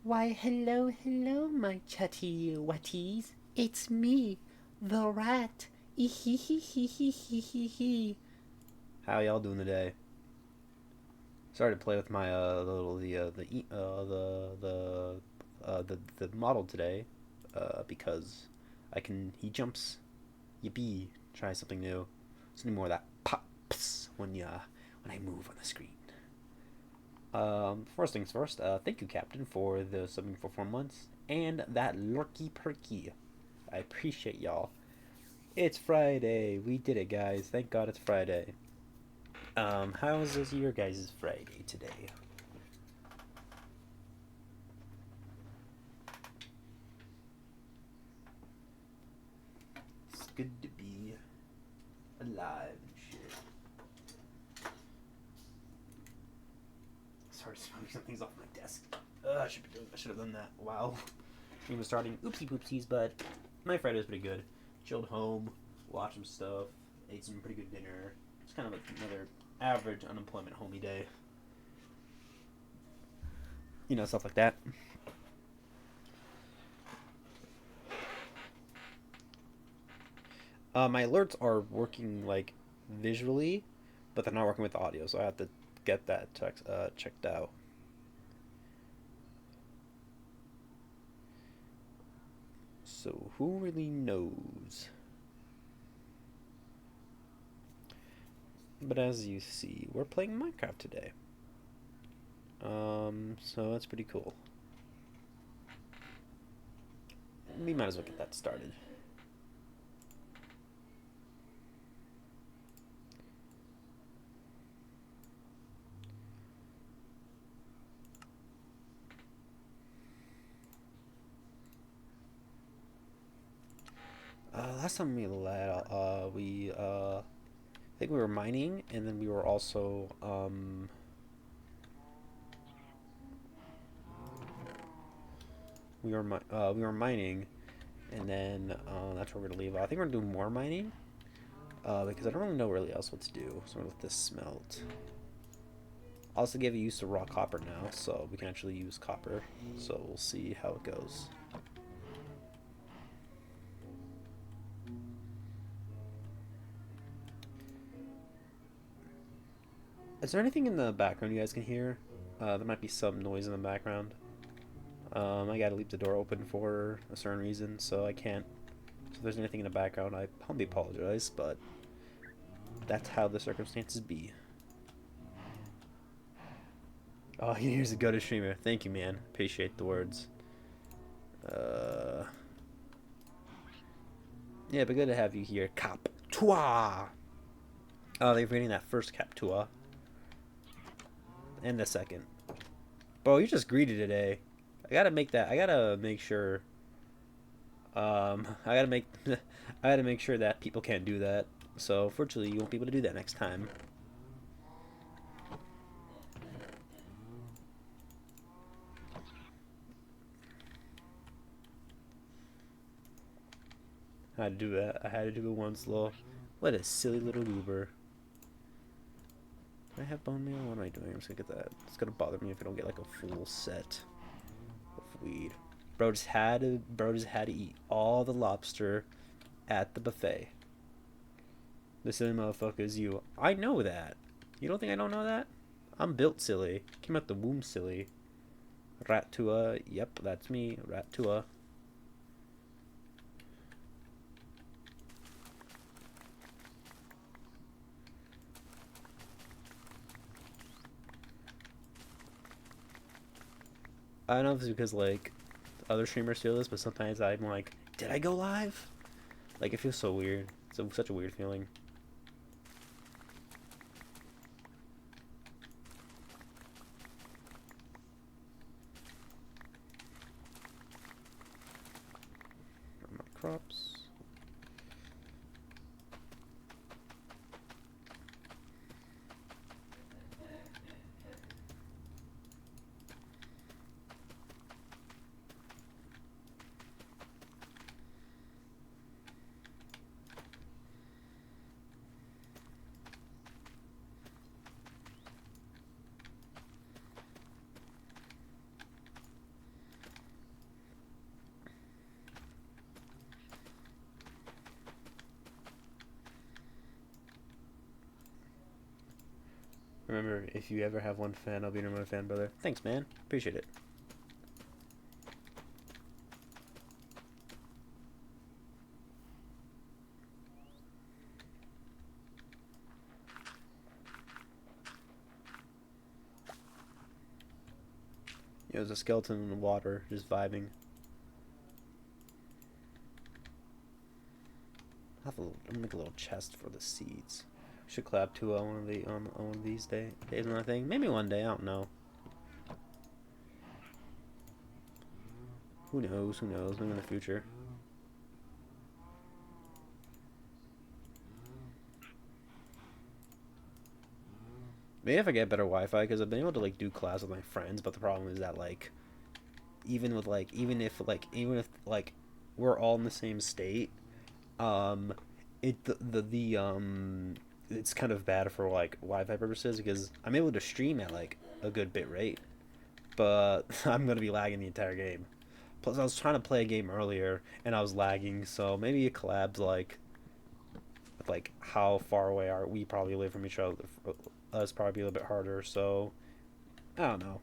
Why, hello, hello, my chatty whatties. It's me, the rat. Hee. How y'all doing today? Sorry to play with my little the model today, because he jumps. Yippee! Try something new. Something more of that pops when I move on the screen. First things first, thank you, Captain, for the subbing for 4 months and that lurky perky. I appreciate y'all. It's Friday. We did it, guys. Thank God it's Friday. How was this your guys' Friday today? It's good to be alive and shit. Sorry, smoking something's off my desk. I should have done that. Wow. He was starting oopsie poopsies, but my Friday was pretty good. Chilled home, watched some stuff, ate some pretty good dinner. It's kind of like another average unemployment homey day. You know, stuff like that. My alerts are working like visually, but they're not working with the audio, so I have to get that checked out. So who really knows? But as you see, we're playing Minecraft today. So that's pretty cool. We might as well get that started. Last time I think we were mining, and then we were also we were mining, and then that's where we're gonna leave. I think we're gonna do more mining, because I don't really know really else what to do. So I'm gonna let this smelt. I also gave you use of raw copper now, so we can actually use copper. So we'll see how it goes. Is there anything in the background you guys can hear? There might be some noise in the background. I gotta leave the door open for a certain reason, so I can't. So if there's anything in the background, I humbly apologize, but that's how the circumstances be. Oh, here's a go-to streamer. Thank you, man. Appreciate the words. Uh, yeah, but good to have you here, Cap Toi. Oh, they're reading that first Cap Toi. And the second. Bro, you're just greedy today. I gotta make that. I gotta make sure. I gotta make. I gotta make sure that people can't do that. So, fortunately, you won't be able to do that next time. I had to do that. I had to do it once, lol. What a silly little goober. Do I have bone meal? What am I doing? I'm just gonna get that. It's gonna bother me if I don't get like a full set of weed. Bro just had to eat all the lobster at the buffet. The silly motherfucker is you. I know that. You don't think I don't know that? I'm built silly. Came out the womb silly. Ratua. Yep, that's me. Ratua. I don't know if it's because like other streamers feel this, but sometimes I'm like, did I go live? Like it feels so weird. It's such a weird feeling. My crops. Remember, if you ever have one fan, I'll be your number one fan, brother. Thanks, man. Appreciate it. There's a skeleton in the water, just vibing. I'm gonna make a little chest for the seeds. We should collab too on one of these days and I think maybe one day. I don't know. Who knows? Who knows? Maybe in the future. Maybe if I get better Wi-Fi, because I've been able to like do class with my friends, but the problem is that like even if we're all in the same state, um it it's kind of bad for like Wi-Fi purposes because I'm able to stream at like a good bit rate, but I'm gonna be lagging the entire game. Plus, I was trying to play a game earlier and I was lagging, so maybe a collab's like how far away are we probably live from each other. Us probably a little bit harder, so I don't know.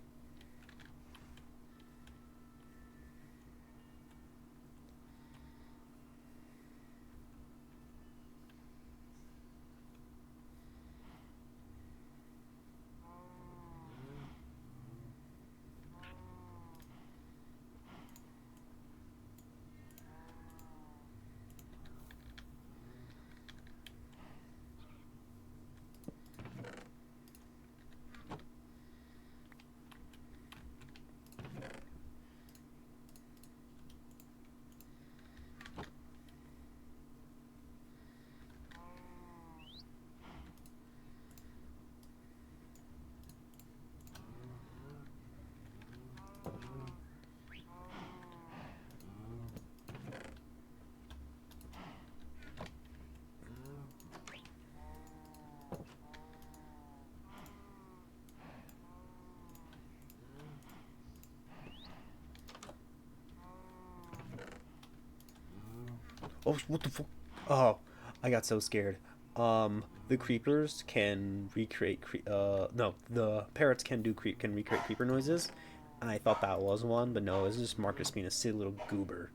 Oh, what the fuck? Oh, I got so scared. The creepers can recreate no, the parrots can recreate creeper noises, and I thought that was one, but no, it's just Marcus being a silly little goober.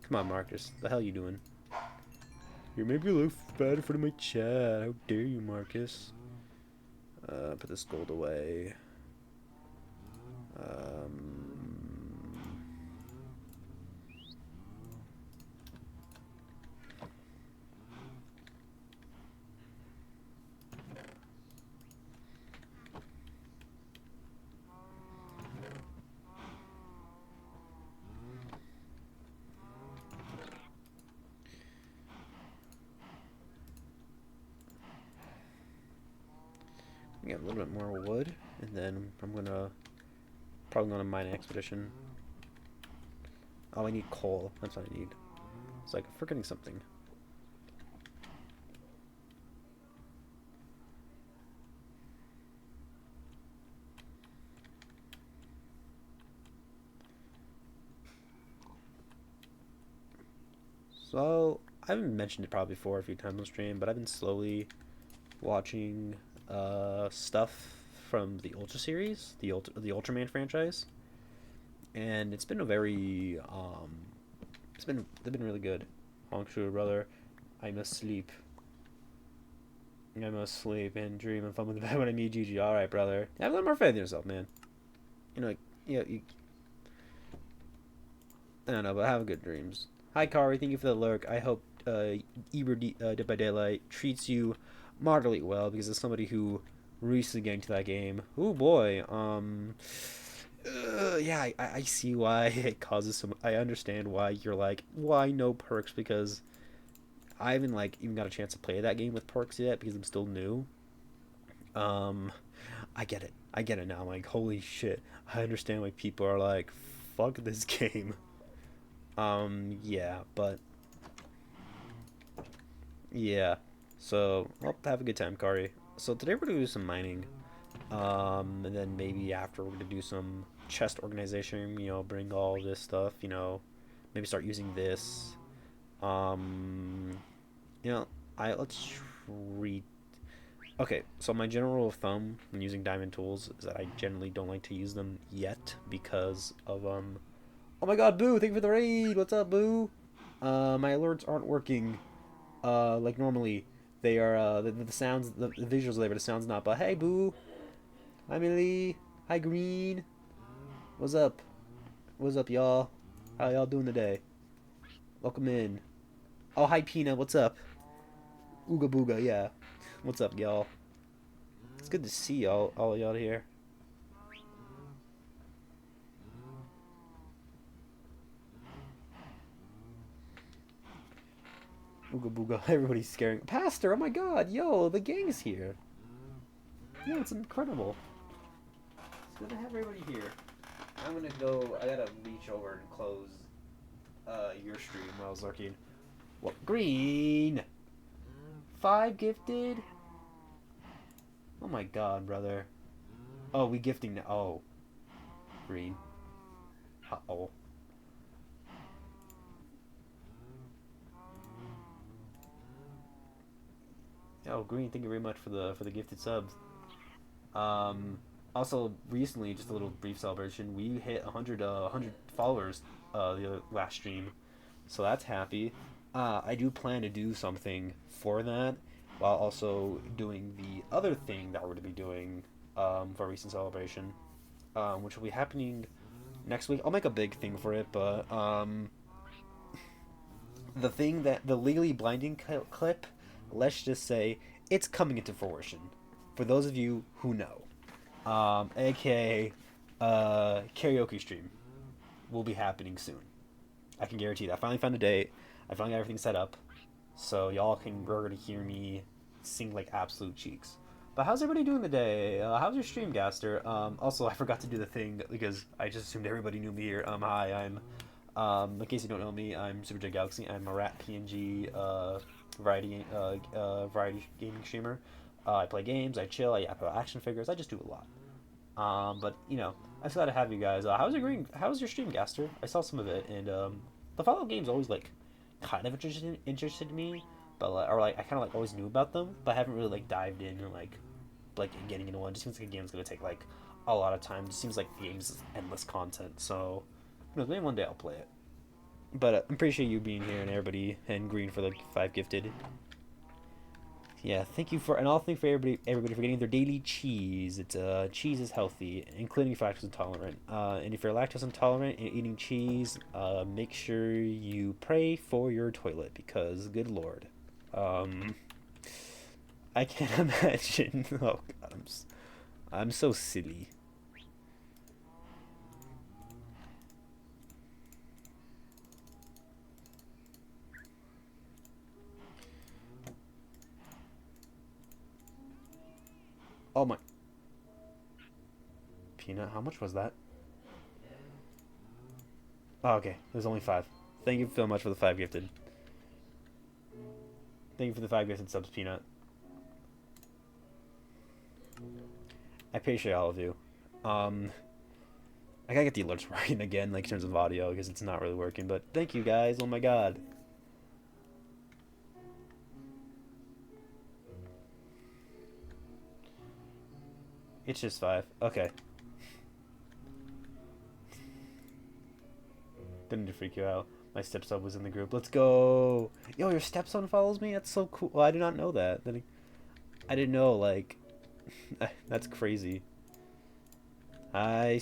Come on, Marcus, the hell you doing? You're making me look bad in front of my chat. How dare you, Marcus? Put this gold away. Um, Get a little bit more wood, and then I'm probably gonna mine an expedition. Oh, I need coal. That's what I need. It's like I'm forgetting something. So I haven't mentioned it probably before a few times on stream, but I've been slowly watching stuff from the Ultra series, the Ultraman franchise, and it's been a very they've been really good. Hongshu, brother, I must sleep. I must sleep and dream and fun with the bed when I meet Gigi. All right, brother. Have a little more faith in yourself, man. You know, like, I don't know, but have good dreams. Hi, Kari. Thank you for the lurk. I hope Eber Dead by Daylight treats you moderately well because as somebody who recently got into that game, oh boy, yeah, I see why it causes some. I understand why you're like, why no perks? Because I haven't like even got a chance to play that game with perks yet because I'm still new. Um, I get it. I get it now. I'm like, holy shit. I understand why people are like, fuck this game. Yeah, but yeah. So, well, have a good time, Kari. So today we're gonna do some mining. And then maybe after we're gonna do some chest organization. Bring all this stuff. Maybe start using this. Um, you know, let's treat. Okay, so my general rule of thumb when using diamond tools is that I generally don't like to use them yet because of Oh my God, Boo! Thank you for the raid. What's up, Boo? My alerts aren't working. Like normally, they are. The sounds, the visuals are there, but the sounds not. But hey, Boo. Hi, Millie. Hi, Green. What's up? What's up, y'all? How y'all doing today? Welcome in. Oh, hi, Pina. What's up? Ooga booga. Yeah. What's up, y'all? It's good to see all y'all here. Ooga booga. Everybody's scaring. Pastor, oh my God, yo, the gang's here. Yeah, it's incredible. It's good to have everybody here. I'm gonna go. I gotta reach over and close your stream while I was lurking. What? Green! 5 gifted? Oh my God, brother. Oh, we gifting now. Oh. Green. Uh-oh. Oh, Green, thank you very much for the gifted subs. Um, Also, recently, just a little brief celebration, we hit 100 followers the last stream, so that's happy. I do plan to do something for that, while also doing the other thing that we're going to be doing for a recent celebration, which will be happening next week. I'll make a big thing for it, but the legally blinding clip, let's just say it's coming into fruition. For those of you who know, aka karaoke stream will be happening soon. I can guarantee that. I finally found a date. I finally got everything set up, so y'all can you're gonna hear me sing like absolute cheeks. But how's everybody doing today? How's your stream, Gaster? Also, I forgot to do the thing because I just assumed everybody knew me here. Hi, I'm in case you don't know me, I'm superjgalaxy. I'm a rat PNG variety gaming streamer. I play games, I chill, I play action figures. I just do a lot. But you know, I just gotta have you guys. How's your stream, Gaster? I saw some of it, and the follow games always like kind of interested me, but or like I kind of like always knew about them, but I haven't really like dived in and like getting into one. It just seems like a game's gonna take like a lot of time. It just seems like the game's endless content. So, you know, maybe one day I'll play it. But I appreciate you being here and everybody and Green for the 5 gifted. Yeah, thank you for, and I'll thank for everybody for getting their daily cheese. It's cheese is healthy, including if you're lactose intolerant. And if you're lactose intolerant and eating cheese, make sure you pray for your toilet because, good lord, um, I can't imagine. Oh god, I'm so silly. Oh my peanut, how much was that? Oh, okay, there's only 5. Thank you so much for the 5 gifted. Thank you for the 5 gifted subs, Peanut. I appreciate all of you. Um, I gotta get the alerts working again, like in terms of audio, because it's not really working. But thank you guys. Oh my god. It's just 5. Okay. Didn't to freak you out. My stepson was in the group. Let's go. Yo, your stepson follows me? That's so cool. Well, I did not know that. I didn't know, like, that's crazy. Hi,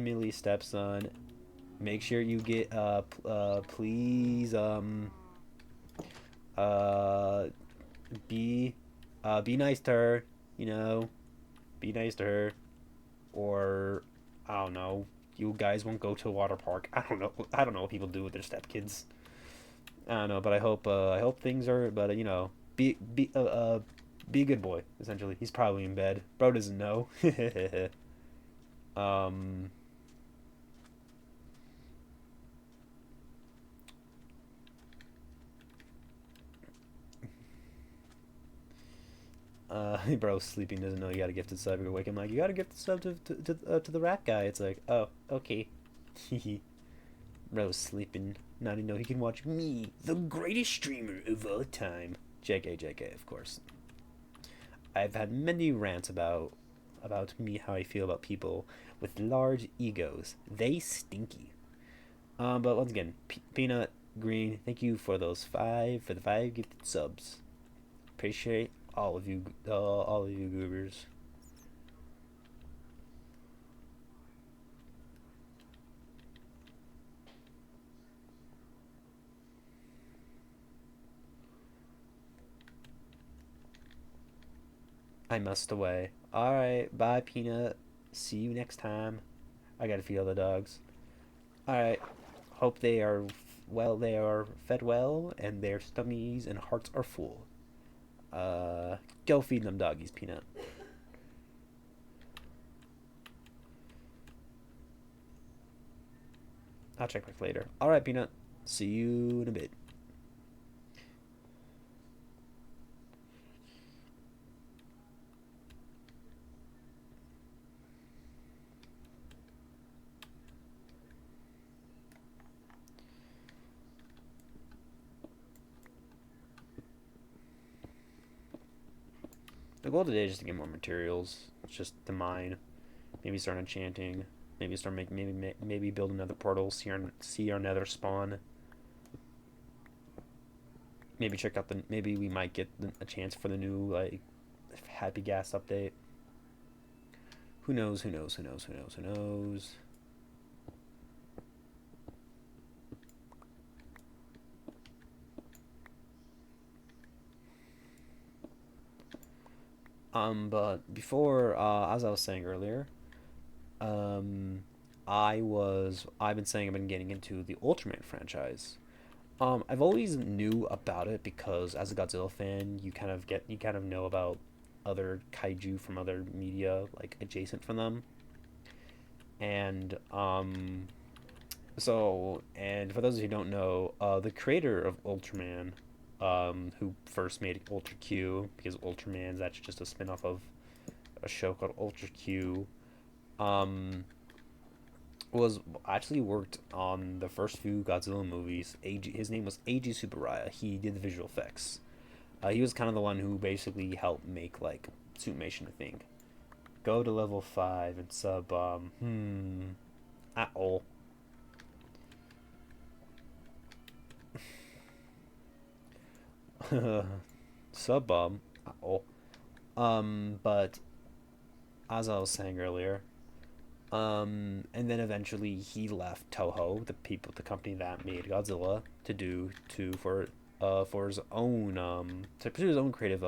Millie stepson. Make sure you get, please, uh, be, be nice to her, you know? Be nice to her. Or I don't know. You guys won't go to a water park. I don't know. I don't know what people do with their stepkids. I don't know, but I hope things are. But you know, be a good boy. Essentially, he's probably in bed. Bro doesn't know. um. Bro sleeping doesn't know you got a gifted sub. You're wake him like you got a gifted sub to the rat guy. It's like, oh, okay. Bro's sleeping. Now to know he can watch me, the greatest streamer of all time. JK, JK, of course. I've had many rants about me how I feel about people with large egos. They stinky. But once again, Peanut Green, thank you for the 5 gifted subs. Appreciate all of you goobers. I must away. All right, bye, Peanut. See you next time. I gotta feed all the dogs. All right. Hope they are well. They are fed well, and their stomachs and hearts are full. Go feed them doggies, Peanut. I'll check back later. All right, Peanut. See you in a bit. The goal today is just to get more materials. It's just to mine. Maybe start enchanting. Maybe start making. Maybe build another portal. See our nether spawn. Maybe check out the. Maybe we might get a chance for the new like happy gas update. Who knows? Who knows? Who knows? Who knows? Who knows? But before, as I was saying earlier, um, I've been saying I've been getting into the Ultraman franchise. I've always knew about it because as a Godzilla fan, you kind of know about other kaiju from other media like adjacent from them, and and for those who don't know, the creator of Ultraman, who first made Ultra Q because Ultraman's actually just a spin-off of a show called Ultra Q, um, was actually worked on the first few Godzilla movies. His name was Eiji Tsuburaya. He did the visual effects. He was kind of the one who basically helped make like Suitmation, I think. Go to level 5 and sub at all. Sub at all. But as I was saying earlier, and then eventually he left Toho, the company that made Godzilla, to do to for his own to pursue his own creative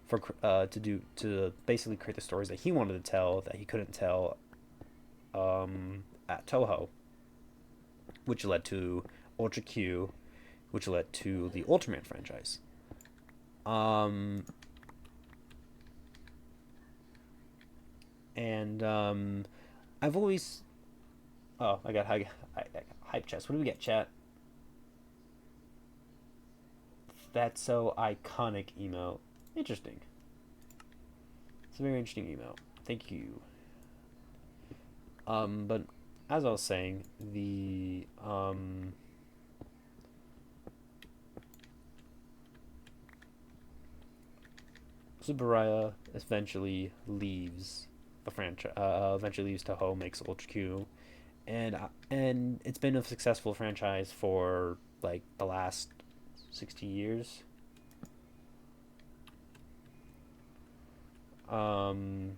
for to basically create the stories that he wanted to tell that he couldn't tell at Toho, which led to Ultra Q, which led to the Ultraman franchise. Um, and I've always I got hype chest. What do we get, chat? That's so iconic email. Interesting. It's a very interesting email. Thank you. But as I was saying, the Tsuburaya eventually leaves the franchise. Eventually leaves Toho, makes Ultra Q, and it's been a successful franchise for like the last 60 years. Um,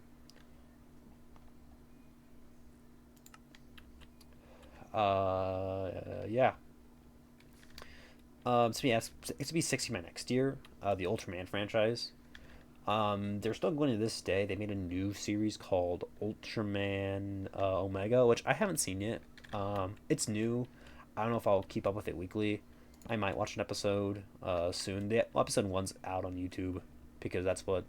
yeah. So yeah, it's to be 60 by next year. The Ultraman franchise. They're still going to this day. They made a new series called Ultraman Omega, which I haven't seen yet. It's new. I don't know if I'll keep up with it weekly. I might watch an episode soon. The episode one's out on YouTube because that's what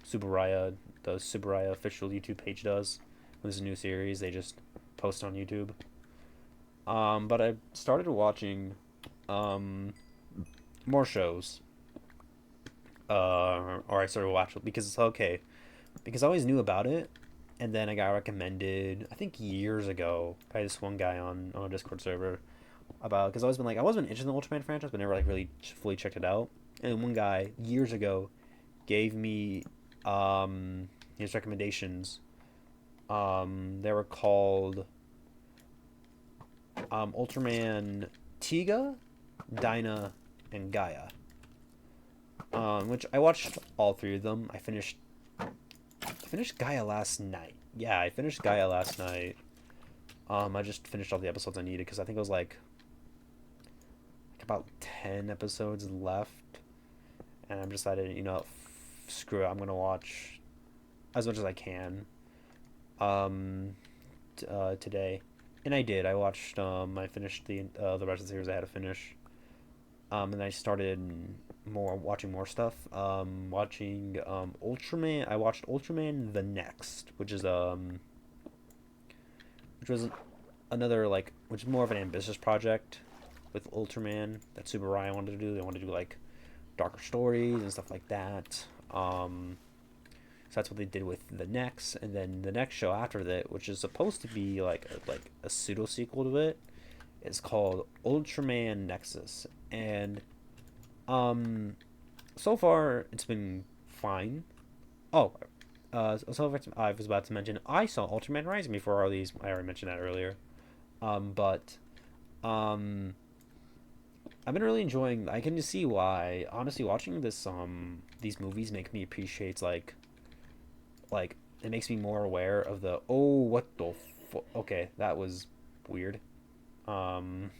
Subaraya, the Subaraya official YouTube page does. When there's a new series, they just post on YouTube. But I started watching more shows. Or I started watching because it's okay. Because I always knew about it, and then I got recommended, I think years ago, by this one guy on a Discord server about because I always been like I wasn't interested in the Ultraman franchise, but never like really fully checked it out. And one guy years ago gave me his recommendations. They were called Ultraman Tiga, Dinah, and Gaia. Which I watched all three of them. I finished Gaia last night. Yeah, I finished Gaia last night. I just finished all the episodes I needed because I think it was like about 10 episodes left, and I'm decided, screw it, I'm gonna watch as much as I can today, and I did. I watched. I finished the rest of the series I had to finish. And I started watching more stuff. Watching Ultraman. I watched Ultraman the Next, which was another which is more of an ambitious project with Ultraman that Super Ryan wanted to do. They wanted to do like darker stories and stuff like that. So that's what they did with the next, and then the next show after that, which is supposed to be like a pseudo sequel to it, is called Ultraman Nexus, and so far it's been fine. Oh, so I was about to mention I saw Ultraman Rising before all these. I already mentioned that earlier. But um, I've been really enjoying. I can just see why. Honestly, watching these movies make me appreciate like it makes me more aware of the what the okay, that was weird. Um,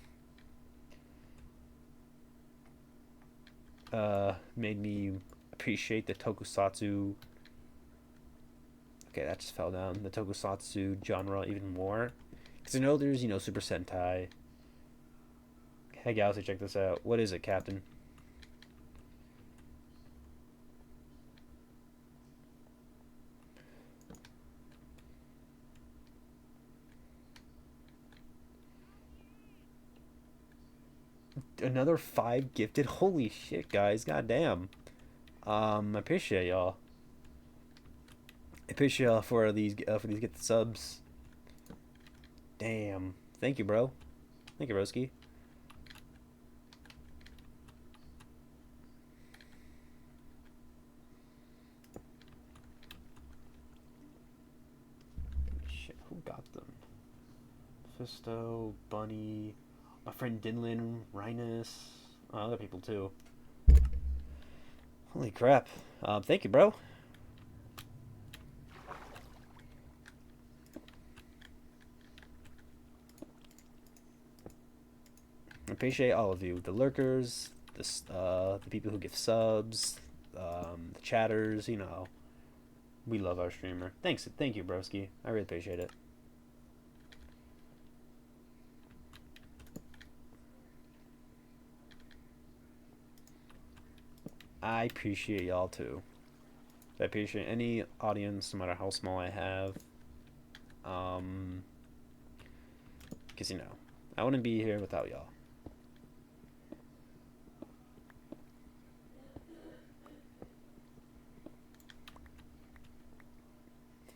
Made me appreciate the tokusatsu. Okay, that just fell down. The tokusatsu genre even more because I know there's Super Sentai. Hey Galaxy, check this out. What is it, Captain? Another five gifted. Holy shit, guys! Goddamn. I appreciate y'all. I appreciate y'all for these gifted subs. Damn. Thank you, bro. Thank you, Broski. Shit, who got them? Fisto, Bunny, my friend Dinlin, Rhinus, other people too. Holy crap. Thank you, bro. I appreciate all of you. The lurkers, the people who give subs, the chatters, We love our streamer. Thank you, broski. I really appreciate it. I appreciate y'all too. I appreciate any audience, no matter how small I have. Because I wouldn't be here without y'all.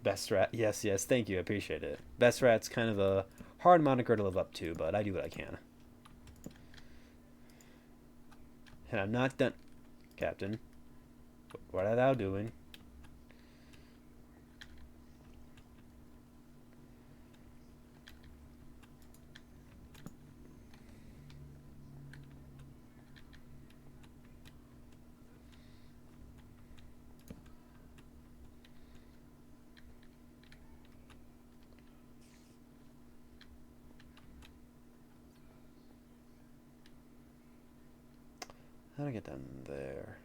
Best rat, yes, yes, thank you, I appreciate it. Best rat's kind of a hard moniker to live up to, but I do what I can. And I'm not done, Captain. What are thou doing? How do I get down there?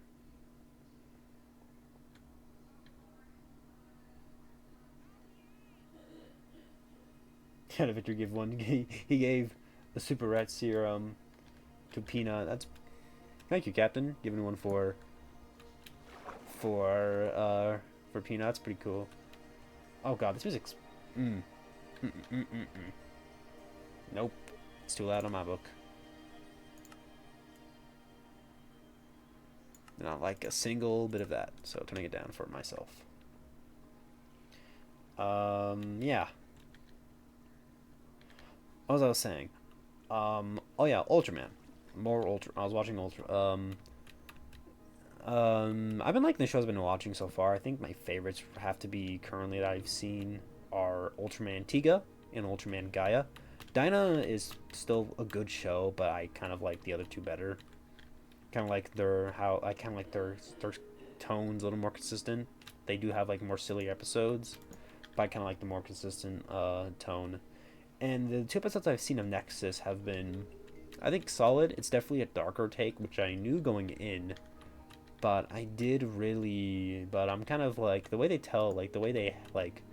Kind of Victor give one. He gave the super rat serum to Peanut. That's thank you, Captain. Giving one for Peanut. That's pretty cool. Oh god, this music's mm. Mm, mm, mm, mm, mm. Nope, it's too loud on my book. Not like a single bit of that. So turning it down for myself. Yeah. What was I saying? Oh yeah, Ultraman. More Ultra. I was watching Ultra. I've been liking the shows I've been watching so far. I think my favorites have to be currently that I've seen are Ultraman Tiga and Ultraman Gaia. Dyna is still a good show, but I kind of like the other two better. Kind of like their tones a little more consistent. They do have like more silly episodes, but I kind of like the more consistent tone. And the two episodes I've seen of Nexus have been, I think, solid. It's definitely a darker take, which I knew going in, but but I'm kind of like the way they tell, like the way they like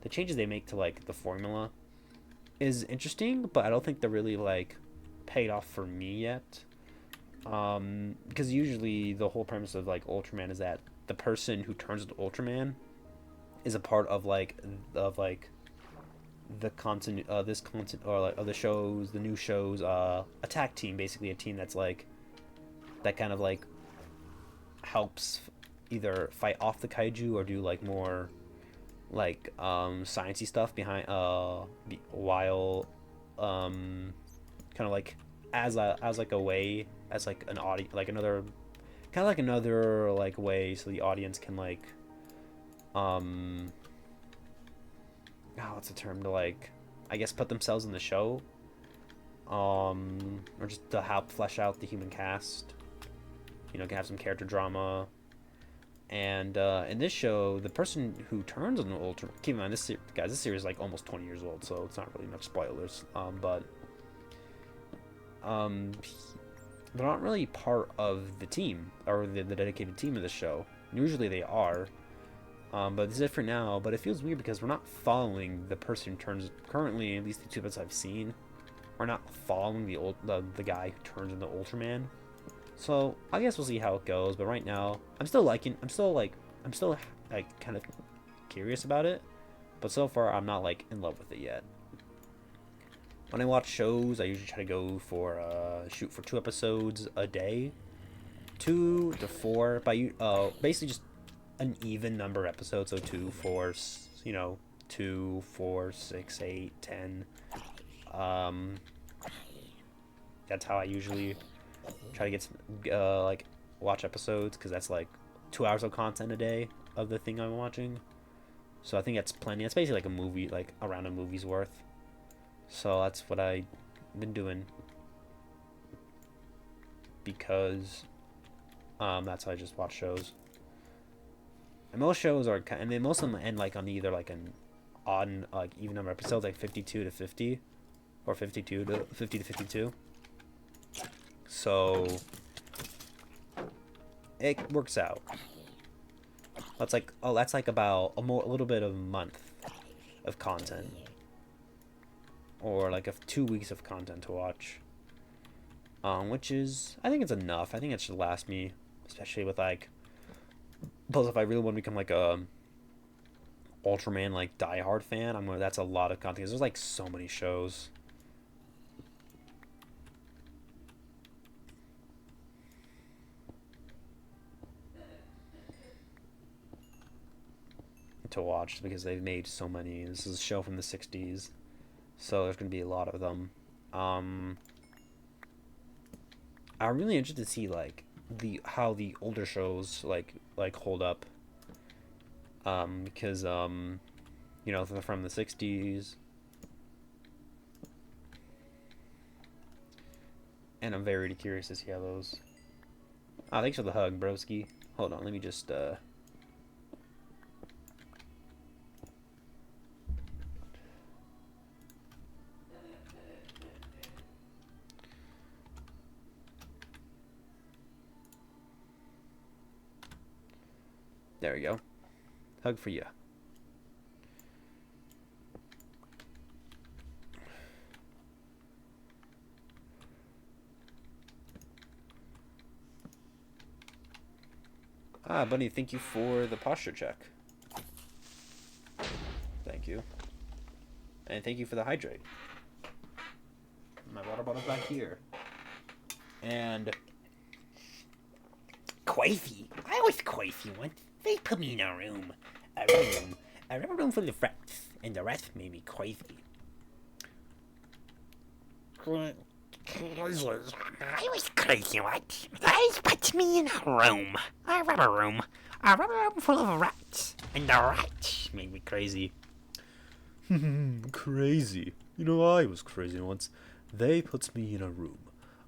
the changes they make to like the formula is interesting, but I don't think they're really like paid off for me yet. Because usually the whole premise of like Ultraman is that the person who turns into Ultraman is a part of like the content this content or like of the shows, the new shows attack team, basically a team that's like that kind of like helps either fight off the kaiju or do like more like sciencey stuff behind while kind of like as like a way as like an audience like another kind of like another like way so the audience can like um what's the term to like I guess put themselves in the show or just to help flesh out the human cast, you know, can have some character drama. And in this show, the person who turns on the Ultra, keep in mind this series is like almost 20 years old, so it's not really much spoilers. But they're not really part of the team or the dedicated team of the show. Usually they are, but it's different now. But it feels weird because we're not following the person who turns. Currently, at least the two bits I've seen, we're not following the guy who turns into Ultraman. So I guess we'll see how it goes. But right now, I'm still like kind of curious about it. But so far, I'm not like in love with it yet. When I watch shows, I usually try to go for shoot for 2 episodes a day, 2 to 4. By basically just an even number of episodes. So 2, 4, 2, 4, 6, 8, 10. That's how I usually try to get some, like watch episodes because that's like 2 hours of content a day of the thing I'm watching. So I think that's plenty. It's basically like a movie, like around a movie's worth. So that's what I've been doing because that's how I just watch shows. And most shows are, and then most of them end like on either like an odd, like even number of episodes, like 52 to 50, or 52 to 50 to 52. So it works out. That's like about a little bit of a month of content, or like 2 weeks of content to watch. Which is, I think it's enough. I think it should last me, especially with like, plus if I really want to become like a Ultraman like diehard fan, that's a lot of content. 'Cause there's like so many shows. To watch because they've made so many. This is a show from the 60s, so there's going to be a lot of them. I'm really interested to see like how the older shows like hold up, because you know, they're from the 60s, and I'm very curious to see how those. Ah, thanks for the hug, broski. Hold on, let me just there we go. Hug for you. Ah, Bunny, thank you for the posture check. Thank you. And thank you for the hydrate. My water bottle's back here. And Quaffy. I was Quaffy once. They put me in a room. A room full of rats, and the rats made me Quaffy. I was crazy, what? They put me in a rubber room full of rats, and the rats made me crazy. Crazy. You know, I was crazy once. They put me in a room.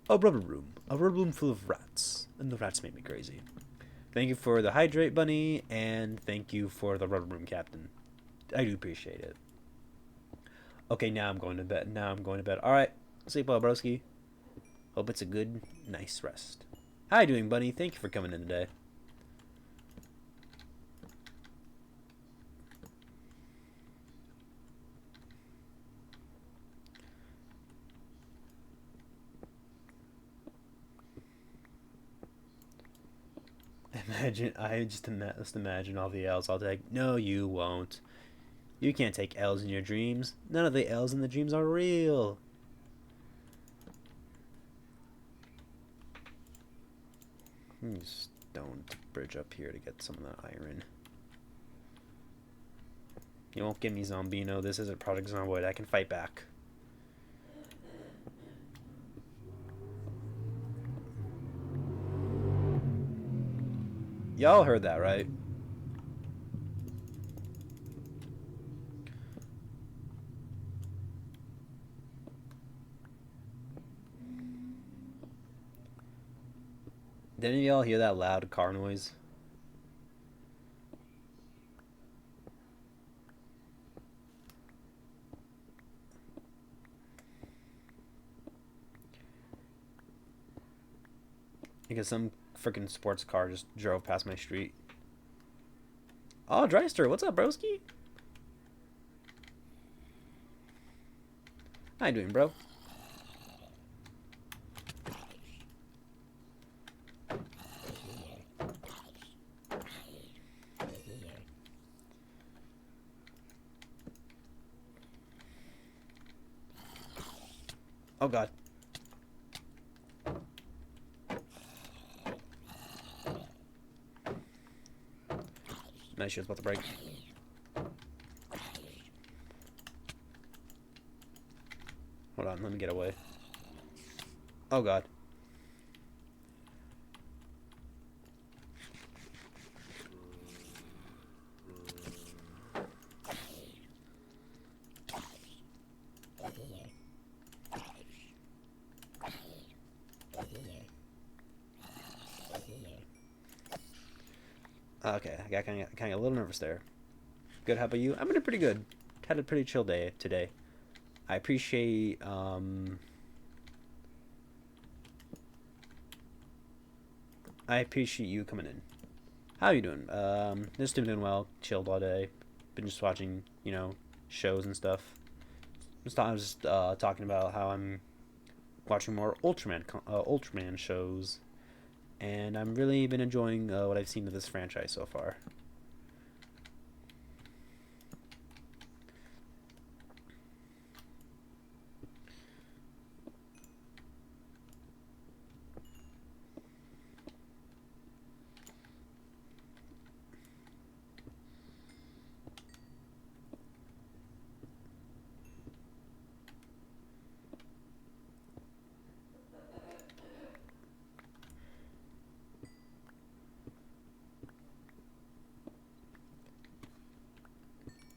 A rubber room full of rats. And the rats made me crazy. Thank you for the hydrate bunny, and thank you for the rubber room captain. I do appreciate it. Okay, now I'm going to bed. Alright, sleep well, broski. Hope it's a good, nice rest. How you doing, bunny? Thank you for coming in today. Just imagine all the L's I'll take. No, you won't. You can't take L's in your dreams. None of the L's in the dreams are real. Stone bridge up here to get some of that iron. You won't get me, Zombino. This isn't Project Zomboid. I can fight back. Y'all heard that, right? Did any of y'all hear that loud car noise? Because some freaking sports car just drove past my street. Oh, Dryster, what's up, broski? How you doing, bro? Oh god. My shit's about to break. Hold on, let me get away. Oh god. Okay, I got kind of a little nervous there. Good, how about you? I'm doing pretty good. Had a pretty chill day today. I appreciate you coming in. How you doing? Just doing well. Chilled all day. Been just watching, shows and stuff. I was talking about how I'm watching more Ultraman shows, and I'm really been enjoying what I've seen of this franchise so far.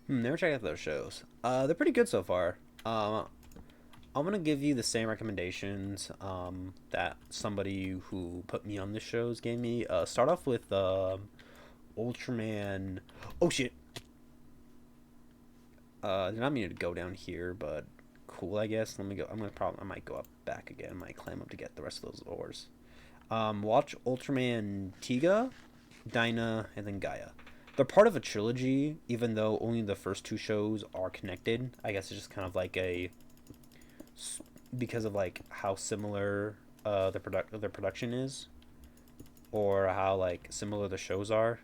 Never checked out those shows. They're pretty good so far. I'm gonna give you the same recommendations that somebody who put me on the shows gave me. Start off with Ultraman. Oh shit! Did not mean to go down here, but cool, I guess. Let me go. I might go up back again. I might climb up to get the rest of those ores. Watch Ultraman Tiga, Dyna, and then Gaia. They're part of a trilogy, even though only the first two shows are connected. I guess it's just kind of like because of like how similar the production is, or how like similar the shows are,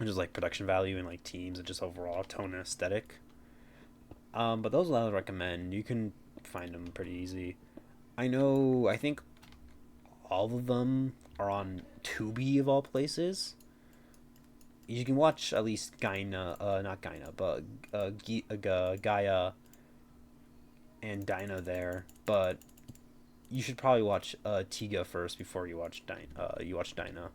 just like production value and like teams and just overall tone and aesthetic. But those I would recommend. You can find them pretty easy. I think all of them are on Tubi of all places. You can watch at least not Gaina, but Gaia and Dino there. But you should probably watch Tiga first before you watch Dinah,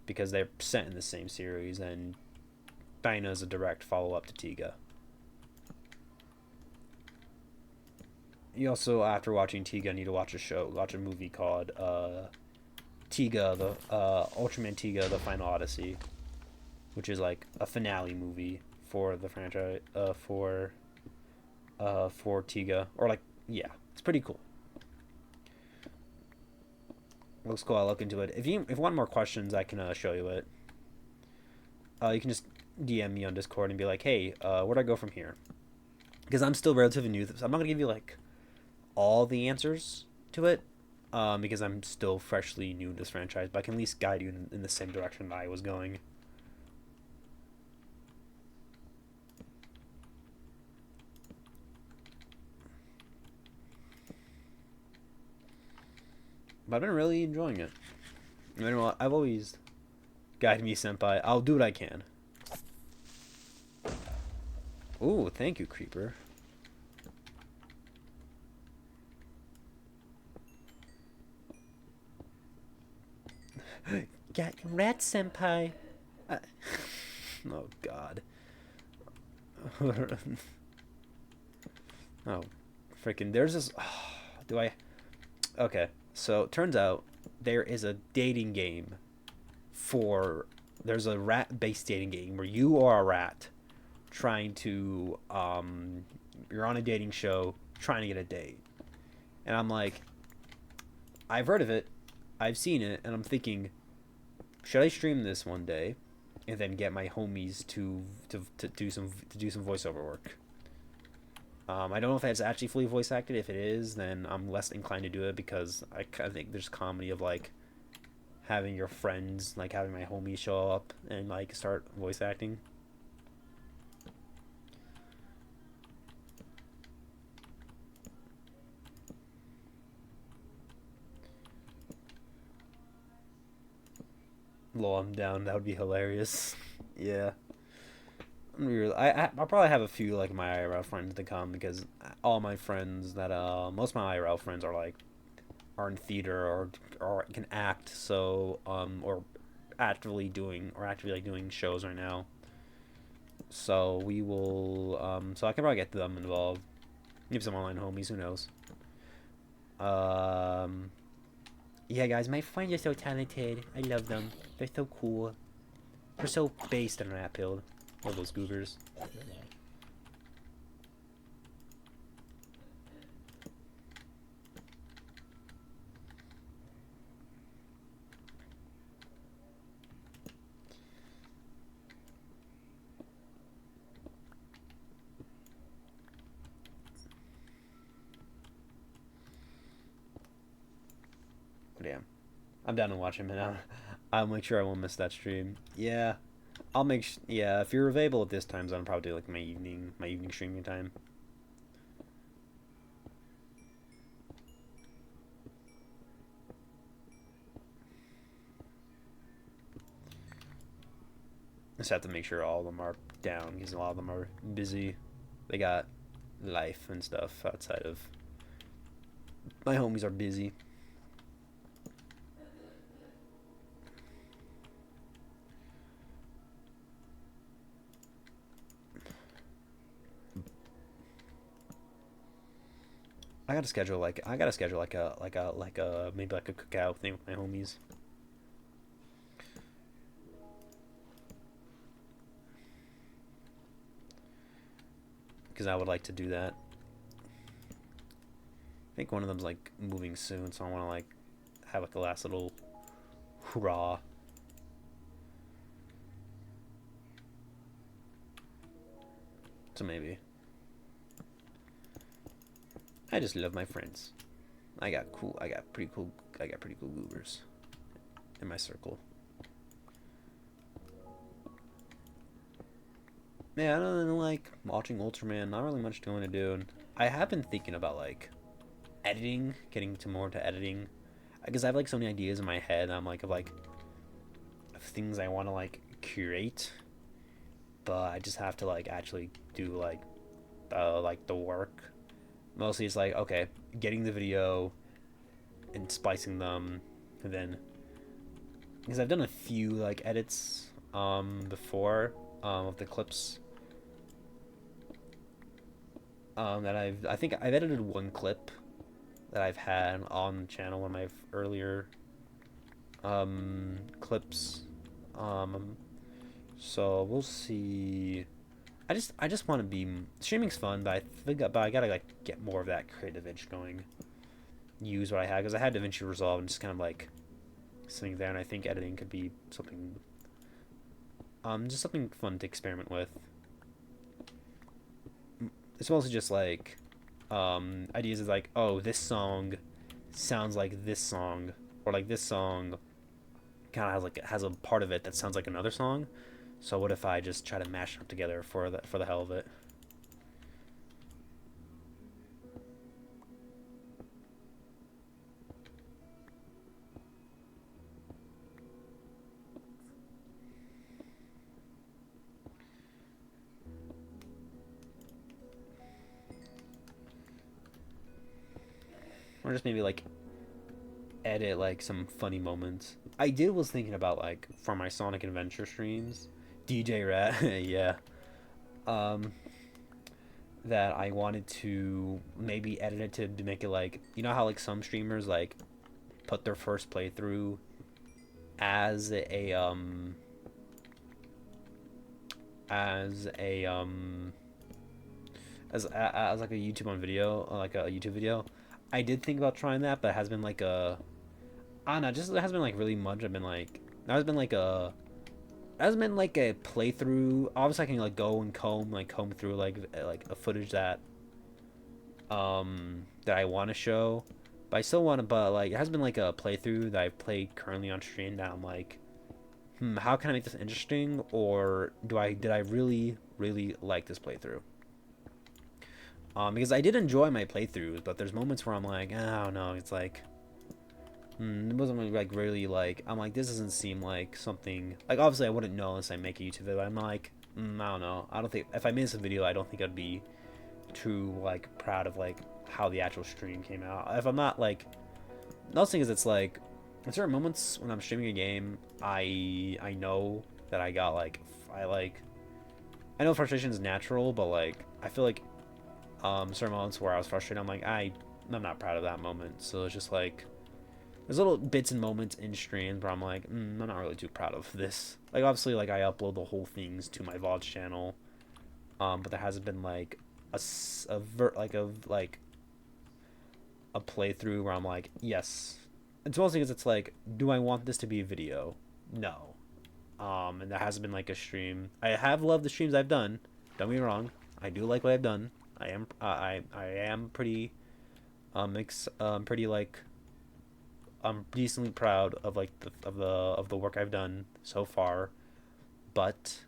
because they're set in the same series, and Dinah is a direct follow up to Tiga. You also, after watching Tiga, need to watch a movie called Tiga, the Ultraman Tiga, the Final Odyssey, which is like a finale movie for the franchise, for Tiga, or like, yeah, it's pretty cool. Looks cool. I'll look into it. If you want more questions, I can show you it. You can just DM me on Discord and be like, hey, where do I go from here? Because I'm still relatively new to this. I'm not gonna give you like all the answers to it, because I'm still freshly new to this franchise, but I can at least guide you in the same direction that I was going. But I've been really enjoying it. You know, I've always guided me, senpai. I'll do what I can. Ooh, thank you, creeper. Got rat, senpai. Oh God. Oh, freaking! There's this. Oh, do I? Okay, so it turns out there is a dating game for. There's a rat-based dating game where you are a rat trying to you're on a dating show trying to get a date, and I'm like, I've heard of it, I've seen it, and I'm thinking, should I stream this one day, and then get my homies to do some voiceover work. I don't know if it's actually fully voice acted. If it is, then I'm less inclined to do it, because I kind of think there's comedy of like having your friends, like having my homies show up and like start voice acting. Lol, I'm down. That would be hilarious. Yeah. I'll probably have a few like my IRL friends to come, because all my friends that most of my IRL friends are like are in theater, or can act, so or actively like doing shows right now. So we will so I can probably get them involved. Maybe some online homies, who knows. Um yeah, guys, my friends are so talented. I love them. They're so cool. They're so based and rap build. Love those goobers. Damn. I'm down to watch him, and I'll make sure I won't miss that stream. Yeah. Yeah, if you're available at this time zone, I'll probably do like my evening streaming time. Just have to make sure all of them are down, because a lot of them are busy. They got life and stuff outside of. My homies are busy. I gotta schedule like a maybe like a cookout thing with my homies. Because I would like to do that. I think one of them's like moving soon, so I want to like have like a last little hurrah. So maybe. I just love my friends. I got pretty cool goobers in my circle. Yeah, I don't know, like watching Ultraman, not really much going to do. And I have been thinking about like editing, getting to more to editing, because I have like so many ideas in my head. And I'm like of things I want to like curate, but I just have to like actually do like the work. Mostly it's like, okay, getting the video, and splicing them, and then because I've done a few like edits before of the clips that I think I've edited one clip that I've had on the channel, one of my earlier clips. So we'll see. I just want to be streaming's fun, but I gotta like get more of that creative edge going. Use what I had because I had DaVinci Resolve and just kind of like sitting there, and I think editing could be something, just something fun to experiment with. It's mostly just like ideas is like, oh, this song sounds like this song, or like this song kind of has a part of it that sounds like another song. So what if I just try to mash them together for the hell of it? Or just maybe like edit like some funny moments. Was thinking about like for my Sonic Adventure streams, DJ Rat, yeah. Um, that I wanted to maybe edit it to make it like, you know how like some streamers like put their first playthrough as a as a as like a YouTube on video, like a YouTube video. I did think about trying that, but it has been like a, I don't know, just it has been like really much. I've been like, that has been like a, that has been like a playthrough. Obviously, I can like go and comb through like a footage that I want to show, but I still want to. But like, it has been like a playthrough that I've played currently on stream. That I'm like, how can I make this interesting, or did I really like this playthrough? Because I did enjoy my playthroughs, but there's moments where I'm like, I don't know. It's like, it wasn't like really like. I'm like, this doesn't seem like something. Like, obviously, I wouldn't know unless I make a YouTube video. But I'm like, I don't know. I don't think if I made this video, I don't think I'd be too like proud of like how the actual stream came out. If I'm not like, another thing is it's like, in certain moments when I'm streaming a game, I know that I got like, I know frustration is natural, but like I feel like certain moments where I was frustrated, I'm like, I'm not proud of that moment. So it's just like, there's little bits and moments in streams where I'm like, I'm not really too proud of this. Like, obviously, like I upload the whole things to my VOD channel, but there hasn't been like a playthrough where I'm like, yes. It's mostly because it's like, do I want this to be a video? No. And there hasn't been like a stream. I have loved the streams I've done. Don't get me wrong. I do like what I've done. I am pretty pretty like, I'm decently proud of like the work I've done so far, but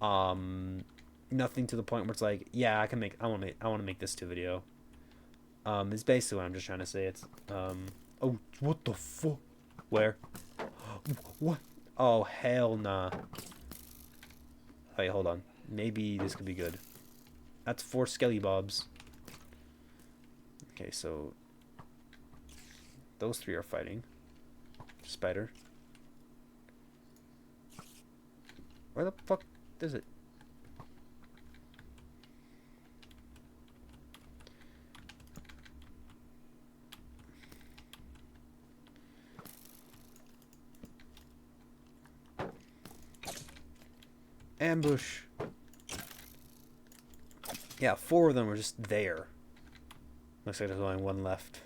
nothing to the point where it's like, yeah, I want to make this to video. It's basically what I'm just trying to say. It's oh, what the fuck? Where? What? Oh, hell nah. Wait, hold on. Maybe this could be good. That's 4 Skelly Bobs. Okay, so those 3 are fighting. Spider. Where the fuck is it? Ambush. Yeah, 4 of them were just there. Looks like there's only 1 left.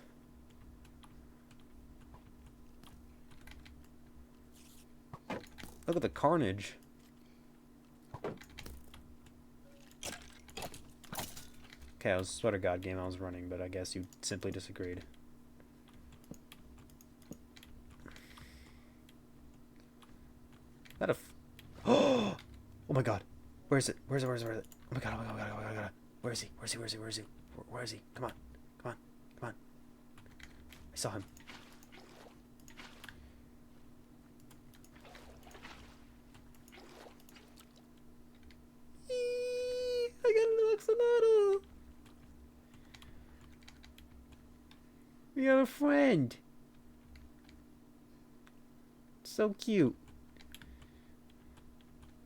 Look at the carnage. Okay, it was a Sweater God game I was running, but I guess you simply disagreed. That a oh my god. Where is it? Where is it? Where is it? Where is it? Oh my god, oh my god, oh my god, oh my god. Where is he? Where is he? Where is he? Where is he? Where is he? Come on. Come on. Come on. I saw him. I got an oxalotl. We have a friend. So cute.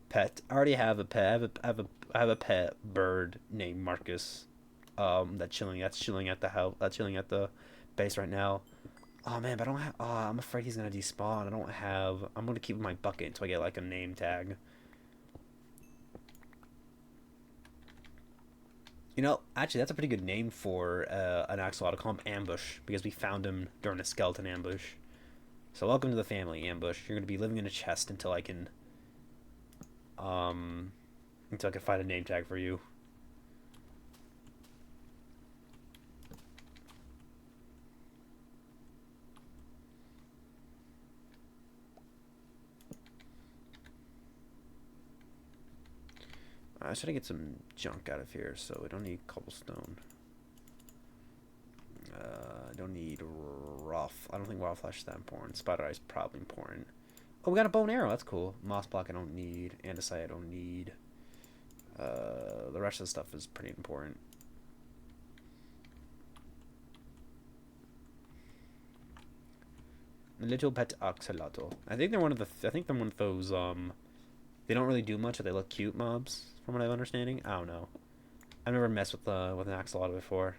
Pet. I already have a pet. I have a pet bird named Marcus. That's chilling at the house. That's chilling at the base right now. Oh man, but I don't have. Oh, I'm afraid he's gonna despawn. I don't have. I'm gonna keep my bucket until I get like a name tag. You know, actually, that's a pretty good name for an axolotl. I call him Ambush because we found him during a skeleton ambush. So welcome to the family, Ambush. You're gonna be living in a chest um, until I can find a name tag for you. I should get some junk out of here, so we don't need cobblestone. I don't need I don't think raw flesh is that important. Spider eye is probably important. Oh, we got a bow and arrow. That's cool. Moss block I don't need. Andesite I don't need. The rest of the stuff is pretty important. Little pet axolotl. I think they're one of the. I think they're one of those. They don't really do much, but they look cute mobs. From what I'm understanding, I don't know. I've never messed with an axolotl before,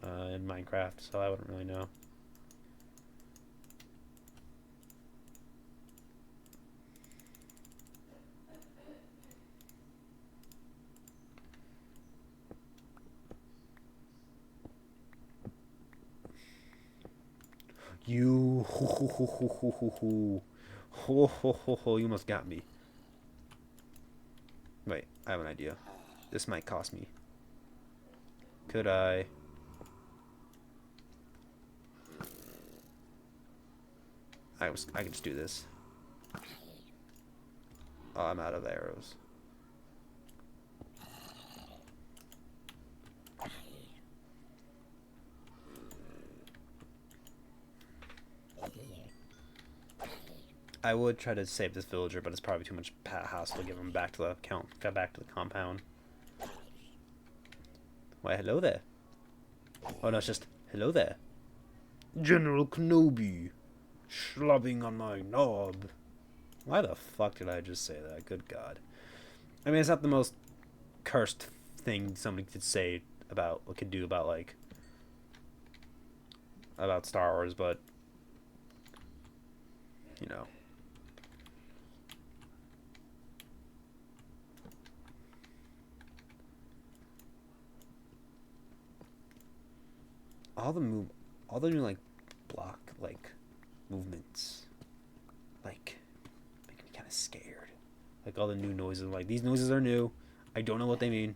in Minecraft, so I wouldn't really know. You, you almost got me. Wait, I have an idea. This might cost me. Could I? I can just do this. Oh, I'm out of arrows. I would try to save this villager, but it's probably too much hassle to give him back to the compound. Why, hello there. Oh no, it's just hello there. General Kenobi, slobbing on my knob. Why the fuck did I just say that? Good God. I mean, it's not the most cursed thing somebody could say about what could do about like about Star Wars, but you know. All the new like block like movements, like make me kind of scared. Like all the new noises, like these noises are new. I don't know what they mean.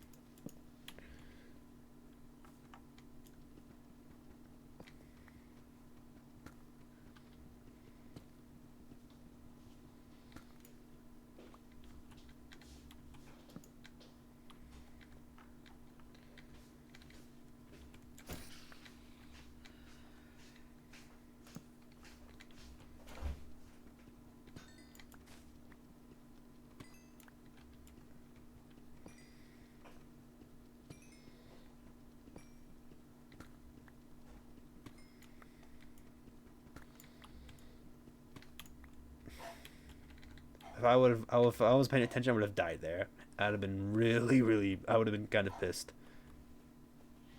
If I was paying attention, I would have died there. I'd have been really, I would have been kind of pissed.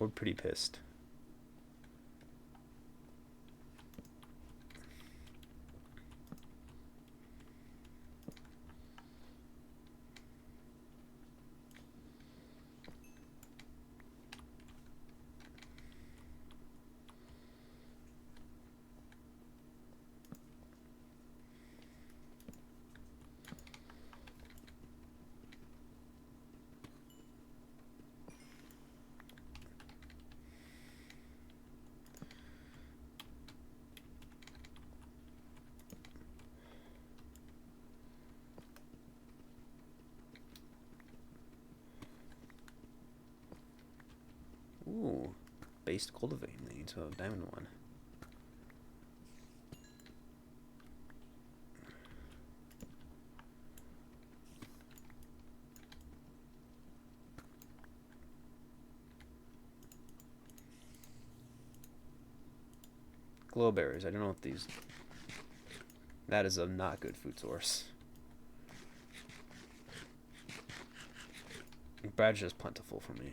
Or pretty pissed. Ooh, based cultivating leads, so diamond one. Glowberries. I don't know what these. That is a not good food source. Bread's just plentiful for me.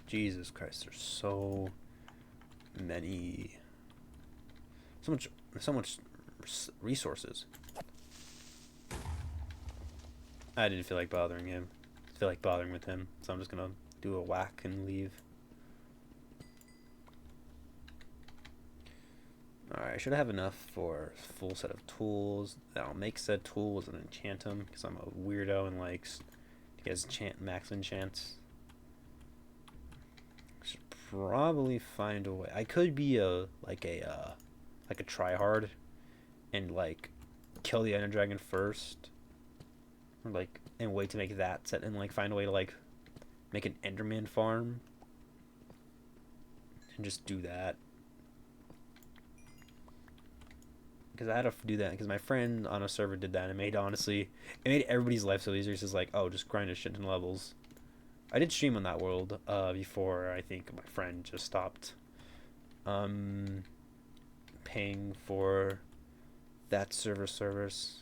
Jesus Christ, there's so many, so much resources. I didn't feel like bothering him. I feel like bothering with him, so I'm just gonna do a whack and leave. Alright, I should have enough for a full set of tools. I'll make said tools and enchant them, because I'm a weirdo and likes to get max enchants. Should probably find a way. I could be like a tryhard and like kill the Ender Dragon first, or like and wait to make that set and like find a way to like make an Enderman farm and just do that. Because I had to do that because my friend on a server did that and it made everybody's life so easier. It's just like, oh, just grind a shit ton levels. I did stream on that world before I think my friend just stopped paying for that server service.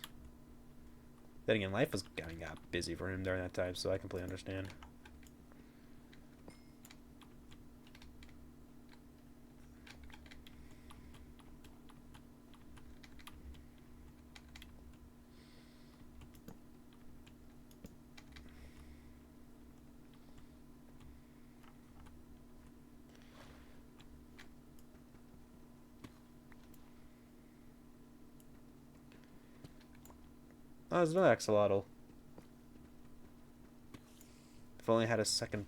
Then again, life was got busy for him during that time, so I completely understand. Oh, there's no axolotl. If I only had a second,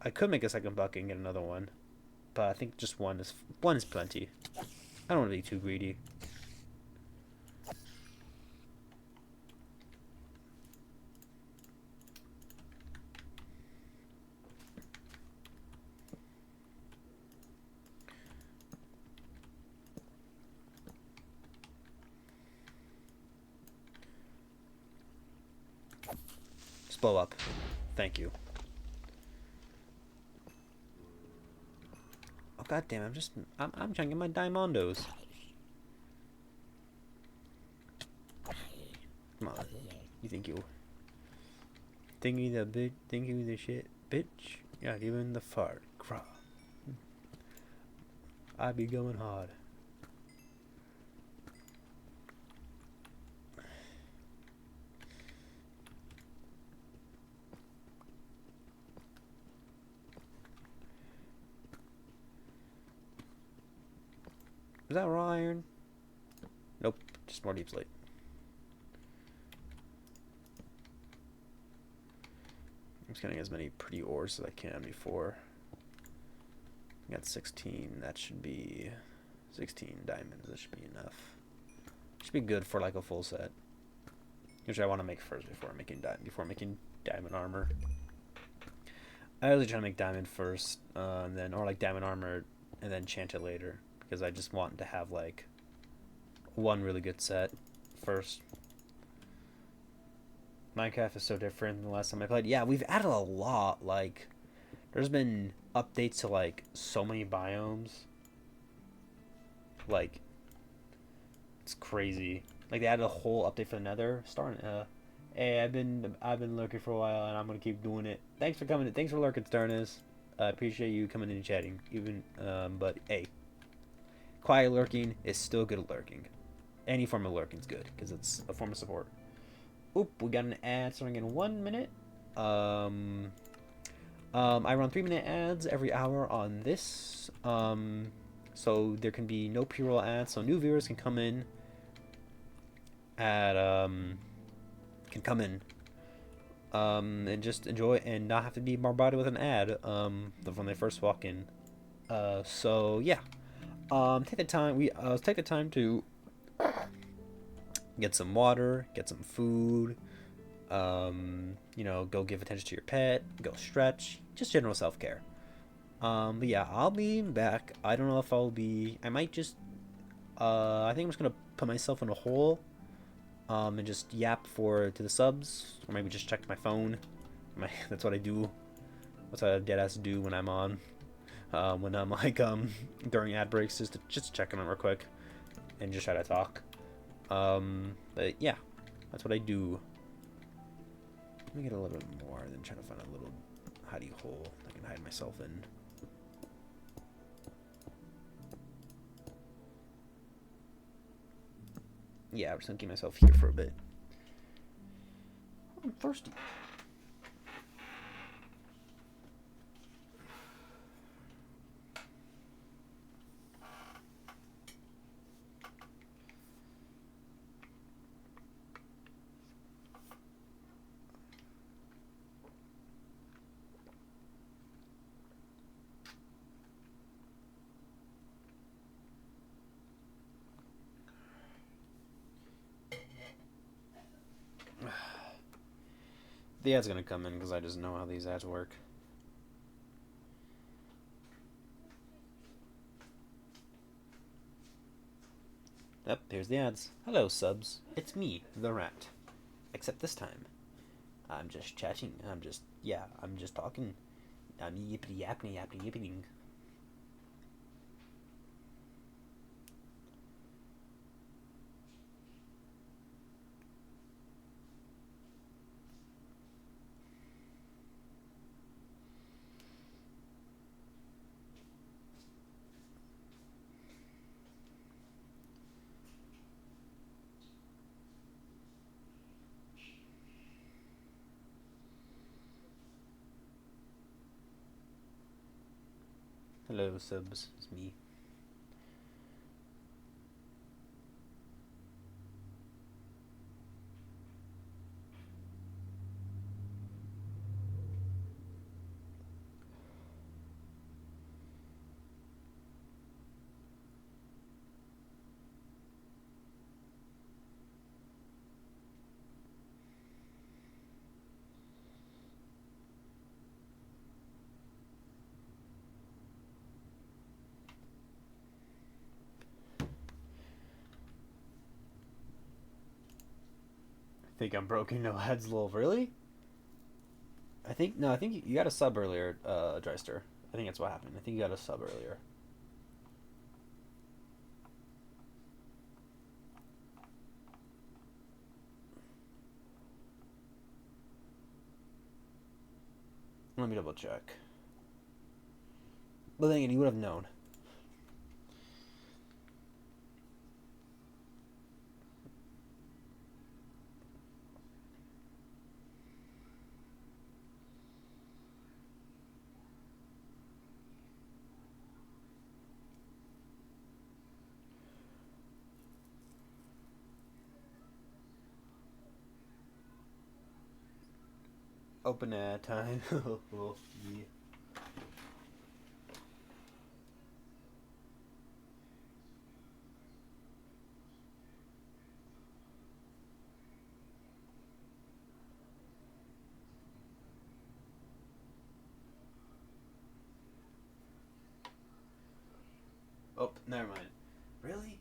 I could make a second bucket and get another one, but I think just one is plenty. I don't want to be too greedy. Just blow up. Thank you. Oh god damn! I'm trying to get my diamondos. Come on. You think you the shit, bitch? Yeah, giving the fart. Craw. I be going hard. Is that raw iron? Nope, just more deep slate. I'm just getting as many pretty ores as I can before. I got 16. That should be 16 diamonds. That should be enough. Should be good for like a full set. Which I want to make first before making diamond armor. I usually try to make diamond first, and then or like diamond armor, and then enchant it later. Because I just want to have like one really good set first. Minecraft is so different than the last time I played. Yeah, we've added a lot. Like, there's been updates to like so many biomes. Like, it's crazy. Like they added a whole update for the Nether. Hey, I've been lurking for a while, and I'm gonna keep doing it. Thanks for coming. Thanks for lurking, Starness. I appreciate you coming in and chatting. But hey. Quiet lurking is still good at lurking. Any form of lurking is good because it's a form of support. Oop, we got an ad starting in 1 minute. I run 3-minute ads every hour on this. So there can be no pre-roll ads, so new viewers can come in at and just enjoy and not have to be bombarded with an ad when they first walk in. So yeah, take the time. Take the time to get some water, get some food. Go give attention to your pet, go stretch, just general self care. But yeah, I'll be back. I don't know if I'll be. I might just. I think I'm just gonna put myself in a hole. And just yap to the subs, or maybe just check my phone. That's what I do. That's what I dead ass do when I'm on. When I'm like during ad breaks, just check them out real quick, and just try to talk. But yeah, that's what I do. Let me get a little bit more than trying to find a little hidey hole I can hide myself in. Yeah, I'm just gonna keep myself here for a bit. I'm thirsty. The ad's gonna come in because I just know how these ads work. Yep, here's the ads. Hello, subs. It's me, the rat. Except this time, I'm just chatting. I'm just talking. I'm yippity yapping, yapping, yippiting. Hello, subs. It's me. Think I'm broken. No ads, lol. Really? I think you got a sub earlier, Dreister. I think that's what happened. I think you got a sub earlier. Let me double check. But then again, you would have known. Open ad time. Well, yeah. Oh, never mind. Really?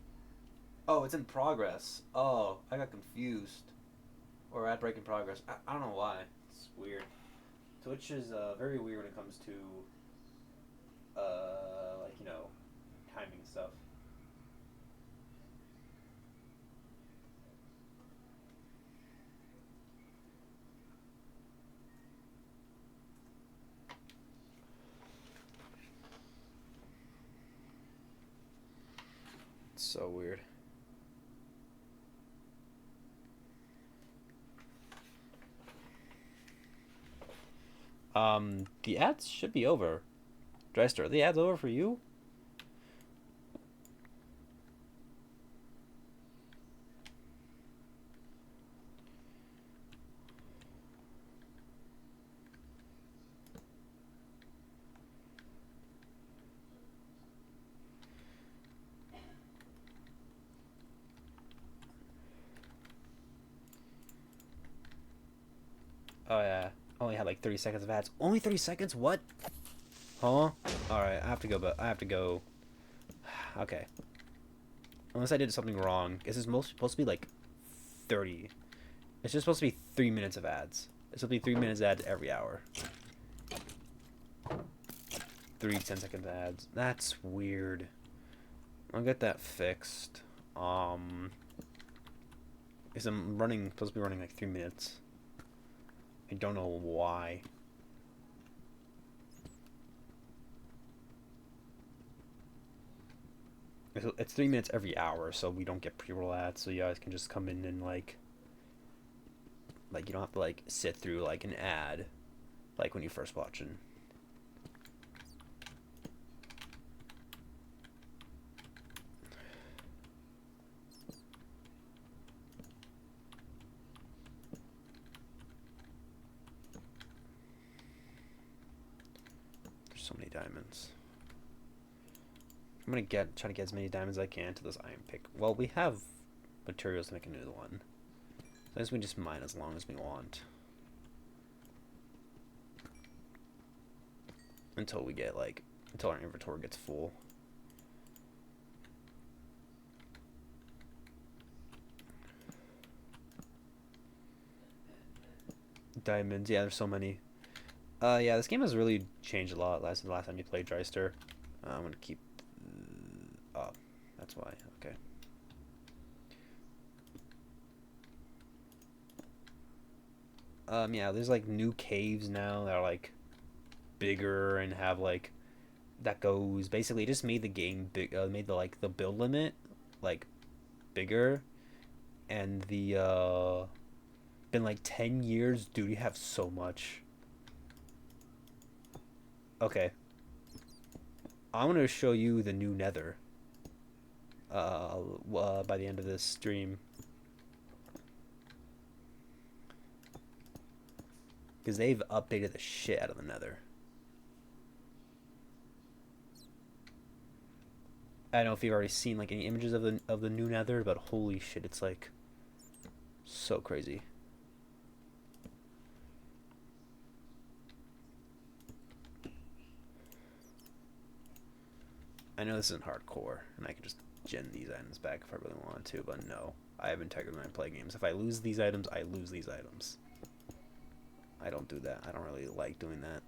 Oh, it's in progress. Oh, I got confused. Or ad break in progress. I don't know why. It's weird. Twitch is very weird when it comes to timing stuff. It's so weird. The ads should be over. Dreister, are the ads over for you? Oh yeah, only had like 30 seconds of ads. Only 30 seconds? What? Huh? All right, I have to go. But I have to go. Okay. Unless I did something wrong. This is most supposed to be like 30. It's just supposed to be 3 minutes of ads. It's supposed to be 3 minutes of ads every hour. 3 10-second ads. That's weird. I'll get that fixed. Is I'm running supposed to be running like 3 minutes. I don't know why. It's 3 minutes every hour, so we don't get pre-roll ads. So you guys can just come in and like you don't have to like sit through like an ad, like when you first watching. There's so many diamonds. I'm gonna try to get as many diamonds as I can to this iron pick. Well, we have materials to make a new one. So I guess we just mine as long as we want. Until we get like, until our inventory gets full. Diamonds, yeah, there's so many. Yeah, this game has really changed a lot since the last time you played Dryster. I'm gonna keep. Oh, that's why. Okay. Yeah, there's like new caves now that are like bigger and have like that goes basically it just made the game big. Made the like the build limit like bigger, and the been like 10 years, dude. You have so much. Okay, I'm gonna show you the new Nether. By the end of this stream, because they've updated the shit out of the Nether. I don't know if you've already seen like any images of the new Nether, but holy shit, it's like so crazy. I know this isn't hardcore, and I can just gen these items back if I really wanted to, but no. I have integrity when I play games. If I lose these items, I lose these items. I don't do that. I don't really like doing that.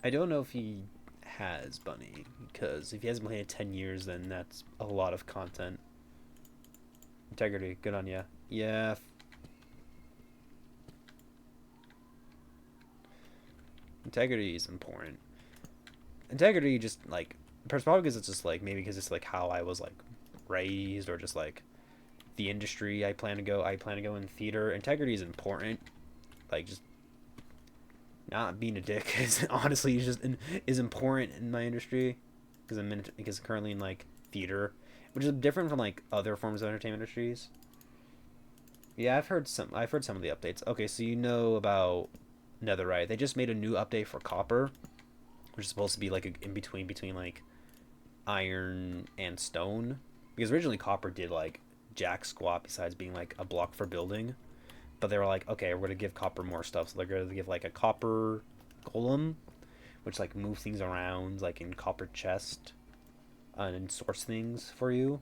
I don't know if he has Bunny, because if he hasn't played in 10 years, then that's a lot of content. Integrity, good on ya. Yeah. Integrity is important. Integrity just, like, probably because it's just, like, maybe because it's, like, how I was, like, raised, or just, like, the industry I plan to go in theater. Integrity is important. Like, just not being a dick is honestly just is important in my industry, because currently in like theater, which is different from like other forms of entertainment industries. Yeah, I've heard some of the updates. Okay, so you know about Netherite. They just made a new update for copper, which is supposed to be like a in between like iron and stone, because originally copper did like jack squat besides being like a block for building. But they were like, okay, we're gonna give copper more stuff, so they're gonna give like a copper golem, which like moves things around, like in copper chest, and source things for you.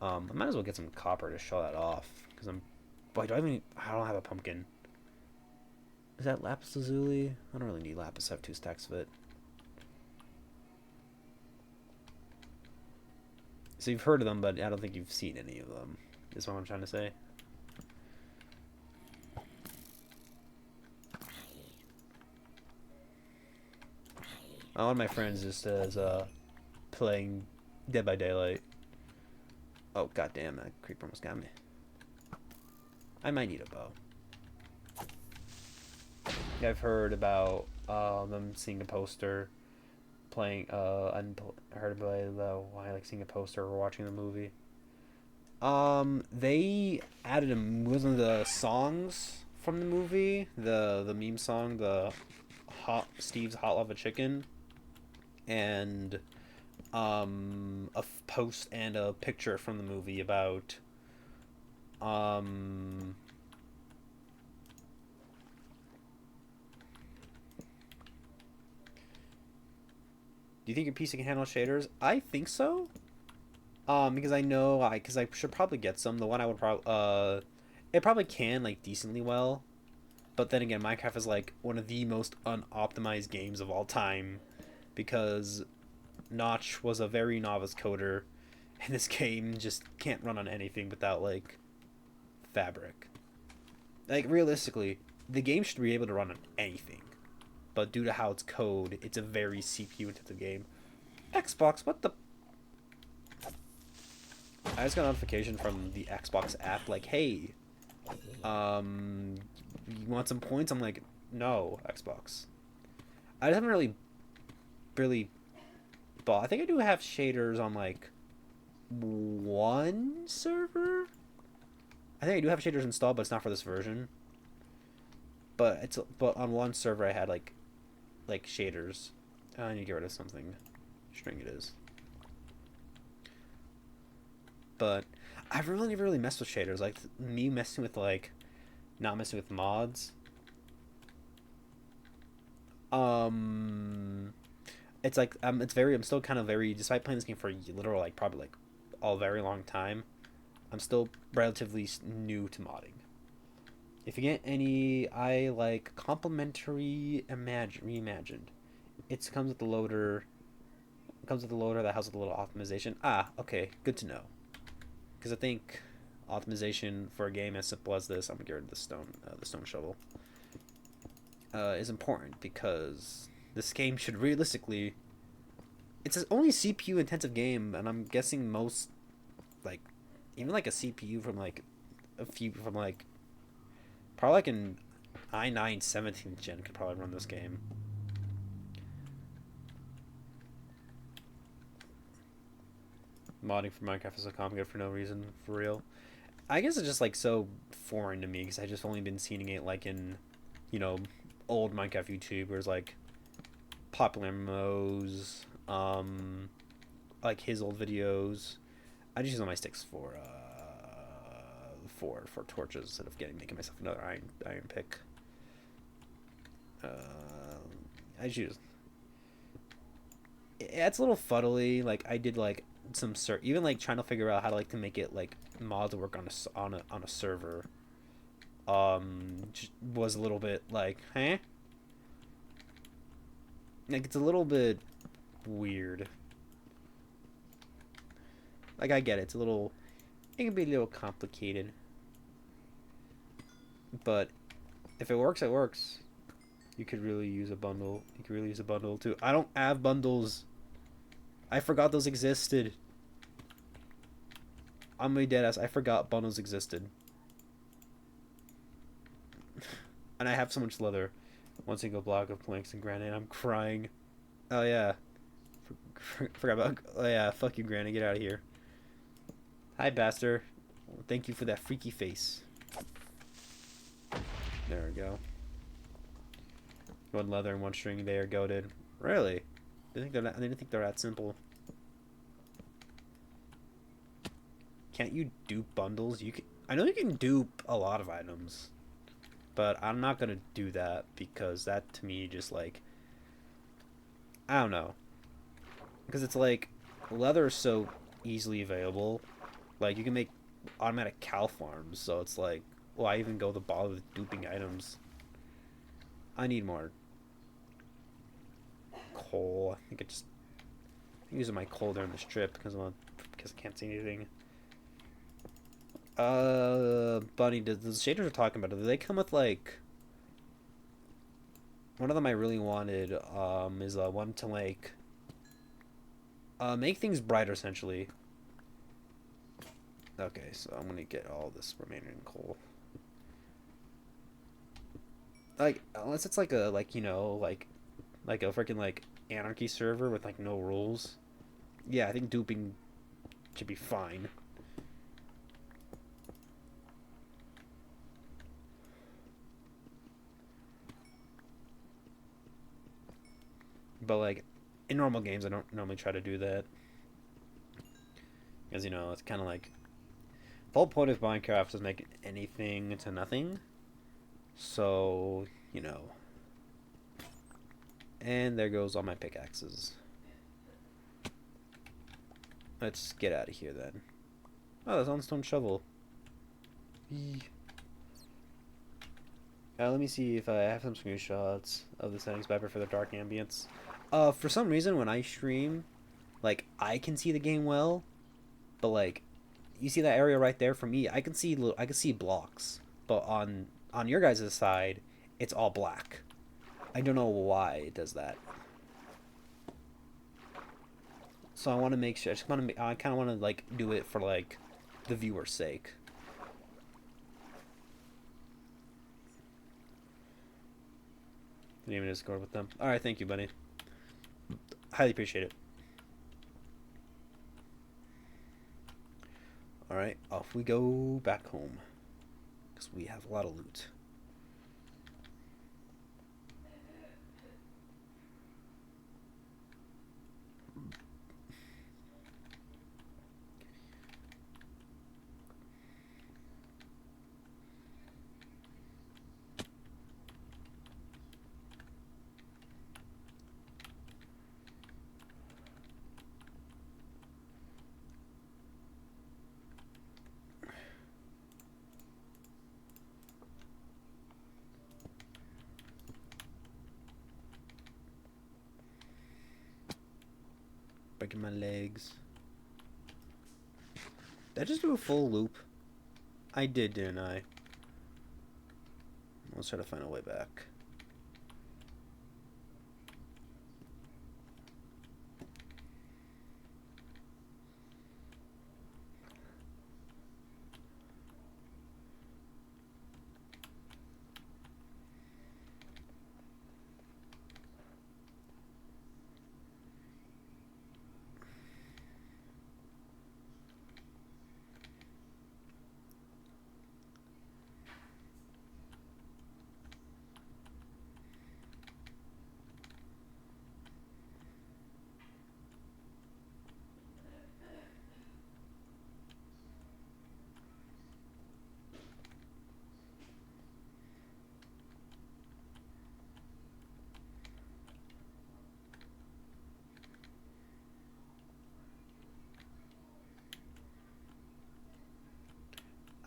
I might as well get some copper to show that off, because boy, I don't have a pumpkin. Is that lapis lazuli? I don't really need lapis. I have 2 stacks of it. So you've heard of them, but I don't think you've seen any of them. Is what I'm trying to say. One of my friends just is playing Dead by Daylight. Oh goddamn! That creeper almost got me. I might need a bow. I've heard about them seeing a poster playing. I heard about why like seeing a poster or watching the movie. They added one of the songs from the movie, the meme song, the hot Steve's Hot Lava Chicken, and a post and a picture from the movie about um do you think your PC can handle shaders? I think so. Because I know because I should probably get some. The one I would probably it probably can like decently well, but then again, Minecraft is like one of the most unoptimized games of all time because Notch was a very novice coder, and this game just can't run on anything without like Fabric. Like realistically, the game should be able to run on anything, but due to how it's code, it's a very CPU intensive game. Xbox, what the? I just got a notification from the Xbox app like, hey, you want some points? I'm like, no, Xbox. I just haven't really bought. I think I do have shaders on like one server. I think I do have shaders installed, but it's not for this version. But on one server I had like shaders. I need to get rid of something. String it is. But I've really never really messed with shaders. Like me messing with like not messing with mods. Um, it's like I'm still kind of very despite playing this game for a literal like probably like a very long time. I'm still relatively new to modding. If you get any, I like complimentary reimagined. It comes with the loader. It comes with the loader that has a little optimization. Ah, okay, good to know. Because I think optimization for a game as simple as this, I'm gonna get rid of the stone shovel, is important because this game should realistically. It's an only CPU intensive game, and I'm guessing most, like, even like a CPU from like a few from like probably like an i9 17th gen could probably run this game. Modding for Minecraft is a common good for no reason, for real. I guess it's just like so foreign to me because I just only been seeing it like in, you know, old Minecraft YouTubers like popular MMOs, like his old videos. I just use all my sticks for torches instead of making myself another iron pick. I just use. It's a little fuddly. Like I did like some even like trying to figure out how to like to make it like mods work on a server. Was a little bit like, huh? Like it's a little bit weird. Like I get it. It's a little. It can be a little complicated. But if it works, it works. You could really use a bundle. You could really use a bundle too. I don't have bundles. I forgot those existed. I'm a deadass. I forgot bundles existed. And I have so much leather. One single block of planks and granite. I'm crying. Oh yeah. Forgot about. Oh yeah. Fuck you, granite. Get out of here. Hi, bastard. Thank you for that freaky face. There we go. One leather and one string. They are goated. Really? I didn't think they're that simple. Can't you dupe bundles? You can. I know you can dupe a lot of items, but I'm not gonna do that because that to me just like I don't know. Because it's like leather is so easily available. Like you can make automatic cow farms, so it's like why even go the bother with duping items? I need more coal. I think I'm using my coal during this trip because I can't see anything. Bunny, the shaders are talking about, do they come with like one of them I really wanted is one to like make things brighter essentially. Okay, so I'm gonna get all this remaining coal. Like unless it's like a like a freaking like anarchy server with like no rules. Yeah, I think duping should be fine. But like in normal games, I don't normally try to do that because it's kind of like the whole point of Minecraft is making anything to nothing. So you know, and there goes all my pickaxes. Let's get out of here then. Oh, that's on stone shovel. Let me see if I have some screenshots of the settings better for the dark ambience. For some reason, when I stream, like I can see the game well, but like you see that area right there for me, I can see blocks, but on your guys' side, it's all black. I don't know why it does that. So I want to make sure. I kind of want to like do it for like the viewer's sake. Didn't even Discord with them. All right, thank you, buddy. Highly appreciate it. All right, off we go back home because we have a lot of loot. Breaking my legs. Did I just do a full loop? I did, didn't I? Let's try to find a way back.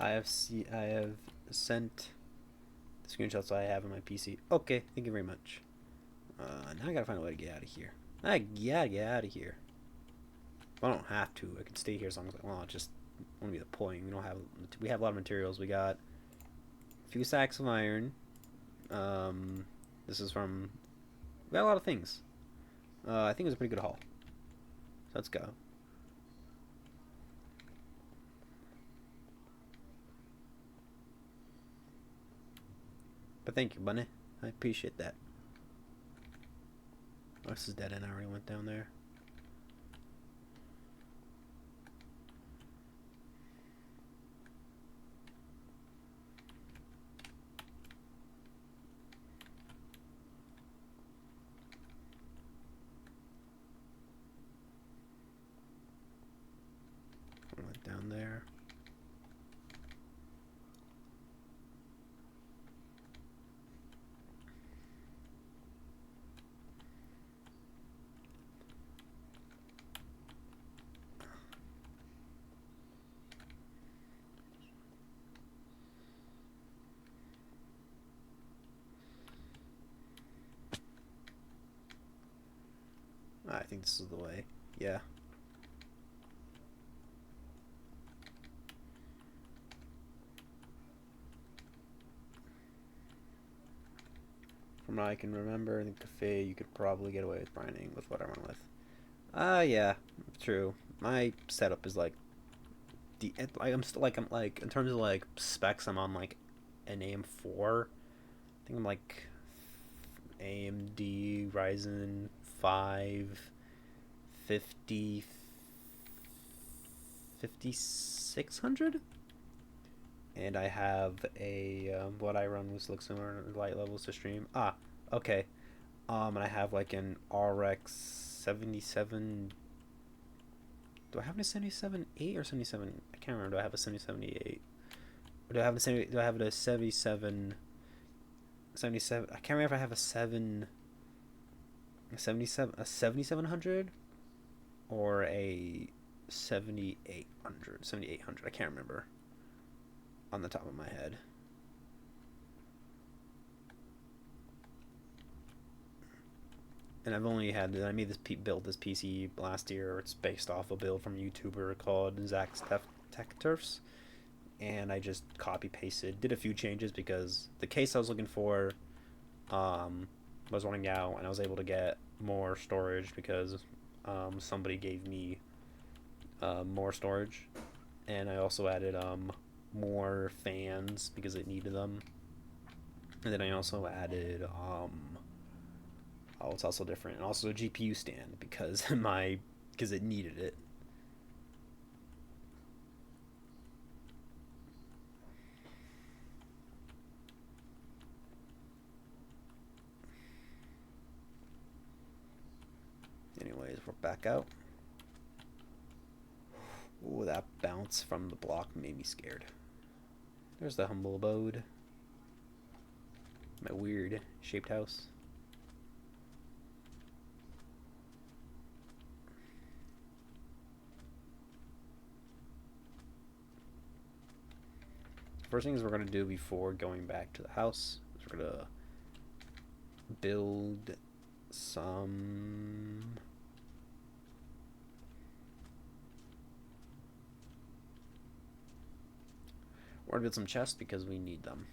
I have sent the screenshots I have on my PC. Okay, thank you very much. Now I gotta find a way to get out of here. I gotta get out of here. Well, I don't have to. I can stay here as long as I want. Just want to be the point. We have a lot of materials. We got a few sacks of iron. This is from. We got a lot of things. I think it was a pretty good haul. So let's go. But thank you, Bunny. I appreciate that. Oh, this is dead end. I already went down there. I went down there. I think this is the way. Yeah. From what I can remember, in the cafe, you could probably get away with brining with what I went with. Yeah, true. My setup is like I'm still like I'm like in terms of like specs, I'm on like an AM4, I think I'm like AMD Ryzen 5 50 5600, and I have a what I run with looks similar light levels to stream. Okay. And I have like an RX 77. Do I have a 77.8 or 77? I can't remember. Do I have a 77.8? Or do I have do I have a 77? 77. I can't remember if I have a 7700 or a 7800. I can't remember on the top of my head. And I've only had, I made this built this PC last year. It's based off a build from a YouTuber called Zach's Tech Turfs, and I just copy pasted, did a few changes because the case I was looking for was running out, and I was able to get more storage because somebody gave me more storage, and I also added more fans because it needed them, and then I also added it's also different, and also a GPU stand because because it needed it. Anyways, we're back out. Ooh, that bounce from the block made me scared. There's the humble abode. My weird shaped house. First things we're going to do before going back to the house is we're going to build some... We're going to build some chests because we need them.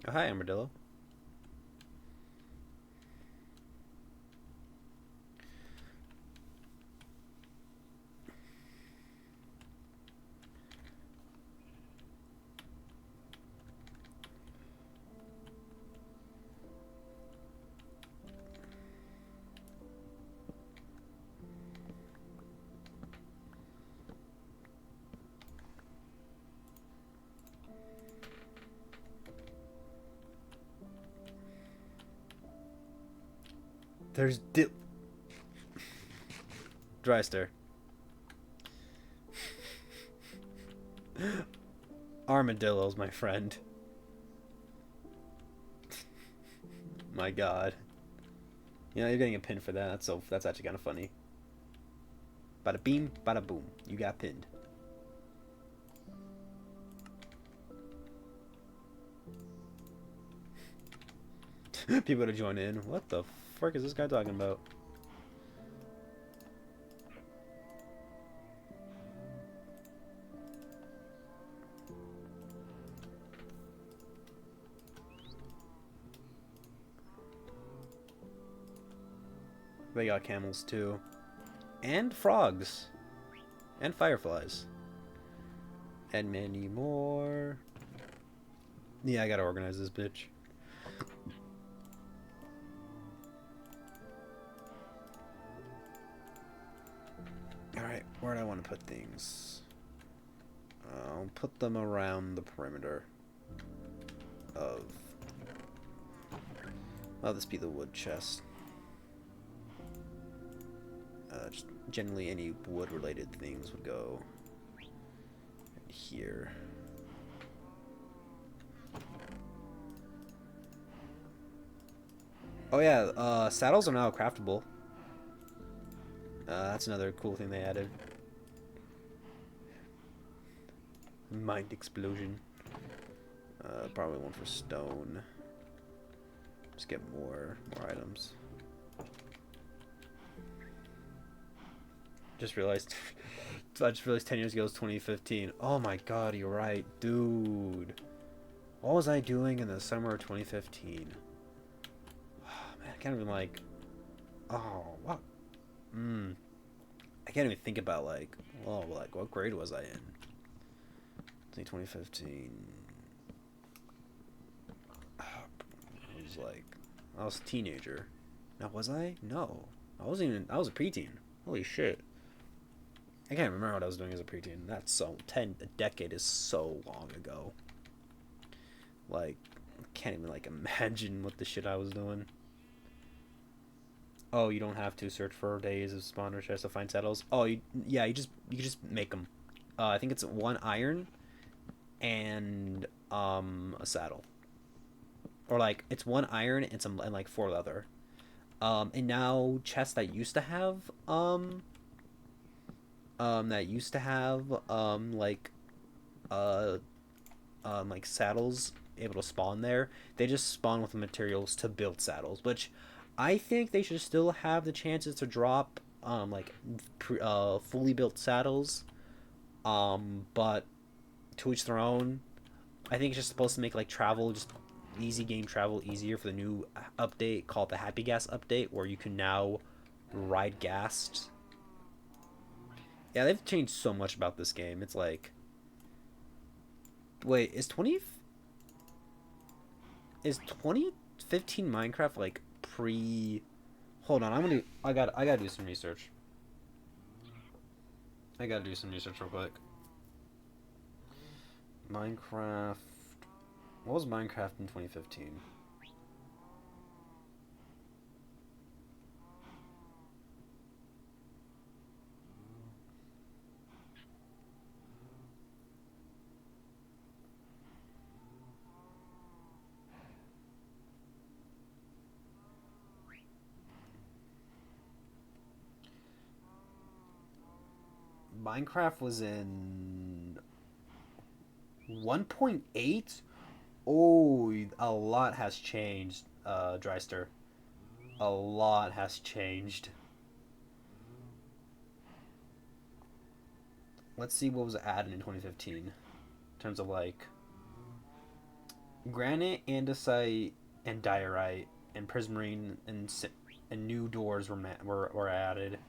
Oh, hi, Armadillo. There's dry stir. Armadillos, my friend. My god. You know, you're getting a pin for that. That's actually kind of funny. Bada beam, bada boom. You got pinned. People to join in. What the frick is this guy talking about? They got camels too. And frogs. And fireflies. And many more. Yeah, I gotta organize this bitch. Alright, where do I want to put things? I'll put them around the perimeter of... I'll just be the wood chest. Just generally any wood related things would go here. Oh yeah, saddles are now craftable. That's another cool thing they added. Mind explosion. Probably one for stone. Just get more items. Just realized. I just realized 10 years ago was 2015. Oh my god, you're right, dude. What was I doing in the summer of 2015? Oh, man, I can't even like. Oh, what? I can't even think about like. Oh, like what grade was I in? I think 2015. was like, I was a teenager. Now was I? No, I wasn't even. I was a preteen. Holy shit! I can't remember what I was doing as a preteen. That's so a decade is so long ago. Like, I can't even like imagine what the shit I was doing. Oh, you don't have to search for days of spawner chests to find saddles. Oh, yeah, you just make them. I think it's 1 iron and a saddle, or like it's 1 iron and some and like 4 leather. And now chests that used to have like uh like saddles able to spawn there. They just spawn with the materials to build saddles, which I think they should still have the chances to drop like fully built saddles. But to each their own. I think it's just supposed to make like travel just easy game travel easier for the new update called the Happy Gas update, where you can now ride gas. Yeah, they've changed so much about this game. It's like, wait, is 2015 Minecraft like pre? Hold on, I gotta do some research. I gotta do some research real quick. Minecraft. What was Minecraft in 2015? Minecraft was in 1.8. Oh, a lot has changed, Dryster. A lot has changed. Let's see what was added in 2015 in terms of like granite, andesite, and diorite, and prismarine and new doors were added.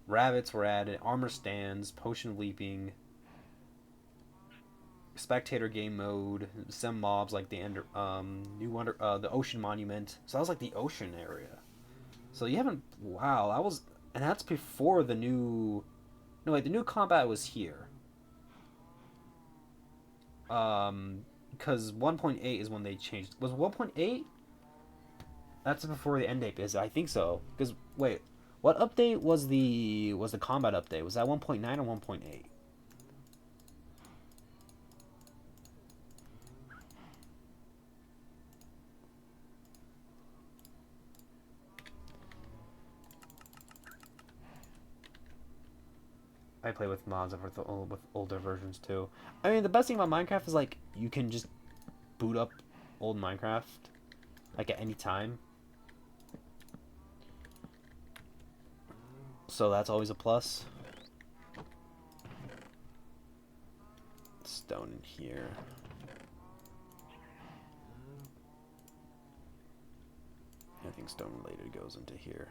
Rabbits were added. Armor stands, potion of leaping, spectator game mode, some mobs like the the ocean monument. So that was like the ocean area. So you haven't. Wow, that was, and that's before the new. No wait, the new combat was here. Because 1.8 is when they changed. Was 1.8? That's before the end date. Is I think so. Because wait, what update was the combat update? Was that 1.9 or 1.8? I play with mods with older versions too. I mean, the best thing about Minecraft is like you can just boot up old Minecraft like at any time. So that's always a plus. Stone in here. I think stone related goes into here.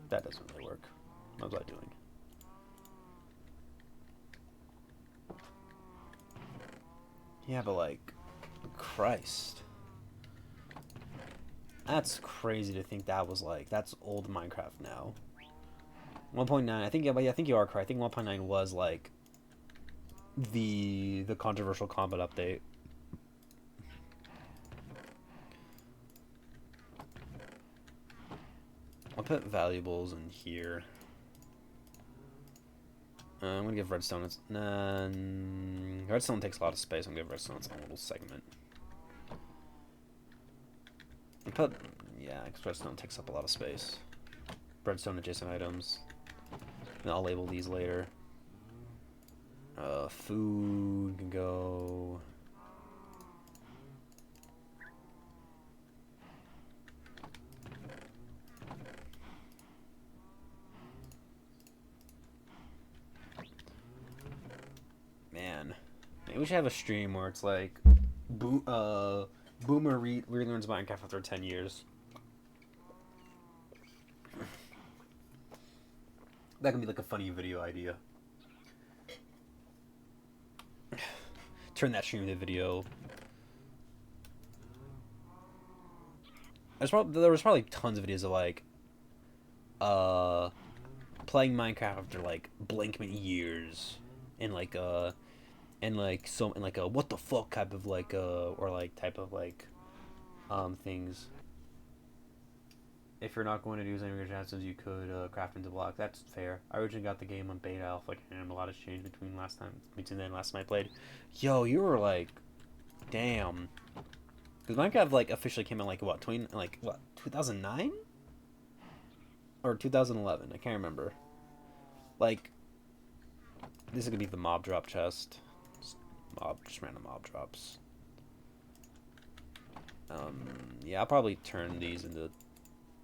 That doesn't really work. What was I doing? Yeah, but like, Christ. That's crazy to think that was like, that's old Minecraft now. 1.9, I think, yeah, but yeah, I think you are correct. I think 1.9 was like the controversial combat update. I'll put valuables in here. I'm gonna give redstone its. Redstone takes a lot of space. I'm gonna give redstone its own little segment. I put, yeah, because redstone takes up a lot of space. Redstone adjacent items. And I'll label these later. Food can go. Man, maybe we should have a stream where it's like, Boomer relearns Minecraft after 10 years. That can be like a funny video idea. Turn that stream into video. There was probably tons of videos of like playing Minecraft after like blank many years and like a what the fuck type of like or like type of like things. If you're not going to do any chances, you could craft into blocks. That's fair. I originally got the game on beta alpha, like, and a lot has changed between then and last time I played. Yo, you were like, damn, because Minecraft like officially came out like what 2009 or 2011? I can't remember. Like, this is gonna be the mob drop chest. Just random mob drops. Yeah, I'll probably turn these into.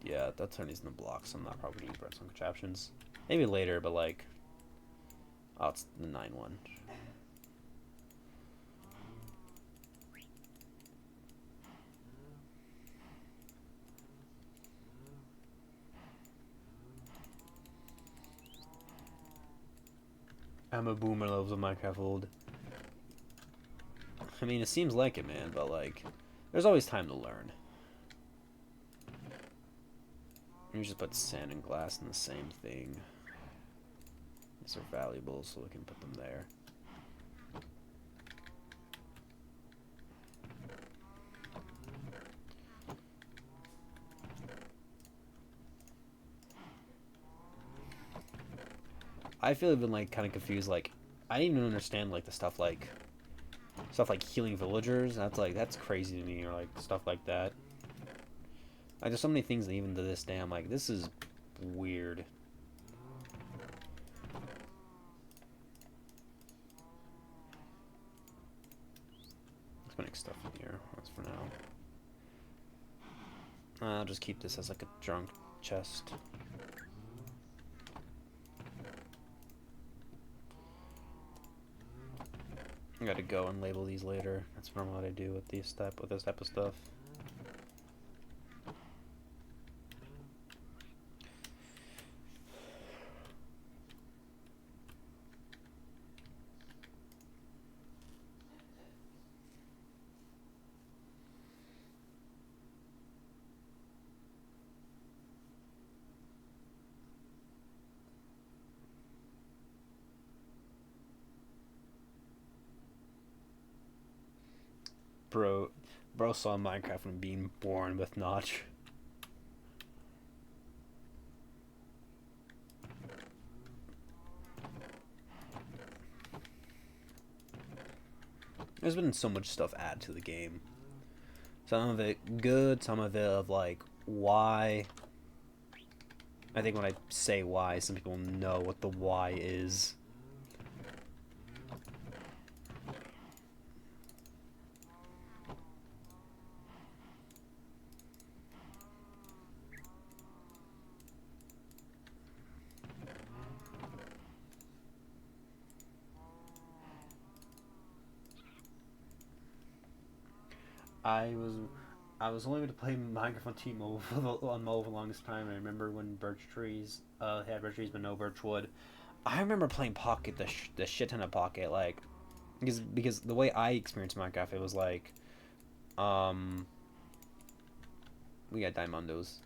Yeah, I'll turn these into blocks. I'm not probably gonna use some contraptions. Maybe later, but like. Oh, it's the 9-1. I'm a boomer levels of Minecraft old. I mean, it seems like it, man, but like, there's always time to learn. You just put sand and glass in the same thing. These are valuable, so we can put them there. I feel even like kind of confused. Like, I didn't even understand like the stuff like healing villagers. That's crazy to me, or like stuff like that. Like, there's so many things that even to this day I'm like, this is weird. Let's put stuff in here. That's for now. I'll just keep this as like a junk chest. I gotta go and label these later. That's normally what I do with this type of stuff. Bro saw Minecraft when being born with Notch. There's been so much stuff added to the game. Some of it good, some of it of like why. I think when I say why, some people know what the why is. I was only able to play Minecraft on T-Mobile on mobile for the longest time. I remember when birch trees had birch trees but no birch wood. I remember playing Pocket the shit ton of Pocket like because the way I experienced Minecraft, it was like we got Diamondos.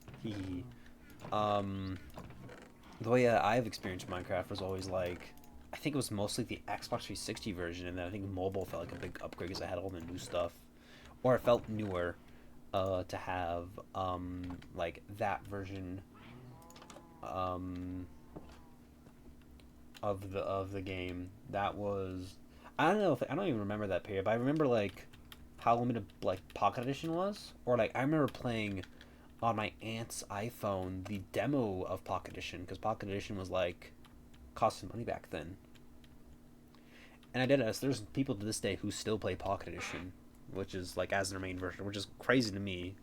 The way I've experienced Minecraft was always like, I think it was mostly the Xbox 360 version, and then I think mobile felt like a big upgrade because I had all the new stuff, or it felt newer to have like that version of the game. That was, I don't know if I don't even remember that period, but I remember like how limited like Pocket Edition was, or like I remember playing on my aunt's iPhone the demo of Pocket Edition because Pocket Edition was like cost some money back then. And I did ask, there's people to this day who still play Pocket Edition, which is like as their main version, which is crazy to me.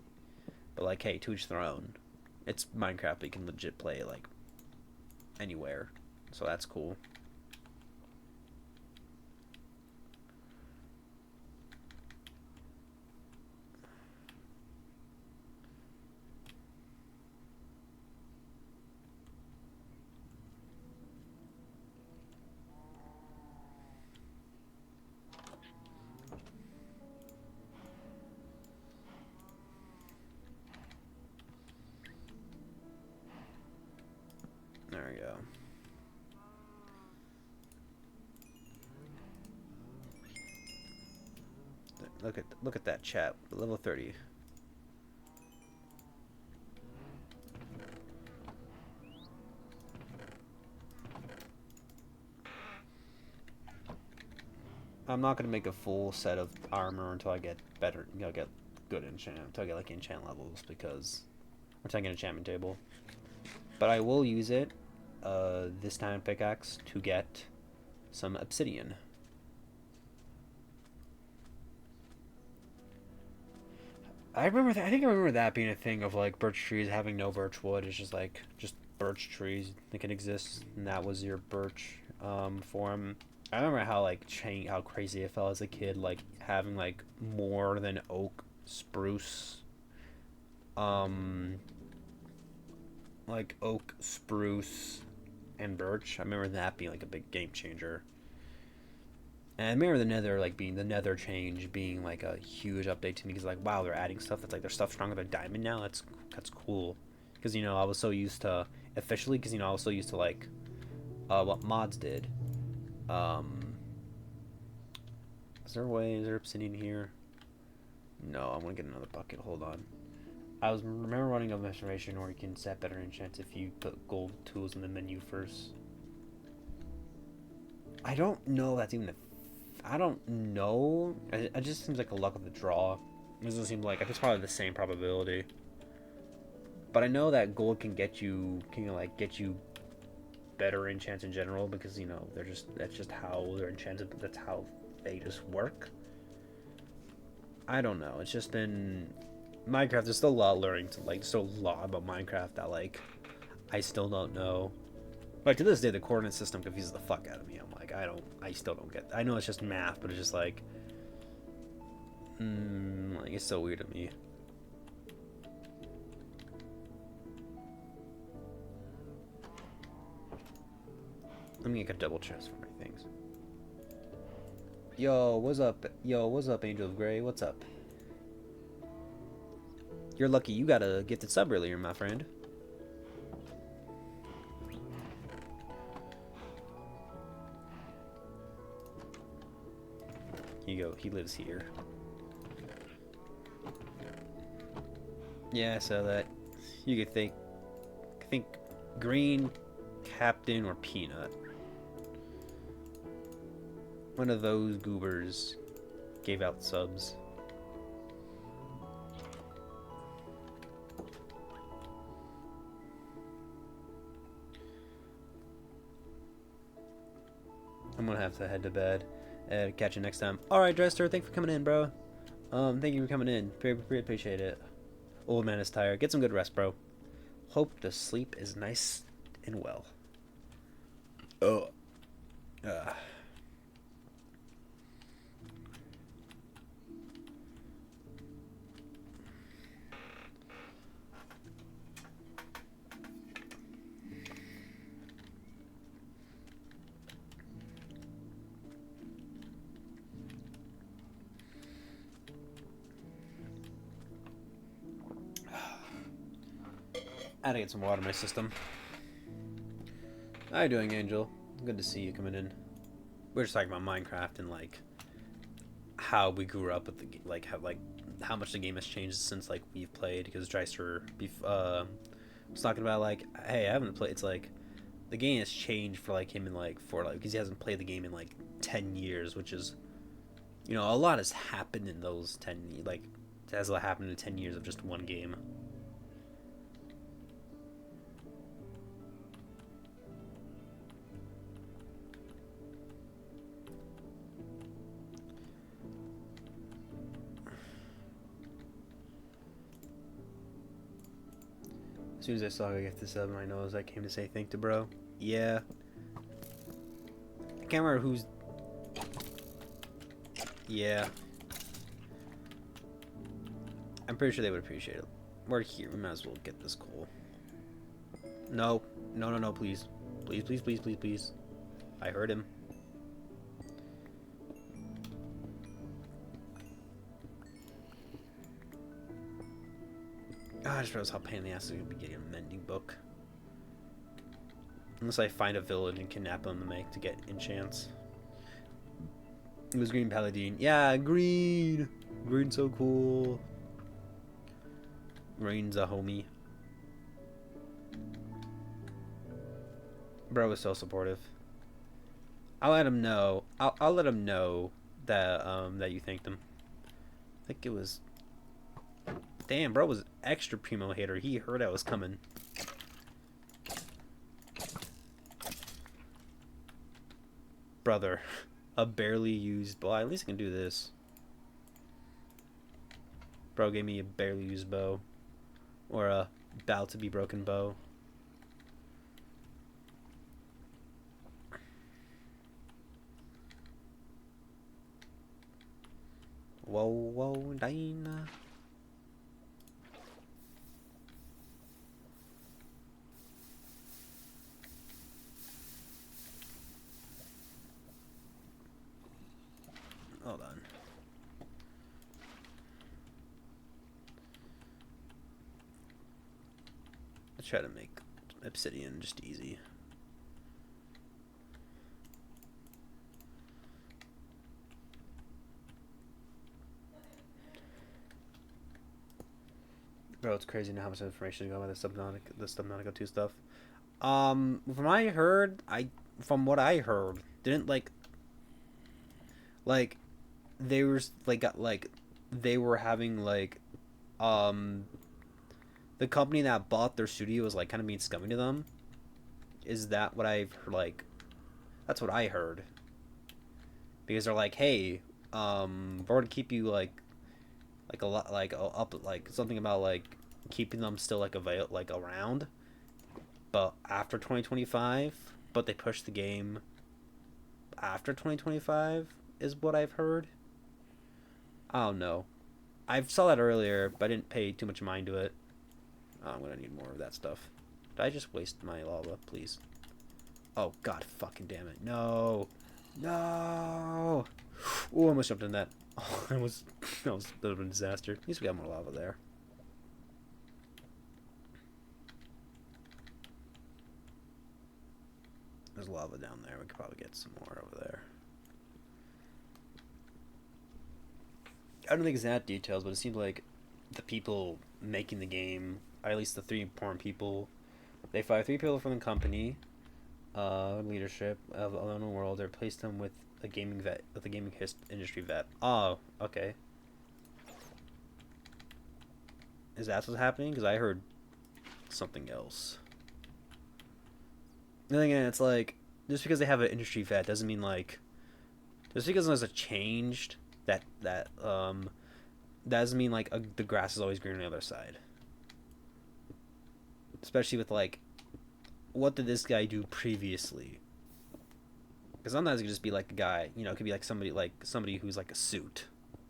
But like, hey, to each their own. It's Minecraft, but you can legit play it like anywhere, so that's cool. There we go. Look at that chat. Level 30. I'm not gonna make a full set of armor until I get better. You know, get good enchant. Until I get like enchant levels, because until I get an enchantment table. But I will use it, this time pickaxe, to get some obsidian. I remember that. I think I remember that being a thing of like birch trees having no birch wood. It's just like just birch trees that can exist, and that was your birch form. I remember how like how crazy it felt as a kid, like having like more than oak, spruce, um, like oak, spruce, and birch. I remember that being like a big game changer. And I remember the Nether like being the Nether change being like a huge update to me, because like wow, they're adding stuff that's like their stuff stronger than diamond now. That's cool, because you know I was so used to officially, because you know I was so used to like what mods did. Um, is there a way? Is there obsidian here? No, I'm gonna get another bucket. Hold on. I was remember running of information where you can set better enchants if you put gold tools in the menu first. I don't know if that's even I don't know. It just seems like a luck of the draw. It doesn't seem like it's probably the same probability. But I know that gold can get you get you better enchants in general, because you know that's just how they're enchanted. That's how they just work. I don't know. It's just been Minecraft. There's still a lot learning to like. Still a lot about Minecraft that like I still don't know. Like to this day, the coordinate system confuses the fuck out of me. I'm like, I still don't get. I know it's just math, but it's just like, like it's so weird to me. Let me get a double chest for my things. Yo, what's up? Yo, what's up, Angel of Grey? What's up? You're lucky you got a gifted sub earlier, my friend. Here you go. He lives here. Yeah, so that you could think green, captain, or peanut. One of those goobers gave out subs. I'm gonna have to head to bed and catch you next time. Alright, Dresser, thanks for coming in, bro. Thank you for coming in. Very appreciate it. Old man is tired. Get some good rest, bro. Hope the sleep is nice and well. Oh. I had to get some water in my system. How you doing, Angel? Good to see you coming in. We're just talking about Minecraft and like how we grew up with the like how much the game has changed since like we've played. Because Dreister was talking about like, hey, I haven't played. It's like the game has changed for like him in like because he hasn't played the game in like 10 years, which is, you know, a lot has happened in those 10 like has a lot happened in 10 years of just one game. As soon as I saw I get this up in my nose, I came to say thank to bro. Yeah. I can't remember who's. Yeah. I'm pretty sure they would appreciate it. We're here. We might as well get this coal. No. No, please. Please. I heard him. Oh, I just realized how pain in the ass is going to be getting a mending book. Unless I find a village and kidnap them to get enchants. It was Green Paladin. Yeah, green! Green's so cool. Green's a homie. Bro was so supportive. I'll let him know. I'll let him know that that you thanked him. I think it was. Damn, bro was extra primo hater. He heard I was coming. Brother, a barely used bow. At least I can do this. Bro gave me a barely used bow, or a about to be broken bow. Whoa, whoa, Dinah. Hold on. Let's try to make obsidian just easy. Bro, it's crazy now how much information is going about the Subnautica 2 stuff. From what I heard, didn't like they were they were having the company that bought their studio was kind of being scummy to them. Is that what I've that's what I heard. Because they're like, hey, we're gonna keep you a lot up something about keeping them still around, but after 2025. But they pushed the game after 2025 is what I've heard. I don't know. I saw that earlier, but I didn't pay too much mind to it. Oh, I'm gonna need more of that stuff. Did I just waste my lava, please? Oh god, fucking damn it! No, no! Oh, I almost jumped in that. Oh, that was a bit of a disaster. At least we got more lava there. There's lava down there. We could probably get some more over there. I don't think it's that details, but it seems like the people making the game, or at least the three important people, they fired 3 people from the company, leadership of the world. They replaced them with a gaming vet, industry vet. Oh, okay. Is that what's happening? Because I heard something else. And then again, it's just because they have an industry vet doesn't mean just because there's a changed that doesn't mean the grass is always green on the other side. Especially with what did this guy do previously? Because sometimes it could just be a guy, it could be somebody who's a suit,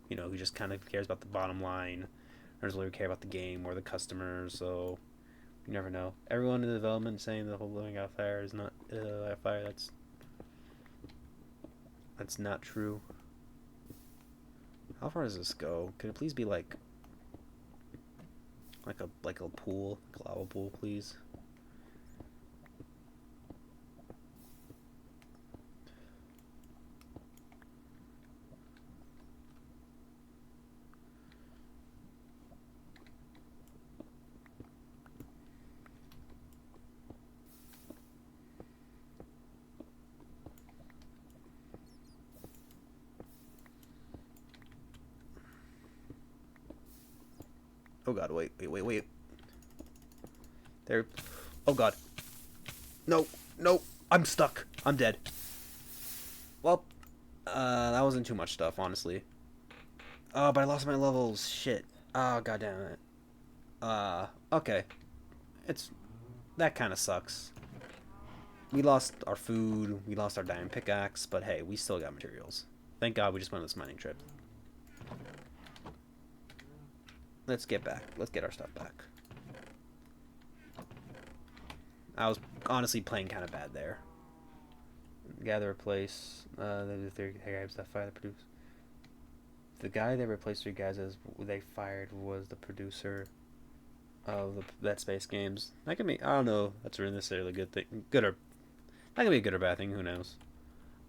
who just kind of cares about the bottom line, or doesn't really care about the game or the customers. So you never know. Everyone in the development saying the whole living out fire is not fire. That's not true. How far does this go? Could it please be like a pool, a lava pool, please? Oh god, wait. There. Oh god. No, I'm stuck. I'm dead. Well, that wasn't too much stuff, honestly. Oh, but I lost my levels. Shit. Oh, god damn it. Okay. That kind of sucks. We lost our food, we lost our diamond pickaxe, but hey, we still got materials. Thank god we just went on this mining trip. Let's get our stuff back. I was honestly playing kind of bad there. Gather, replace, the 3 guys that fire the produce. The guy that replaced 3 guys as they fired was the producer of that Space Games. That can be, I don't know, that's really necessarily a good thing. Good or That could be a good or bad thing. Who knows?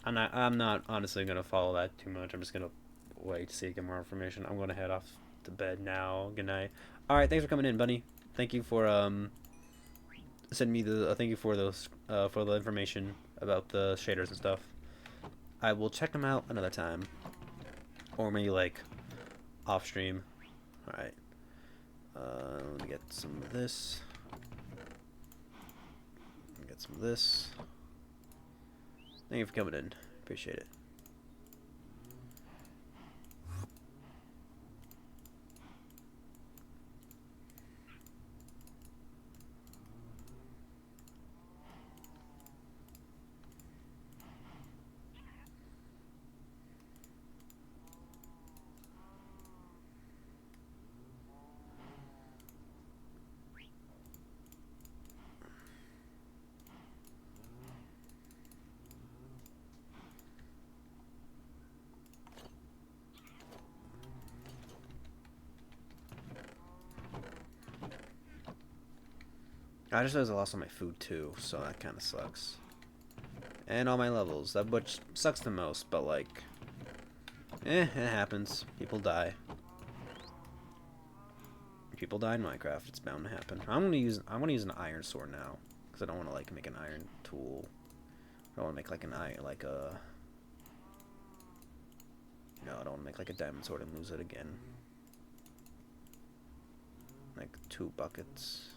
I'm not honestly gonna follow that too much. I'm just gonna wait to see get more information. I'm gonna head off to bed now. Good night. All right. Thanks for coming in, Bunny. Thank you for sending me the. Thank you for those for the information about the shaders and stuff. I will check them out another time, or maybe like off stream. All right. Let me get some of this. Get some of this. Thank you for coming in. Appreciate it. I just realized I lost all my food too, so that kind of sucks. And all my levels, that which sucks the most, but like, it happens. People die. People die in Minecraft. It's bound to happen. I want to use an iron sword now, because I don't want to like make an iron tool. I don't want to make like an iron like a. No, I don't want to make like a diamond sword and lose it again. Like 2 buckets.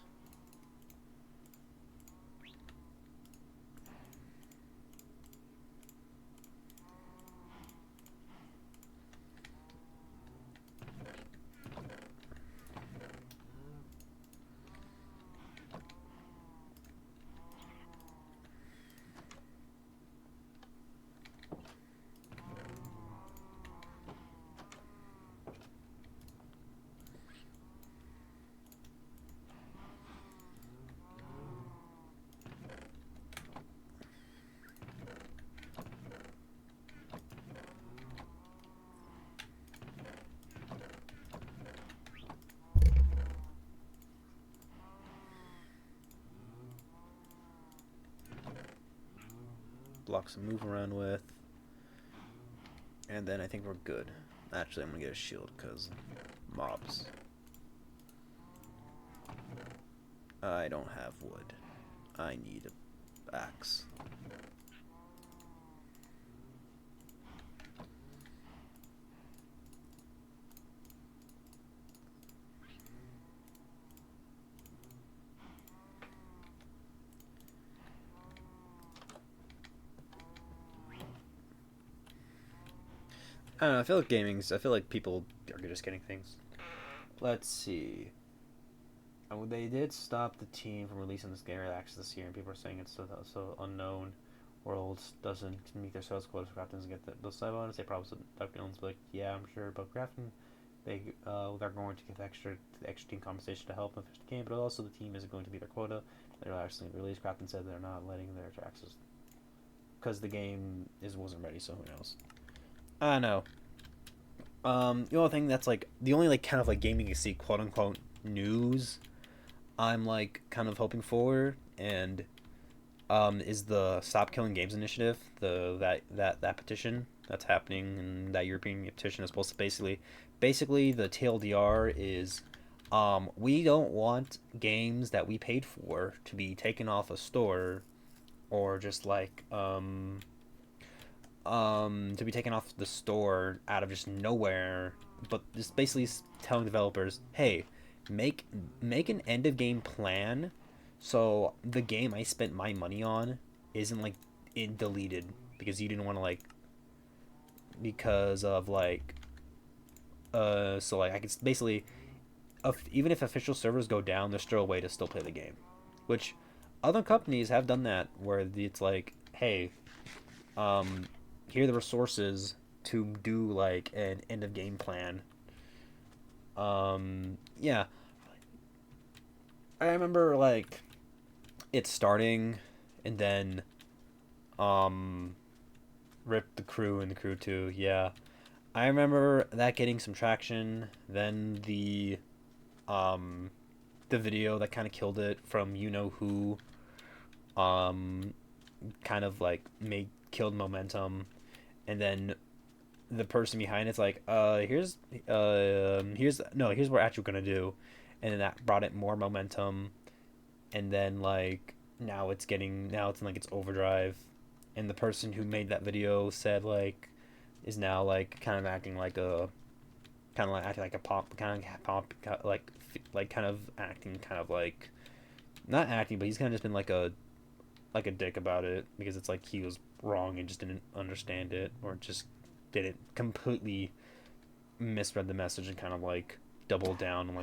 Blocks to move around with. And then I think we're good. Actually, I'm gonna get a shield because mobs. I don't have wood. I need an axe. I don't know, I feel like I feel like people are just getting things. Let's see. Oh, they did stop the team from releasing this game early access this year, and people are saying it's so unknown. Worlds doesn't meet their sales quotas. Craft doesn't get those side bonus. They probably Duck Jones like, yeah, I'm sure, but Crafton, they're going to give extra team compensation to help them finish the game, but also the team isn't going to meet their quota. They're actually released. Crafton said they're not letting their access because the game wasn't ready. So who knows? I know. The only thing that's like the only like kind of like gaming you see quote unquote news I'm like kind of hoping for and is the Stop Killing Games initiative, that petition that's happening, and that European petition is supposed to basically the TLDR is we don't want games that we paid for to be taken off a store or just like to be taken off the store out of just nowhere, but just basically telling developers, hey, make an end of game plan so the game I spent my money on isn't like deleted because you didn't want to like because of like so like I could basically even if official servers go down, there's still a way to still play the game, which other companies have done that where it's like, hey, here are the resources to do like an end of game plan. Yeah, I remember like it starting and then rip the crew and the crew 2. Yeah, I remember that getting some traction. Then the video that kind of killed it from you know who, um kind of like killed momentum, and then the person behind it's like, here's what we're actually gonna do, and then that brought it more momentum, and then like now it's in like its overdrive, and the person who made that video said like is now like kind of acting like a kind of like acting like a pop like kind of acting kind of like not acting, but he's kind of just been like a dick about it because it's like he was wrong and just didn't understand it or just didn't completely misread the message and kind of like doubled down on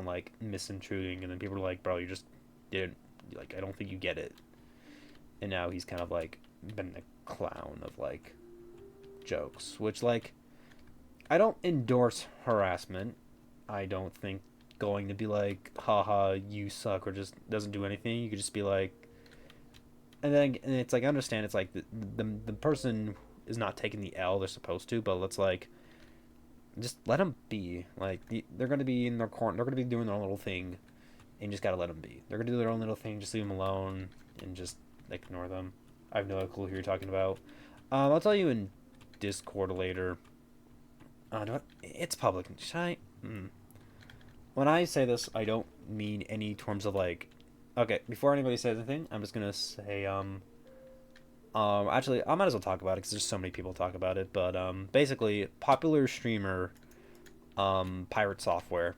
like misintruding, and then people were like, bro, you just didn't like, I don't think you get it. And now he's kind of like been the clown of like jokes, which like I don't endorse harassment. I don't think going to be like, haha, you suck, or just doesn't do anything. You could just be like, and it's like I understand it's like the person is not taking the L they're supposed to, but let's like just let them be. Like they're gonna be in their corner, they're gonna be doing their own little thing, and you just gotta let them be. They're gonna do their own little thing. Just leave them alone and just ignore them. I have no clue who you're talking about. I'll tell you in Discord later. It's public. Should I? When I say this, I don't mean any terms of like. Okay, before anybody says anything, I'm just gonna say actually, I might as well talk about it because there's so many people talk about it. But basically, popular streamer, Pirate Software,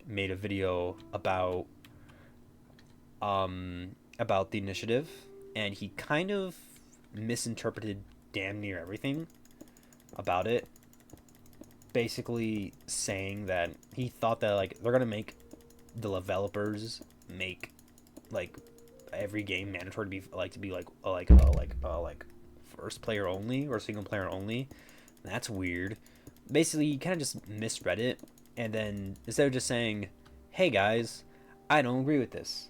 made a video about the initiative, and he kind of misinterpreted damn near everything about it. Basically, saying that he thought that like they're gonna make the developers make like every game mandatory to be like first player only or single player only. That's weird. Basically, you kind of just misread it, and then instead of just saying, "Hey guys, I don't agree with this,"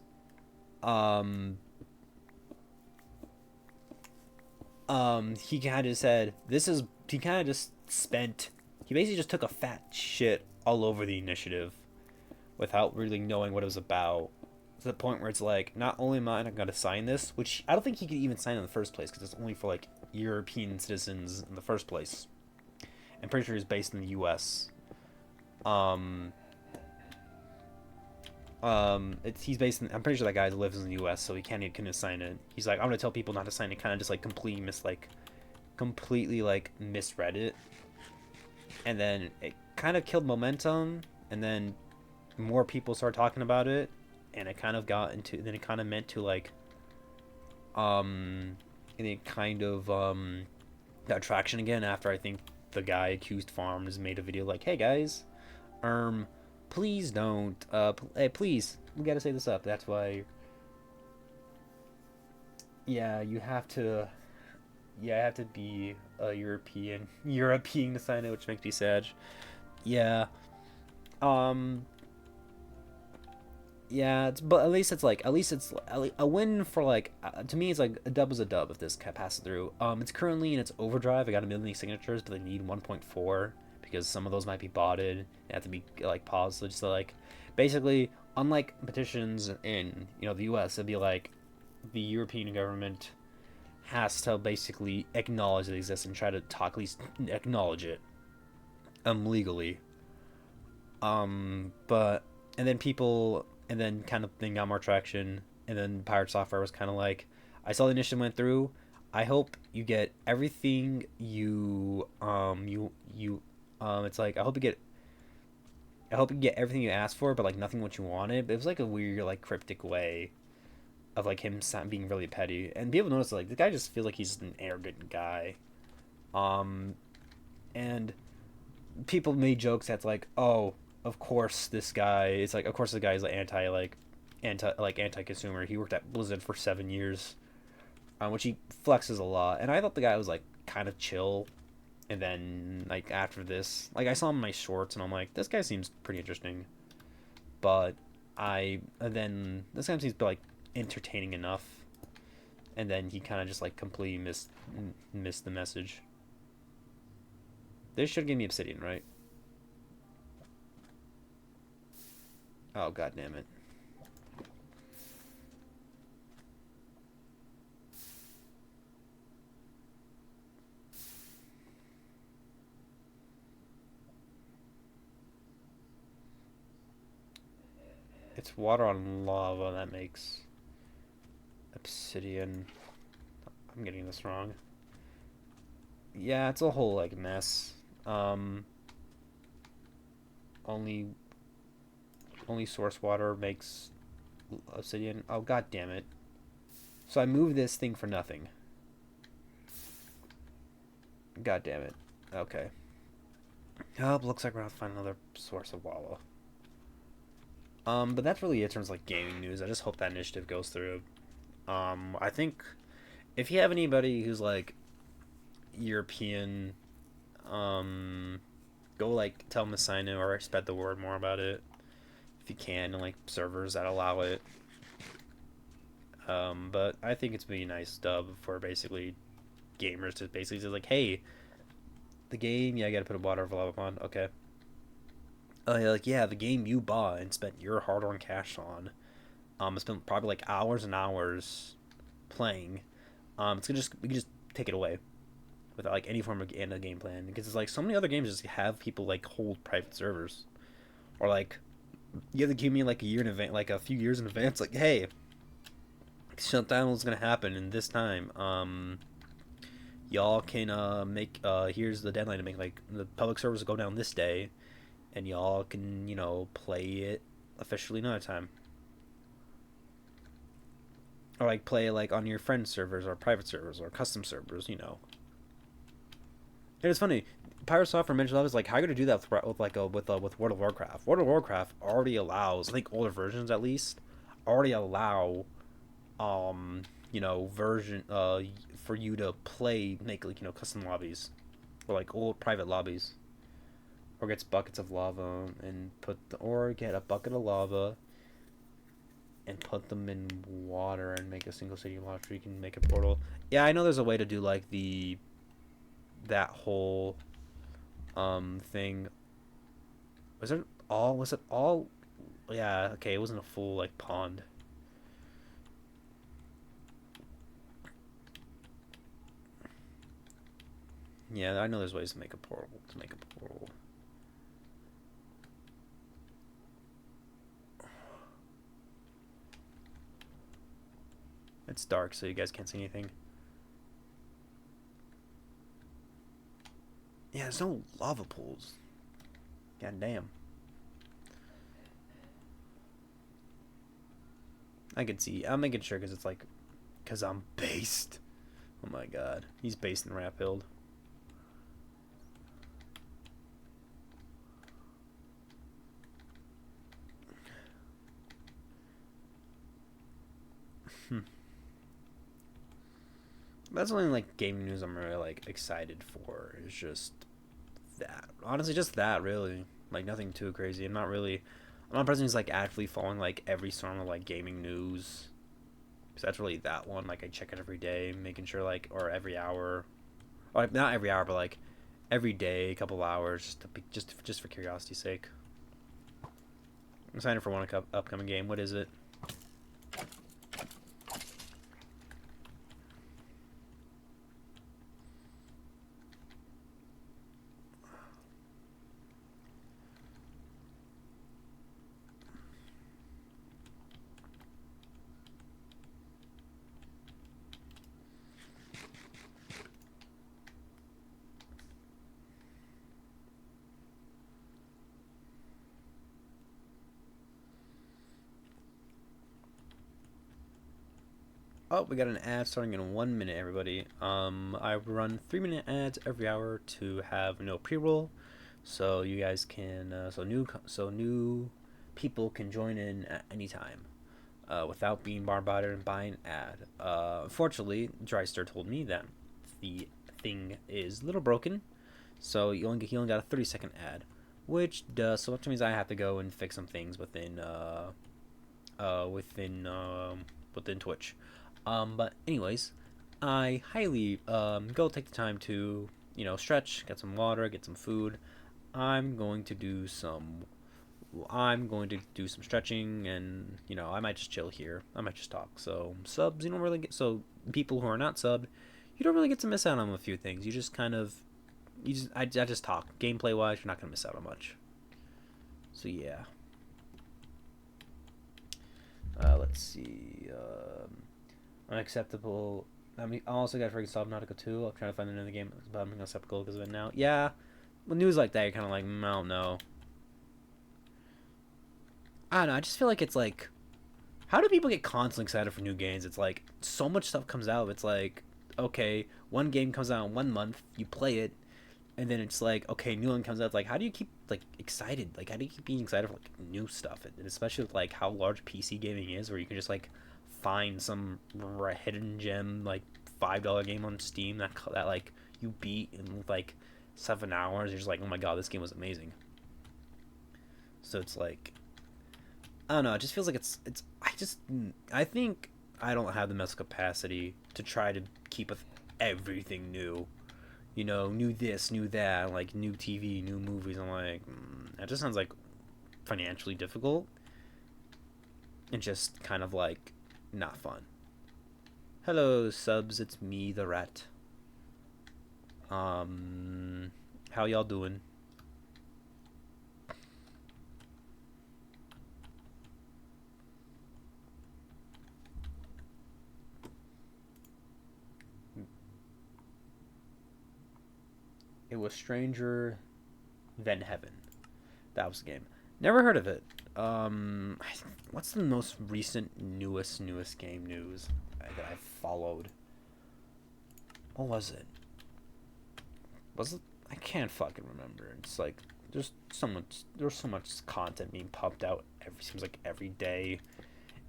he kind of said, "This is." He kind of just spent. He basically just took a fat shit all over the initiative, without really knowing what it was about. To the point where it's like, not only am I not going to sign this, which I don't think he could even sign in the first place because it's only for like European citizens in the first place. I'm pretty sure he's based in the U.S. He's based in. I'm pretty sure that guy lives in the U.S., so he couldn't sign it. He's like, I'm gonna tell people not to sign it. Kind of just like completely like misread it, and then it kind of killed momentum, and then more people started talking about it, and it kind of got into. Then it kind of meant to like, and it kind of got traction again after I think the guy accused Farms made a video like, hey guys, please don't, hey please, we gotta say this up. That's why. Yeah, you have to. Yeah, I have to be a European to sign it, which makes me sad. Yeah. Um. Yeah, but at least it's a win for like to me it's like a dub is a dub if this passes through. It's currently in its overdrive. I got 1 million signatures, but they need 1.4 because some of those might be botted. They have to be like paused. So just like basically, unlike petitions in the U.S., it'd be like the European government has to basically acknowledge it exists and try to talk at least acknowledge it legally. But and then people and then kind of thing got more traction, and then Pirate Software was kind of like, I saw the initiative went through. I hope you get everything it's like I hope you get everything you asked for, but like nothing what you wanted. But it was like a weird like cryptic way of like him being really petty, and people notice like the guy just feels like he's an arrogant guy. And people made jokes that's like, oh, of course this guy. It's like, of course the guy is like anti consumer. He worked at Blizzard for 7 years, which he flexes a lot. And I thought the guy was like kind of chill. And then like after this, like I saw him in my shorts, and I'm like, this guy seems pretty interesting. But then this guy seems like entertaining enough. And then he kind of just like completely missed the message. This should give me Obsidian, right? Oh god damn it. It's water on lava that makes obsidian. I'm getting this wrong. Yeah, it's a whole like mess. Um, only only source water makes obsidian. Oh god damn it! So I moved this thing for nothing. God damn it. Okay. Oh, looks like we're gonna find another source of lava. But that's really it in terms of like gaming news. I just hope that initiative goes through. I think if you have anybody who's like European, um, go like tell them to sign in or spread the word more about it if you can, and like servers that allow it. But I think it's be a nice dub for basically gamers to basically say like, hey, the game, yeah, I gotta put a water over lava pond. Okay. Yeah, like yeah, the game you bought and spent your hard-earned cash on. It's been probably like hours and hours playing. It's gonna just we can just take it away without like any form of game plan because it's like so many other games just have people like hold private servers or like you have to give me like a year in advance, like a few years in advance, like hey, shutdown is gonna happen in this time. Y'all can make here's the deadline to make like the public servers go down this day, and y'all can play it officially another time. Or like play like on your friend servers or private servers or custom servers. And it's funny, Pirate Software mentioned that was like how are you gonna do that with World of Warcraft? World of Warcraft already allows, I think older versions at least, already allow version for you to play make like custom lobbies or like old private lobbies. Or gets buckets of lava and or get a bucket of lava and put them in water and make a single city water so you can make a portal. Yeah, I know there's a way to do like that whole thing. Was it all yeah, okay, it wasn't a full like pond. Yeah, I know there's ways to make a portal. It's dark so you guys can't see anything. Yeah, there's no lava pools. God damn. I can see. I'm making sure because it's like, because I'm based. Oh my god. He's based in Raphild. That's only like gaming news I'm really like excited for. Is just that. Honestly, just that really. Like nothing too crazy. I'm not a person who's like actively following like every sort of like gaming news. Because that's really that one. Like I check it every day, making sure like or every hour, or like, not every hour, but like every day, a couple hours, just for curiosity's sake. I'm excited for one upcoming game. What is it? Oh, we got an ad starting in 1 minute, everybody. I run 3-minute ads every hour to have no pre-roll, so you guys can, so new people can join in at any time, without being bombarded by an ad. Unfortunately, Dryster told me that the thing is a little broken, so he only got a 30-second ad, which means I have to go and fix some things within Twitch. But anyways, I highly go take the time to stretch, get some water, get some food. I'm going to do some. I'm going to do some stretching, and I might just chill here. I might just talk. So subs, you don't really get. So people who are not subbed, you don't really get to miss out on a few things. You just kind of, I just talk. Gameplay wise, you're not gonna miss out on much. So yeah. Let's see. Unacceptable. I mean, I also got freaking Subnautica 2. I'm trying to find another game, but I'm unacceptable because of it now. Yeah, with news like that, you're kind of like, I don't know. I don't know. I just feel like it's like, how do people get constantly excited for new games? It's like so much stuff comes out. It's like, okay, one game comes out in 1 month, you play it, and then it's like, okay, new one comes out. It's like, how do you keep like excited? Like, how do you keep being excited for like new stuff? And especially with like how large PC gaming is, where you can just like find some hidden gem like $5 game on Steam that like you beat in like 7 hours. You're just like, oh my god, this game was amazing. So it's like, I don't know. It just feels like it's. I think I don't have the mental capacity to try to keep with everything new. You know, new this, new that, like new TV, new movies. I'm like, that just sounds like financially difficult and just kind of like not fun. Hello, subs. It's me, the rat. How y'all doing? It was Stranger Than Heaven. That was the game. Never heard of it. What's the most recent, newest game news that I've followed? What was it? Was it? I can't fucking remember. It's like there's so much content being pumped out. Seems like every day.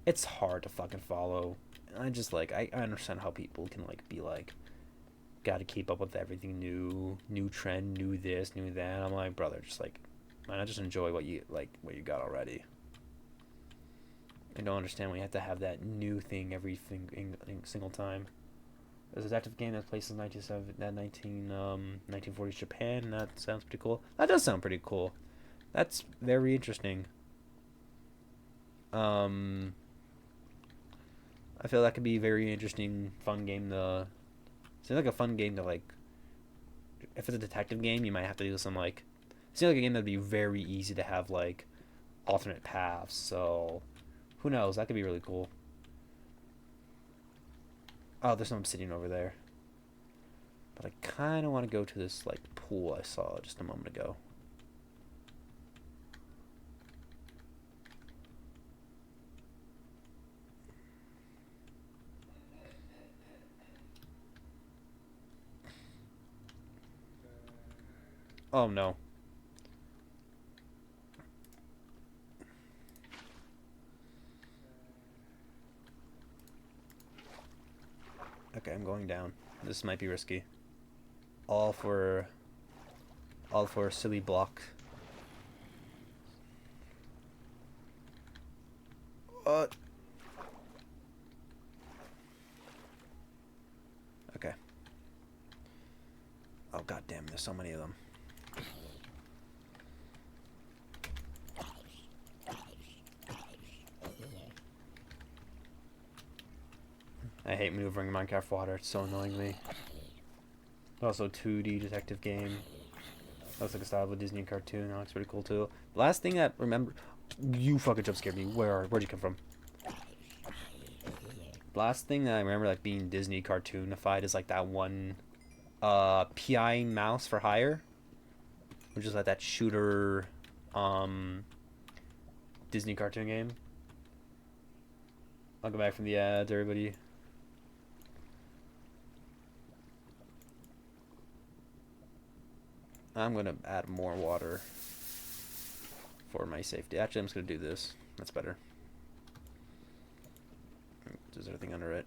It's hard to fucking follow. I just like I understand how people can like be like, got to keep up with everything new trend, new this, new that. I'm like, brother, just like, man, I just enjoy what you got already. I don't understand why you have to have that new thing every single time. There's a detective game that plays in 1940s Japan, and that sounds pretty cool. That does sound pretty cool. That's very interesting. Um, I feel that could be a very interesting, fun game to. Seems like a fun game to like. If it's a detective game, you might have to do some like. Seems like a game that'd be very easy to have like alternate paths. So, who knows? That could be really cool. Oh, there's some obsidian over there. But I kind of want to go to this like pool I saw just a moment ago. Oh no. Okay, I'm going down. This might be risky. All for a silly block. Okay. Oh god damn, there's so many of them. I hate maneuvering in Minecraft water. It's so annoying me. Also, 2D detective game. Looks like a style of a Disney cartoon. That looks pretty cool too. The last thing I remember, you fucking jump scared me. Where'd you come from? Last thing that I remember like being Disney cartoonified is like that one, PI Mouse for Hire, which is like that shooter, Disney cartoon game. I'll go back from the ads, everybody. I'm gonna add more water for my safety. Actually, I'm just gonna do this. That's better. Is there anything under it?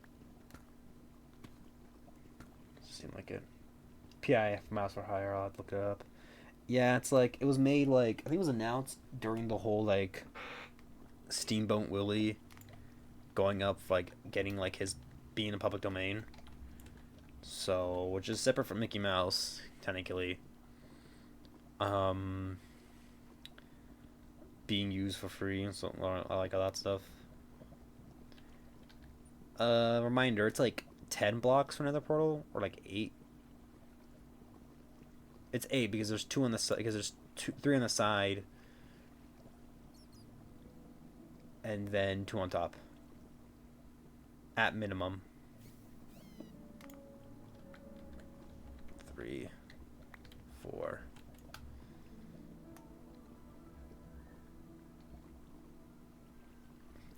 Seem like it. PI Mouse for Hire. I'll have to look it up. Yeah, it's like it was made like I think it was announced during the whole like Steamboat Willie going up, like getting like his being in public domain. So, which is separate from Mickey Mouse technically. Um, being used for free and so I like all that stuff. Reminder, it's like 10 blocks for another portal or like 8. It's 8 because there's 2 on the side because there's 3 on the side and then 2 on top. at minimum. 3, 4.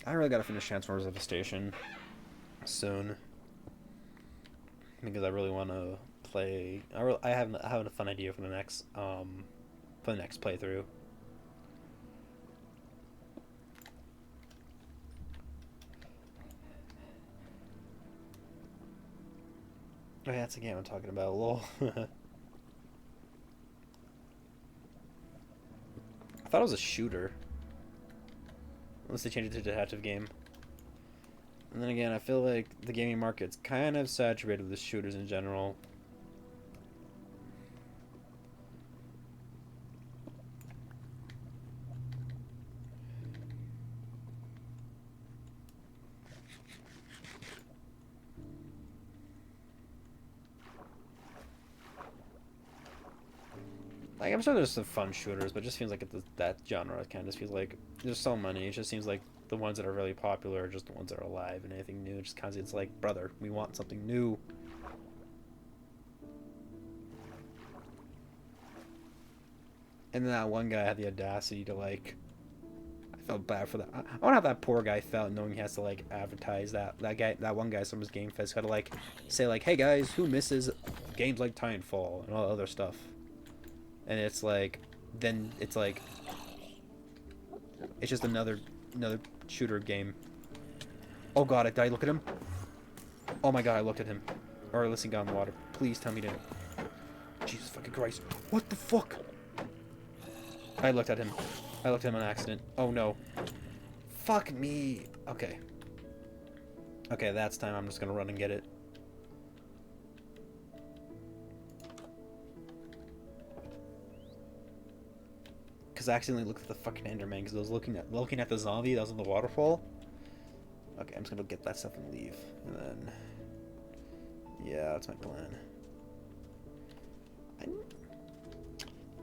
I really gotta finish Transformers Devastation soon because I really want to play. I have a fun idea for the next playthrough. Oh yeah, that's the game I'm talking about. Lol. I thought it was a shooter. Unless they changed it to a detective game. And then again, I feel like the gaming market's kind of saturated with shooters in general. Like, I'm sure there's some fun shooters, but it just feels like that genre kind of just feels like there's so many. It just seems like the ones that are really popular are just the ones that are alive, and anything new just kind of, it's like, brother, we want something new. And then that one guy had the audacity to, like, I felt bad for that. I wonder how that poor guy felt knowing he has to, like, advertise that one guy from his Game Fest had to, like, say, like, hey guys, who misses games like Titanfall and all that other stuff. And it's like, then it's like, it's just another shooter game. Oh god, did I look at him? Oh my god, I looked at him. Or at least he got in the water. Please tell me to. Jesus fucking Christ. What the fuck? I looked at him. I looked at him on accident. Oh no. Fuck me. Okay. Okay, that's time. I'm just gonna run and get it. Because I accidentally looked at the fucking Enderman because I was looking at the zombie that was in the waterfall. Okay, I'm just gonna get that stuff and leave. And then... yeah, that's my plan.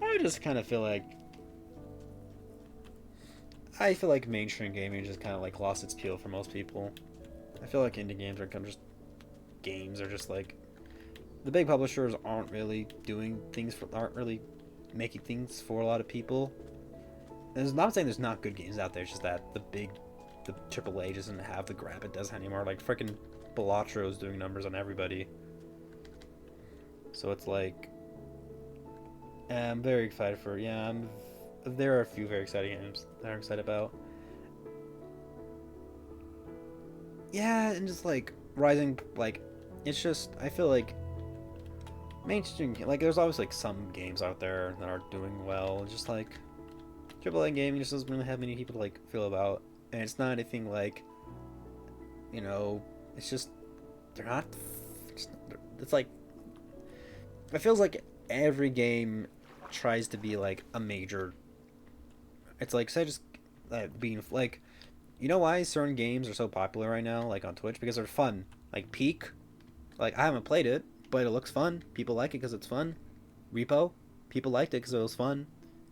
I just kind of feel like... I feel like mainstream gaming just kind of like lost its appeal for most people. I feel like indie games are kind of just... games are just like... the big publishers aren't really doing things for... aren't really making things for a lot of people. And I'm not saying there's not good games out there, it's just that the AAA doesn't have the grab it does anymore. Like freaking Balatro is doing numbers on everybody. So it's like, I'm very excited for, there are a few very exciting games that I'm excited about. Yeah, and just like rising, like, it's just, I feel like mainstream, like, there's always like some games out there that are doing well, just like AAA gaming just doesn't really have many people to like feel about, and it's not anything like, you know, it's just they're not. It's like it feels like every game tries to be like a major. It's like, say, just being like, you know why certain games are so popular right now, like on Twitch, because they're fun. Like Peak, like I haven't played it, but it looks fun. People like it because it's fun. Repo, people liked it because it was fun,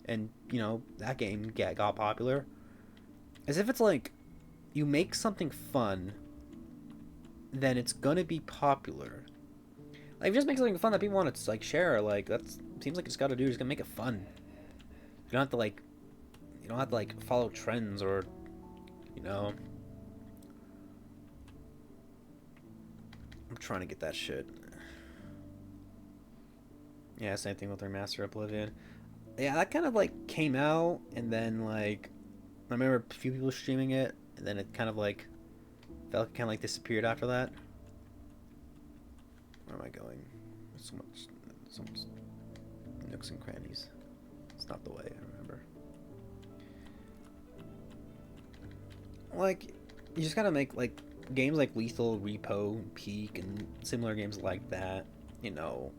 and you know that game got popular. As if it's like, you make something fun, then it's gonna be popular. Like, just make something fun that people want to like share. Like, that seems like it's got to do. Just gonna make it fun. You don't have to like, follow trends or, you know. I'm trying to get that shit. Yeah, same thing with Remaster Oblivion. Yeah, that kind of like came out, and then like, I remember a few people streaming it, and then it kind of like felt kind of like disappeared after that. Where am I going? So much nooks and crannies. It's not the way I remember. Like, you just gotta make like games like Lethal, Repo, Peak, and similar games like that. You know,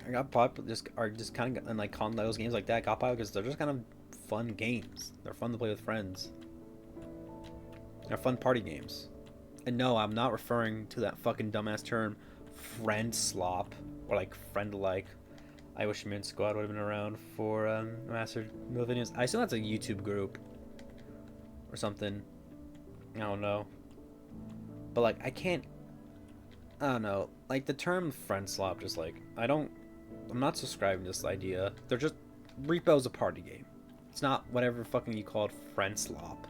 I got popular. Just kind of, and like those games like that got popular because they're just kind of fun games. They're fun to play with friends. They're fun party games. And no, I'm not referring to that fucking dumbass term, friend slop, or like friend like. I wish Mint Squad would have been around for Master Movie Videos. I assume that's a YouTube group or something. I don't know. But like I can't. I don't know. Like the term friend slop, just like I'm not subscribing to this idea. They're just Repo's a party game. It's not whatever fucking you call it friend slop.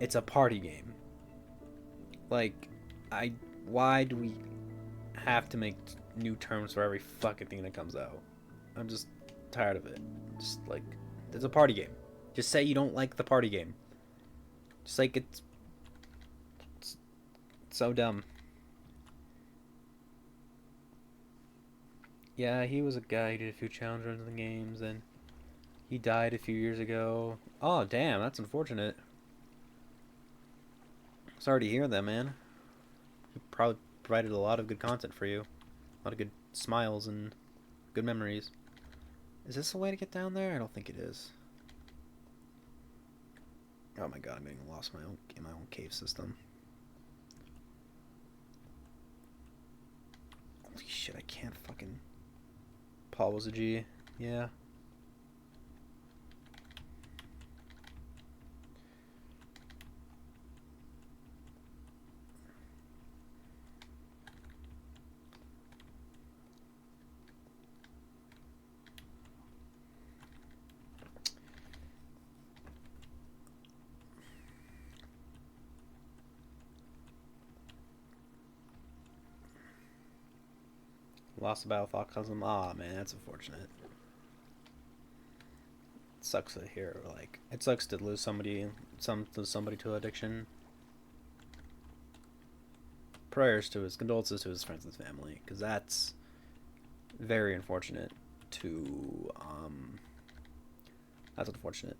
It's a party game. Like, why do we have to make new terms for every fucking thing that comes out? I'm just tired of it. Just like, it's a party game. Just say you don't like the party game. Just like it's so dumb. Yeah, he was a guy who did a few challenge runs in the games, and he died a few years ago. Oh, damn, that's unfortunate. Sorry to hear that, man. He probably provided a lot of good content for you. A lot of good smiles and good memories. Is this a way to get down there? I don't think it is. Oh my god, I'm getting lost in my own cave system. Holy shit, I can't fucking... Paul was a G. Yeah. Lost the battle thought cause man, that's unfortunate. It sucks to hear, like, it sucks to lose somebody to addiction. Prayers to his condolences to his friends and family, because that's very unfortunate to that's unfortunate.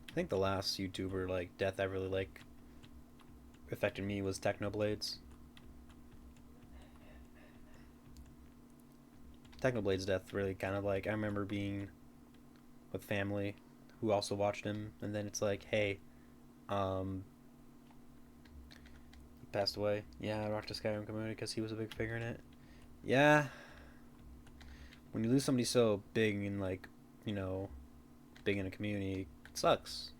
I think the last YouTuber like death I really like affected me was Technoblades. Technoblade's death really kind of like I remember being with family who also watched him, and then it's like, hey, he passed away. Yeah, I rocked the Skyrim community because he was a big figure in it. Yeah, when you lose somebody so big and like, you know, big in a community, it sucks.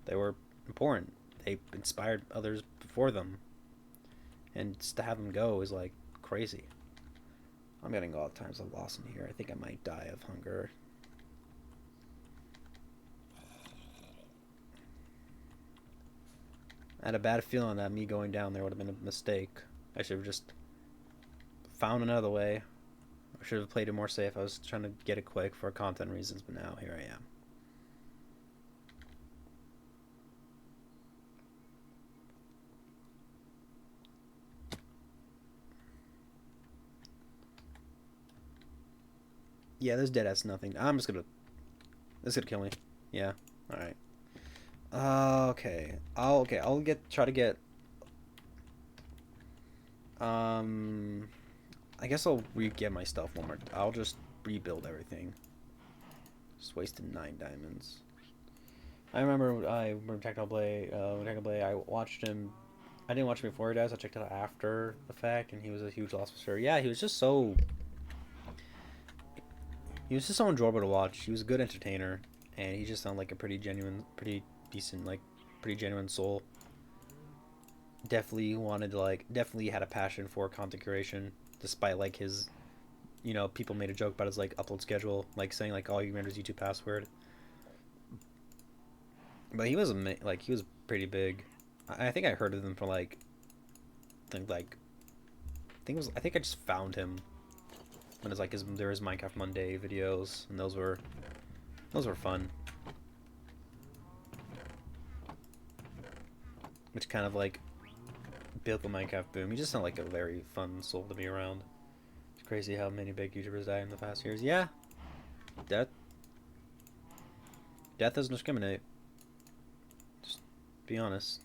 They were important. They inspired others before them, and just to have them go is like crazy. I'm getting all the times I've lost in here. I think I might die of hunger. I had a bad feeling that me going down there would have been a mistake. I should have just found another way. I should have played it more safe. I was trying to get it quick for content reasons, but now here I am. Yeah, this dead ass nothing. I'm just gonna... This is gonna kill me. Yeah. Alright. Okay. I'll try to get... I guess I'll re-get my stuff one more. I'll just rebuild everything. Just wasted 9 diamonds. I remember Technoblade, I watched him. I didn't watch him before he died, so I checked it out after the fact, and he was a huge loss for sure. Yeah, he was just so... He was just so enjoyable to watch. He was a good entertainer, and he just sounded like a pretty genuine, pretty decent, like, pretty genuine soul. Definitely wanted to, like, definitely had a passion for content creation, despite, like, his, you know, people made a joke about his, like, upload schedule, like, saying, like, all you remember is YouTube password. But he was, like, he was pretty big. I think I heard of him from, like, I think I just found him when it's like there was Minecraft Monday videos, and those were fun. Which kind of like built the Minecraft boom. He just sounded like a very fun soul to be around. It's crazy how many big YouTubers died in the past years. Yeah, death doesn't discriminate. Just be honest.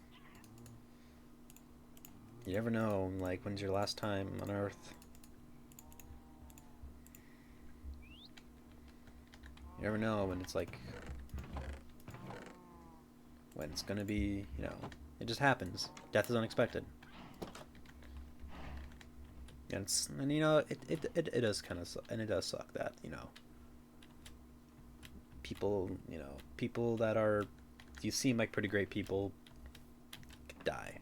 You never know, like, when's your last time on Earth. You never know when it's like when it's gonna be, you know, it just happens. Death is unexpected. And you know, it does kind of suck, and it does suck that, you know, people that are, you seem like pretty great people, die.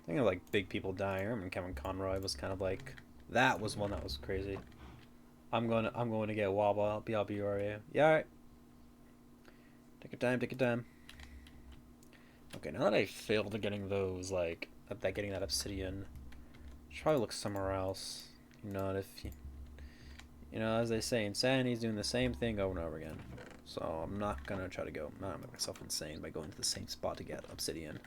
Think of like big people dying. I remember Kevin Conroy was kind of like, that was one that was crazy. I'm going to get Waba. I'll be alright. Yeah, alright. Take your time, take your time. Okay, now that I failed at getting those, like, at that getting that obsidian, should probably look somewhere else. You know, if you know, as they say, insanity's doing the same thing over and over again. So I'm not gonna try to go. I'm not gonna make myself insane by going to the same spot to get obsidian.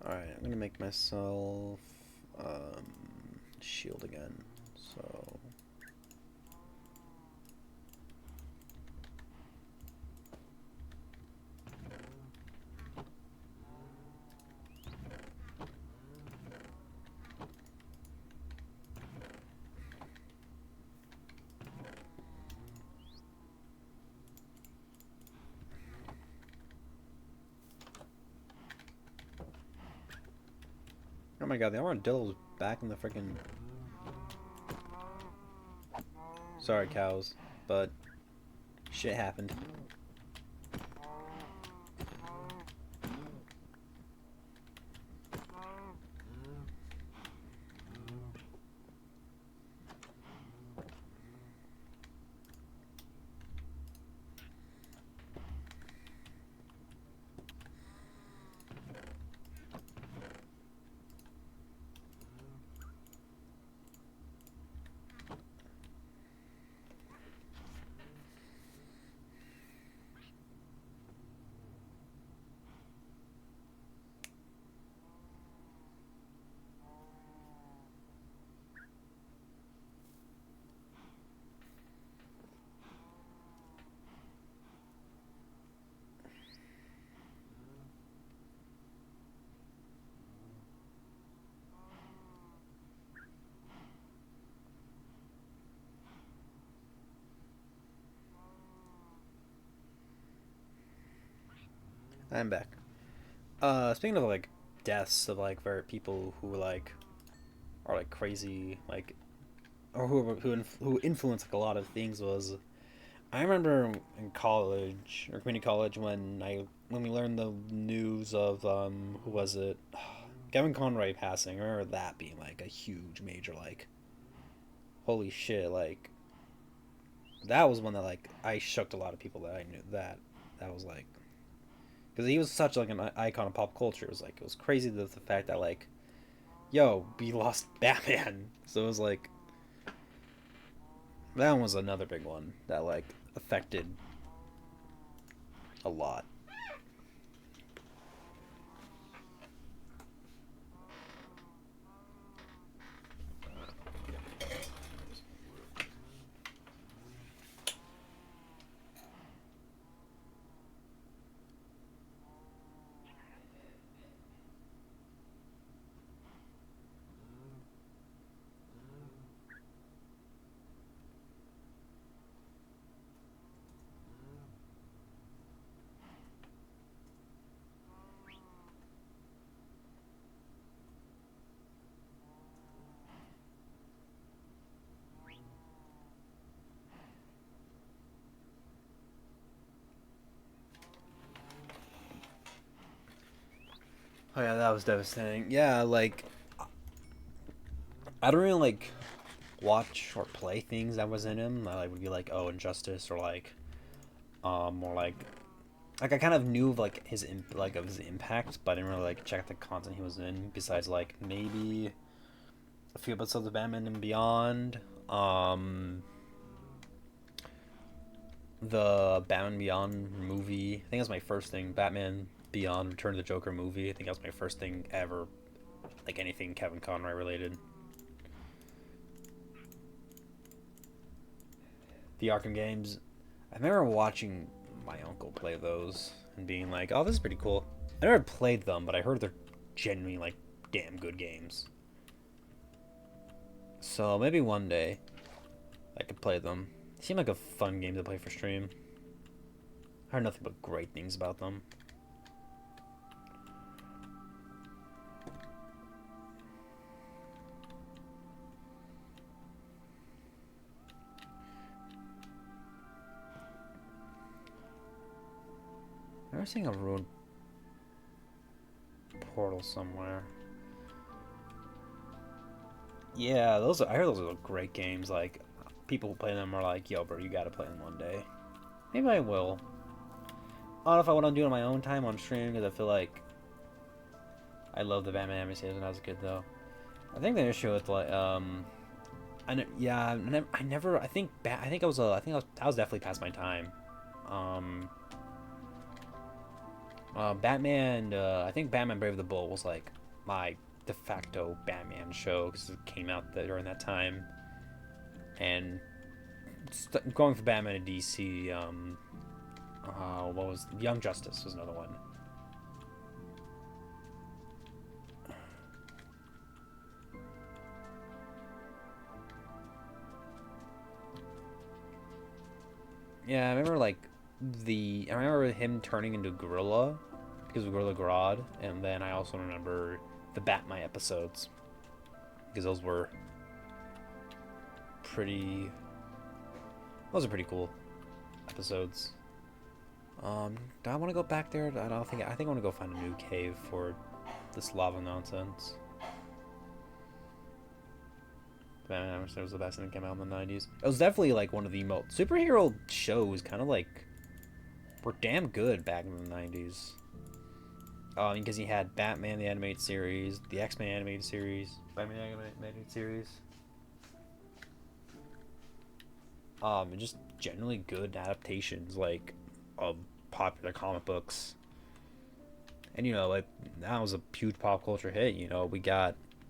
Alright, I'm gonna make myself shield again. So oh my god, the armadillo's back in the freaking. Sorry, cows, but shit happened. I'm back. Speaking of like deaths of like very people who like are like crazy, like or who influence like a lot of things was. I remember in college or community college when we learned the news of who was it, Kevin Conroy passing. I remember that being like a huge major like holy shit, like that was one that like I shocked a lot of people that I knew that was like because he was such like an icon of pop culture. It was like it was crazy the fact that like yo we lost Batman. So it was like that one was another big one that like affected a lot. Oh yeah, that was devastating. Yeah, like I don't really like watch or play things that was in him. I like would be like, oh, Injustice, or or like I kind of knew of like like of his impact, but I didn't really like check the content he was in. Besides, like maybe a few episodes of Batman and Beyond, um, the Batman Beyond movie. I think that was my first thing. Batman Beyond: Return of the Joker movie. I think that was my first thing ever, like anything Kevin Conroy related. The Arkham games. I remember watching my uncle play those and being like, "Oh, this is pretty cool." I never played them, but I heard they're genuinely like damn good games. So maybe one day I could play them. They seem like a fun game to play for stream. I heard nothing but great things about them. I remember seeing a ruined portal somewhere. Yeah, I heard those are great games. Like, people who play them are like, "Yo, bro, you gotta play them one day." Maybe I will. I don't know if I want to do it on my own time on stream because I feel like I love the Batman anime series when I was a kid, though. I think the issue with like yeah, I never. I think I was definitely past my time. Um, Batman. I think Batman Brave the Bull was like my de facto Batman show because it came out during that time. And going for Batman and DC. What was Young Justice was another one. Yeah, I remember him turning into Gorilla because of Gorilla Grodd, and then I also remember the Batman episodes because pretty those are pretty cool episodes. Do I want to go back there? I don't think I think I want to go find a new cave for this lava nonsense. Batman was the best thing that came out in the 90s. It was definitely like one of the most superhero shows, kind of like were damn good back in the 90s. Because he had Batman the animated series, the X-Men animated series, Batman animated series. And just generally good adaptations like of popular comic books. And like that was a huge pop culture hit.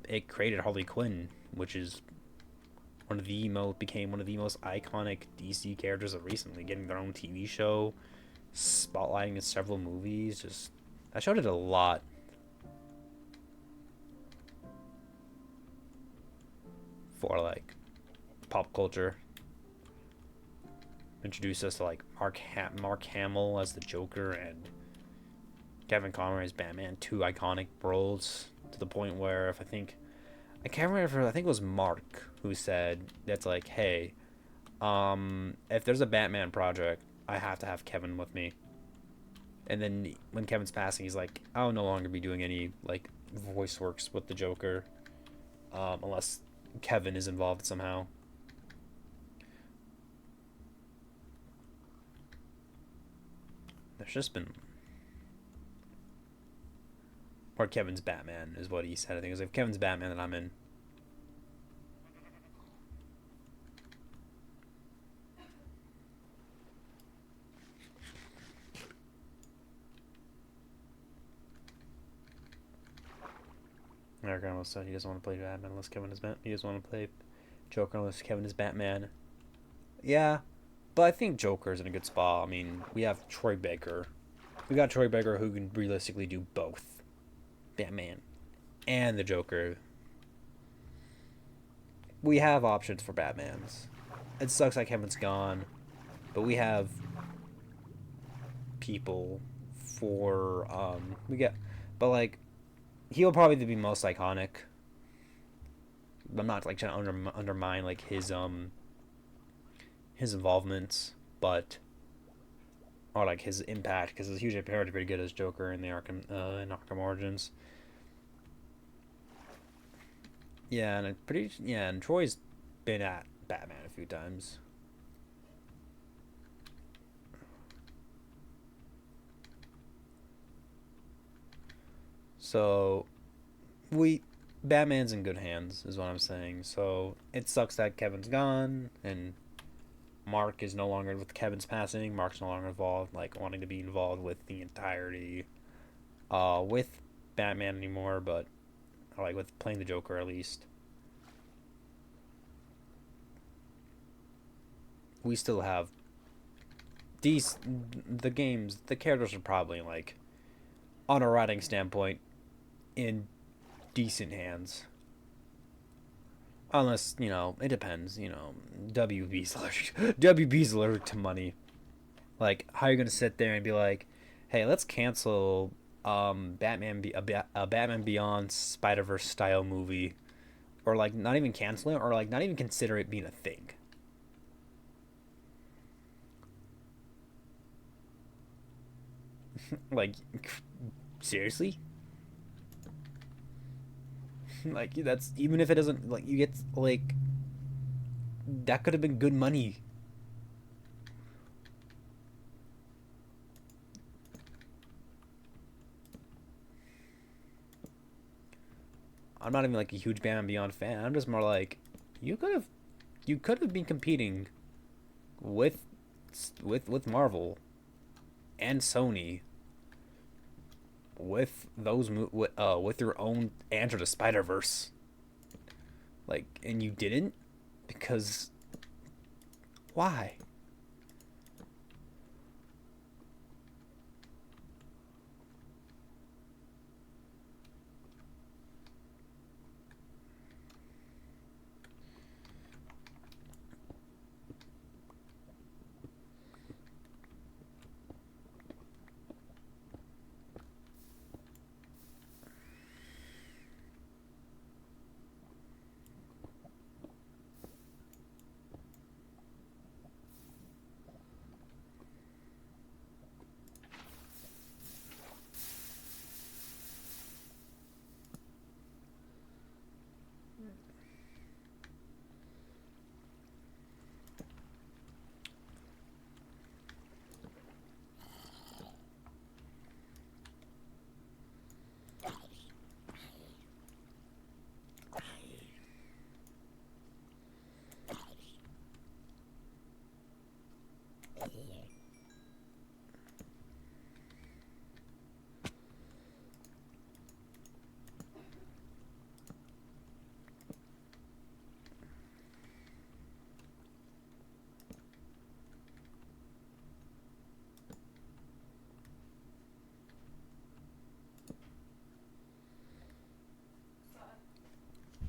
It created Harley Quinn, which is became one of the most iconic DC characters of recently, getting their own TV show, spotlighting in several movies. Just I showed it a lot. For like pop culture, introduced us to like Mark Hamill as the Joker and Kevin Conroy as Batman, two iconic roles to the point where I can't remember. I think it was Mark who said that's like, hey, if there's a Batman project, I have to have Kevin with me. And then when Kevin's passing, he's like, I'll no longer be doing any like voice works with the Joker, unless Kevin is involved somehow. There's just been or Kevin's Batman is what he said. I think it was if Kevin's Batman, then I'm in. Eric almost said he doesn't want to play Batman unless Kevin is Batman. He doesn't want to play Joker unless Kevin is Batman. Yeah, but I think Joker's in a good spot. I mean, we have Troy Baker. We got Troy Baker who can realistically do both Batman and the Joker. We have options for Batmans. It sucks that Kevin's gone, but we have people for we get, but like he'll probably be most iconic. I'm not like trying to undermine like his involvement, but or like his impact because he's usually pretty good as Joker in the Arkham Origins. Yeah, and and Troy's been at Batman a few times. So we Batman's in good hands is what I'm saying. So it sucks that Kevin's gone and Mark is no longer with Kevin's passing. Mark's no longer involved, like wanting to be involved with the entirety with Batman anymore, but like with playing the Joker at least. We still have these the games. The characters are probably like on a writing standpoint in decent hands. Unless, it depends, WB's allergic WB's allergic to money. Like, how are you gonna sit there and be like, hey, let's cancel a Batman Beyond Spider Verse style movie, or like not even cancel it, or like not even consider it being a thing. Like, seriously? Like that's even if it doesn't like you get like that could have been good money. I'm not even like a huge Batman Beyond fan. I'm just more like you could have you could have been competing with with Marvel and Sony with those with your own Enter the Spider Verse, like, and you didn't because why?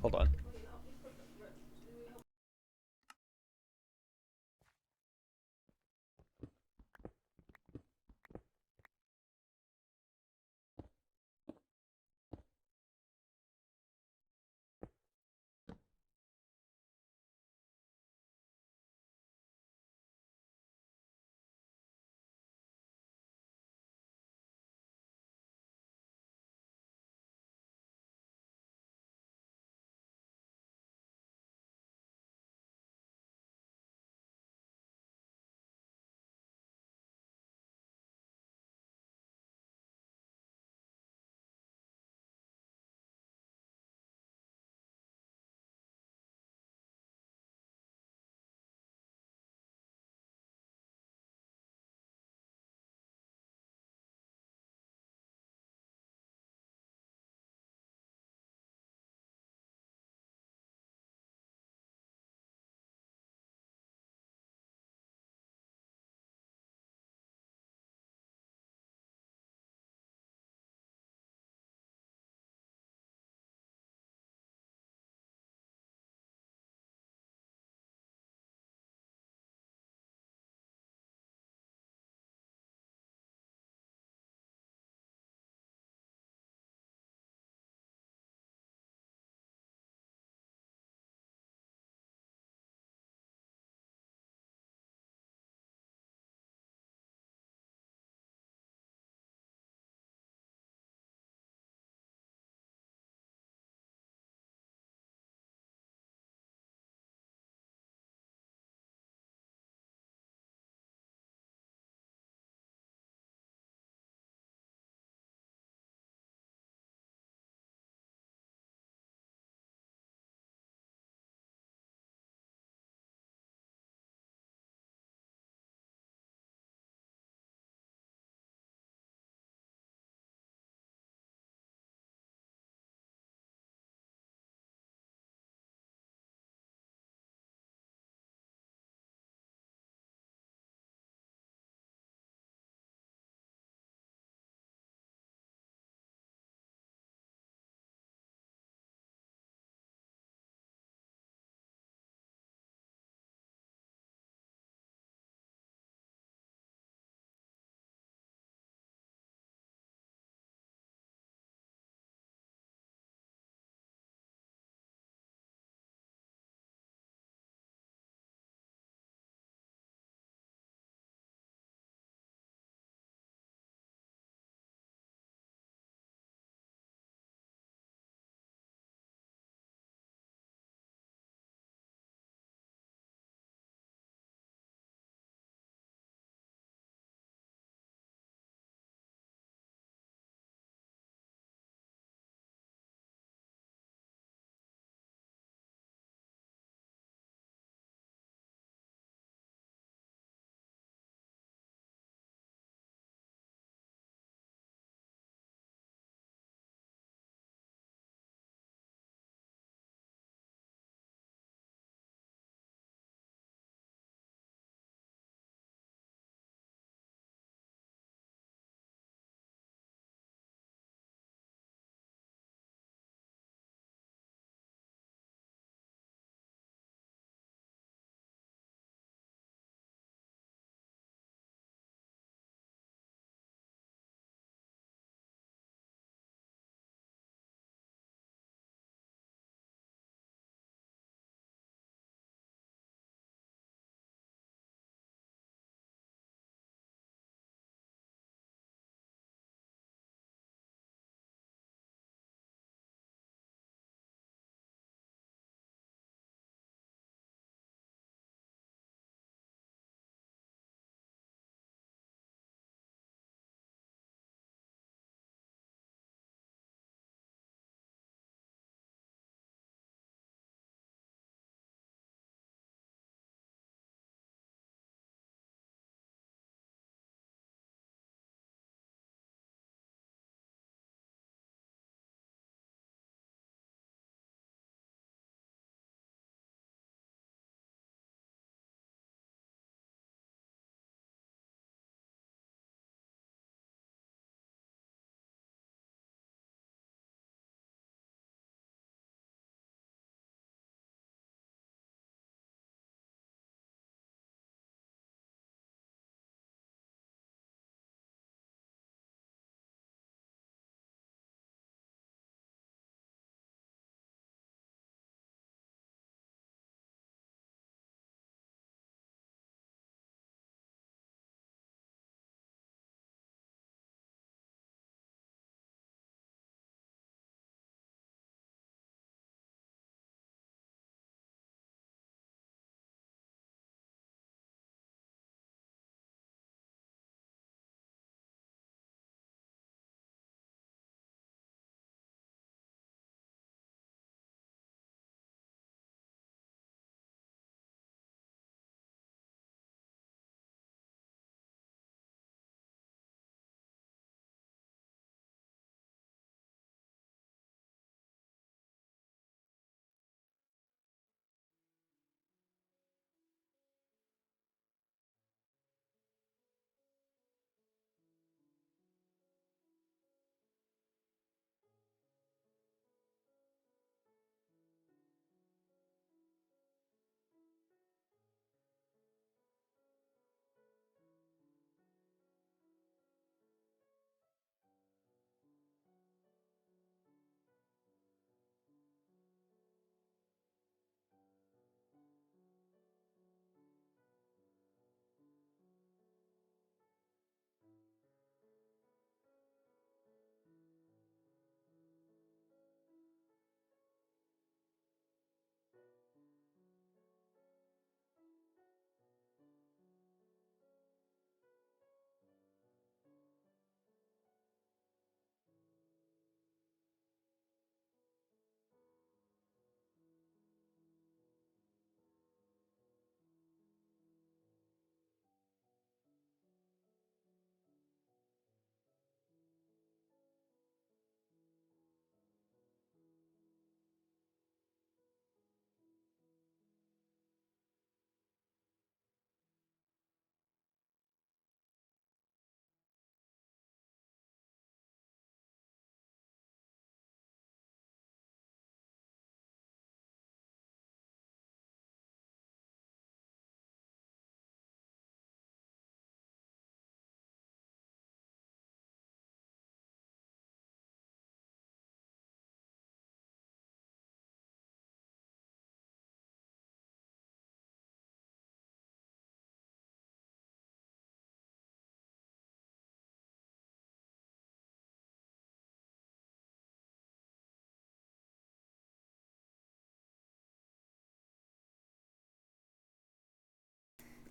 Hold on.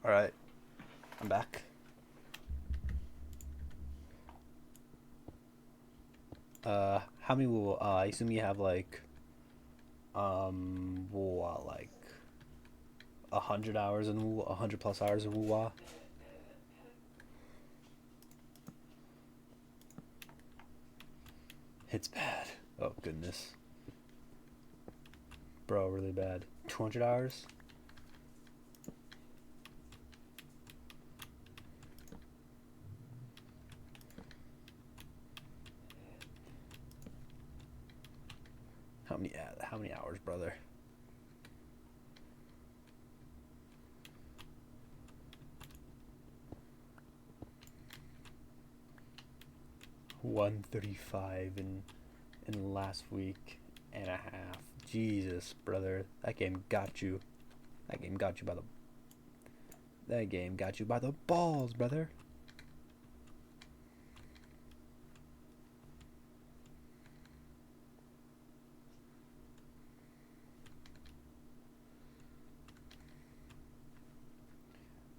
Alright, I'm back. How many will, I assume you have what, like 100 hours in 100 plus hours in Wuwa? It's bad. Oh, goodness. Bro, really bad. 200 hours? How many hours, brother? $135 in the last week and a half. Jesus, brother. That game got you. That game got you by the That game got you by the balls, brother.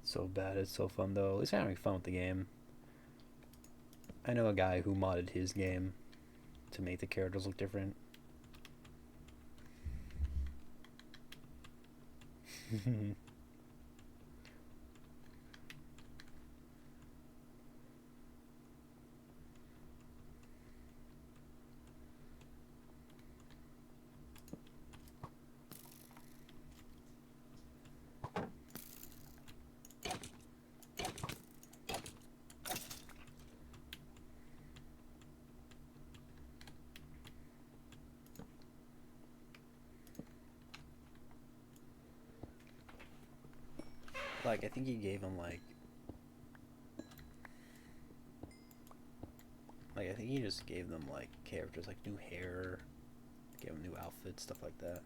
So bad. It's so fun though. At least I'm having fun with the game. I know a guy who modded his game to make the characters look different. Like, I think he gave him like I think he just gave them like characters, like new hair, gave them new outfits, stuff like that.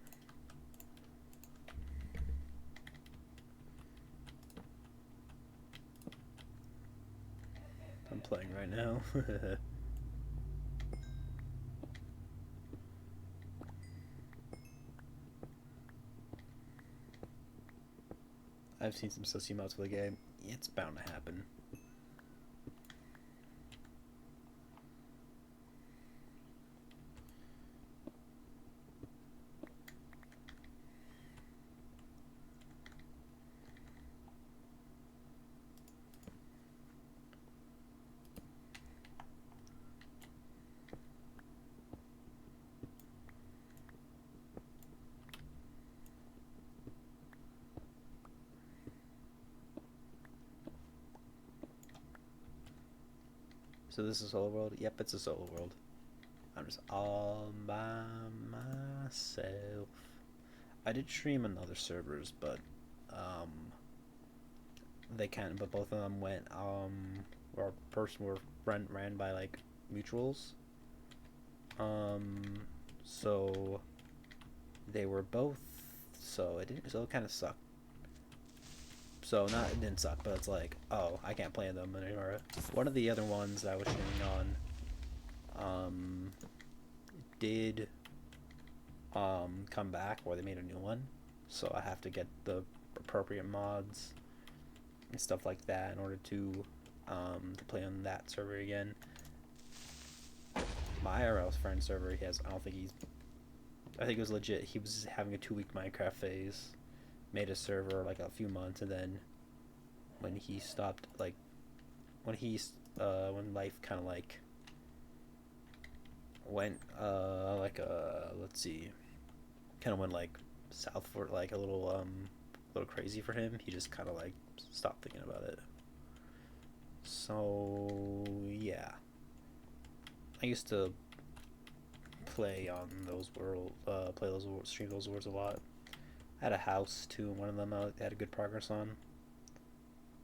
I'm playing right now. I've seen some sussy mods for the game. It's bound to happen. So this is a solo world? Yep, it's a solo world. I'm just all by myself. I did stream on other servers, but they can't. But both of them went or person were ran by like mutuals. Um, so they were both. So it didn't. So it kind of sucked. So not it didn't suck, but it's like, oh, I can't play them anymore. One of the other ones that I was streaming on, did come back, or they made a new one. So I have to get the appropriate mods and stuff like that in order to play on that server again. My IRL friend server, he has. I think it was legit. He was having a 2-week Minecraft phase. Made a server like a few months, and then when he stopped, like when life kind of like went let's see, kind of went like south for like a little crazy for him. He just kind of like stopped thinking about it. So yeah, I used to play on those stream those worlds a lot. I had a house too, and one of them I had a good progress on.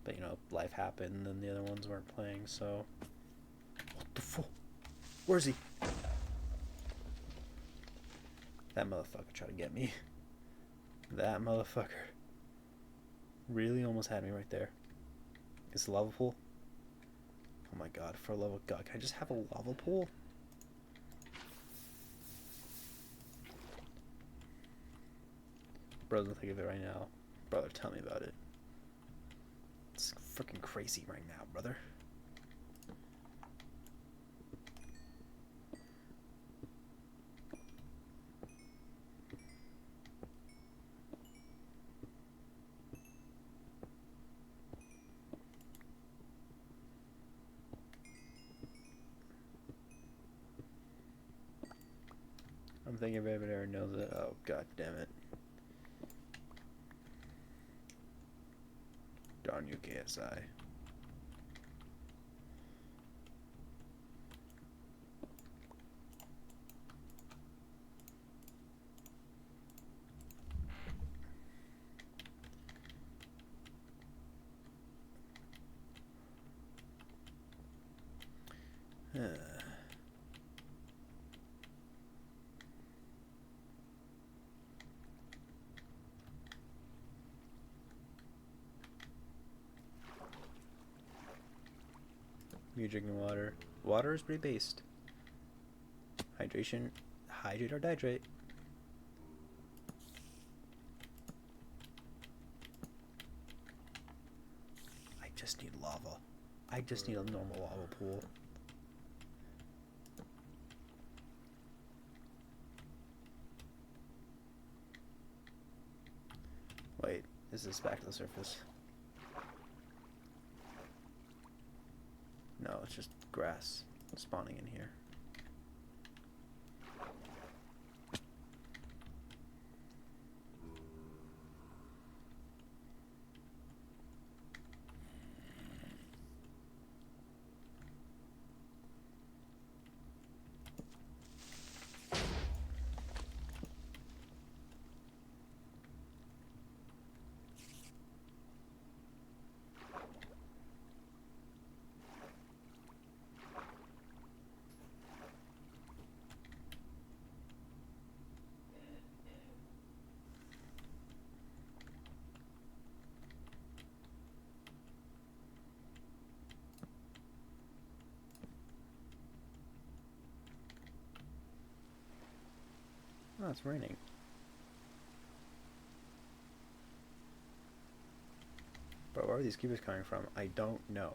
But life happened, and the other ones weren't playing, so. What the fuck? Where is he? That motherfucker tried to get me. That motherfucker really almost had me right there. Is the lava pool? Oh my god, for the love of God, can I just have a lava pool? Brother, think of it right now. Brother, tell me about it. freaking crazy right now, brother. I'm thinking if everybody already knows it. Oh, god damn it. Darn you, KSI. You're drinking water. Water is pretty based. Hydration. Hydrate or dihydrate. I just need lava. I just need a normal lava pool. Wait, is this back to the surface? No, it's just grass spawning in here. Oh, it's raining. But where are these creepers coming from? I don't know.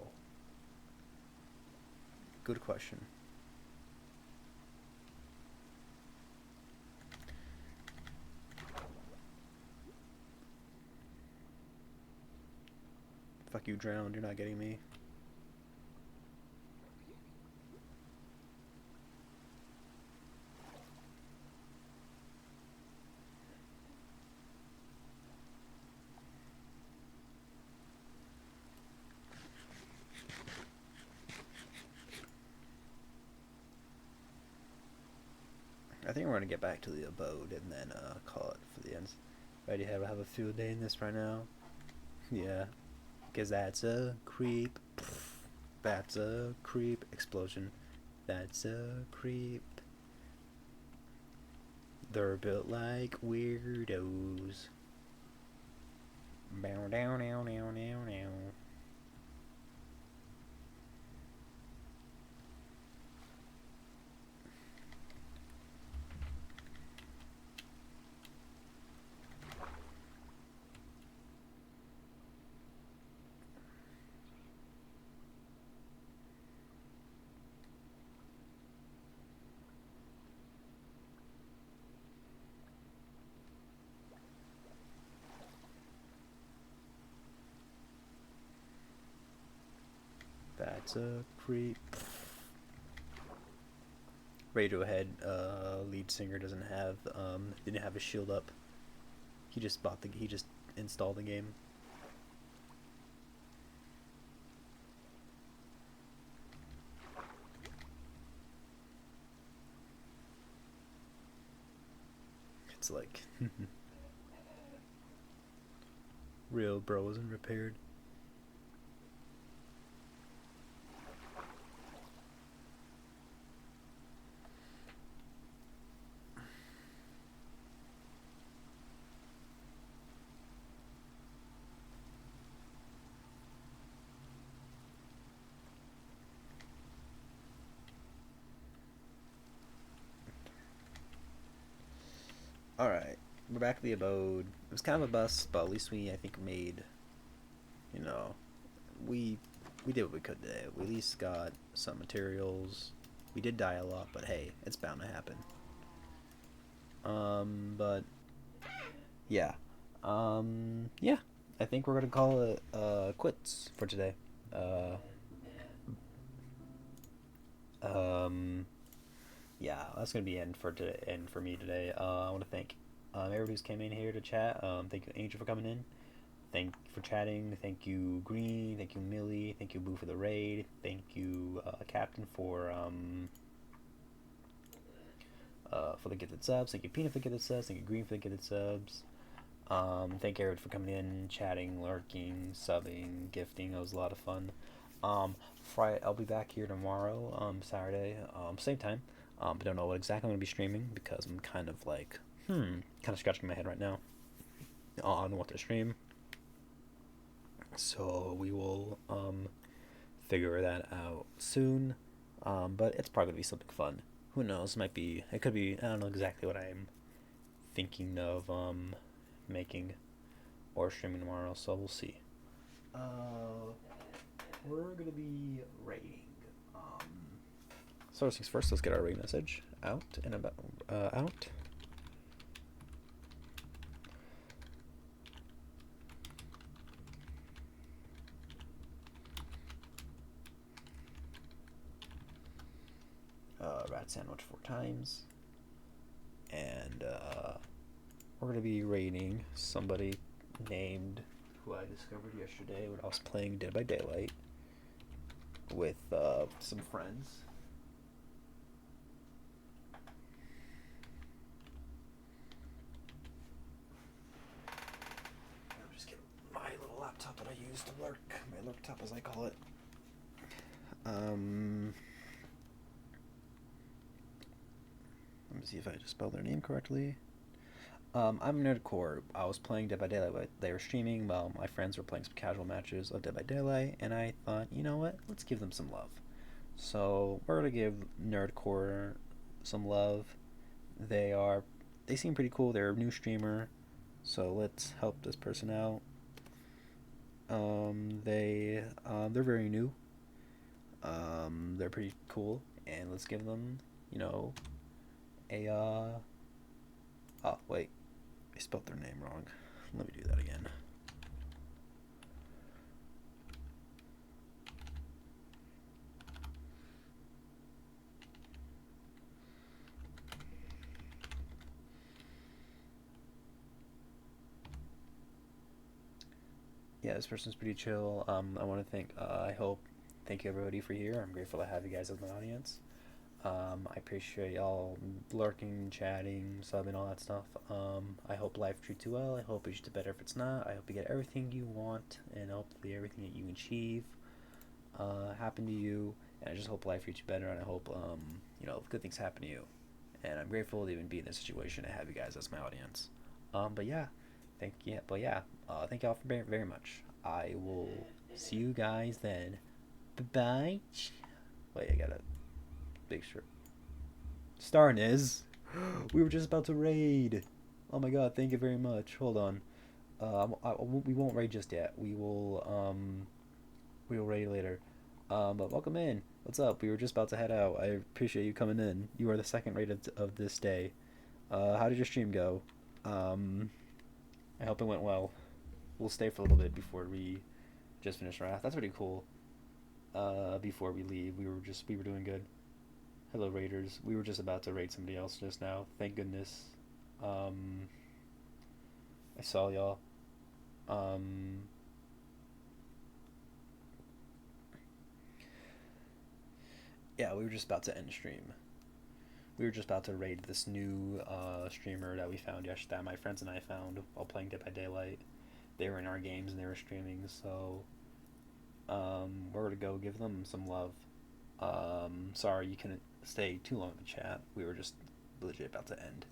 Good question. Fuck you, drowned. You're not getting me. I think we're gonna get back to the abode and then call it for the ends. Ready to have a field day in this right now? Yeah, because that's a creep. That's a creep. Explosion. That's a creep. They're built like weirdos. Bow down, down, down, down, down. That's a creep. Radiohead lead singer doesn't have didn't have his shield up. He just installed the game. It's like real bro isn't repaired. Alright, we're back at the abode. It was kind of a bust, but at least we, I think, made, you know, we did what we could today. We at least got some materials. We did die a lot, but hey, it's bound to happen. But yeah, yeah. I think we're gonna call it quits for today. Uh, um, yeah, that's gonna be end for today. End for me today. I want to thank everybody who's came in here to chat. Thank you, Angel, for coming in. Thank you for chatting. Thank you, Green. Thank you, Millie. Thank you, Boo, for the raid. Thank you, Captain, for the gifted subs. Thank you, Peanut, for the gifted subs. Thank you, Green, for the gifted subs. Thank you, everybody, for coming in, chatting, lurking, subbing, gifting. It was a lot of fun. Friday, I'll be back here tomorrow, Saturday, same time. But don't know what exactly I'm gonna be streaming because I'm kind of like, kind of scratching my head right now on what to stream. So we will figure that out soon. But it's probably gonna be something fun. Who knows? It could be. I don't know exactly what I'm thinking of making or streaming tomorrow. So we'll see. We're gonna be rating. So first things first, let's get our rating message out and about out. Rat sandwich 4 times, and we're gonna be rating somebody named who I discovered yesterday when I was playing Dead by Daylight with some friends. I'm just getting my little laptop that I use to lurk, my lurktop as I call it. Let me see if I just spelled their name correctly. I'm Nerdcore. I was playing Dead by Daylight, but they were streaming while my friends were playing some casual matches of Dead by Daylight, and I thought, you know what? Let's give them some love. So we're gonna give Nerdcore some love. They seem pretty cool. They're a new streamer, so let's help this person out. They're very new. They're pretty cool, and let's give them, a oh wait, I spelled their name wrong. Let me do that again. Yeah, this person's pretty chill. I want to thank you everybody for here. I'm grateful to have you guys as my audience. I appreciate y'all lurking, chatting, subbing, all that stuff. I hope life treats you well. I hope it treats you better if it's not. I hope you get everything you want, and hopefully everything that you achieve happen to you. And I just hope life treats you better, and I hope good things happen to you. And I'm grateful to even be in this situation and have you guys as my audience. But yeah, thank y'all for very, very much. I will see you guys then. Bye bye. Wait, I gotta make sure. Starniz, we were just about to raid. Oh my god, thank you very much. Hold on. We won't raid just yet. We will raid later. But welcome in. What's up? We were just about to head out. I appreciate you coming in. You are the second raid of this day. How did your stream go? I hope it went well. We'll stay for a little bit before we just finish Wrath. That's pretty cool. Before we leave, we were doing good. Hello, raiders. We were just about to raid somebody else just now. Thank goodness. I saw y'all. Yeah, we were just about to end stream. We were just about to raid this new streamer that we found yesterday. That my friends and I found while playing Dead by Daylight. They were in our games and they were streaming, so we're gonna go give them some love. Sorry you couldn't stay too long in the chat. We were just legit about to end.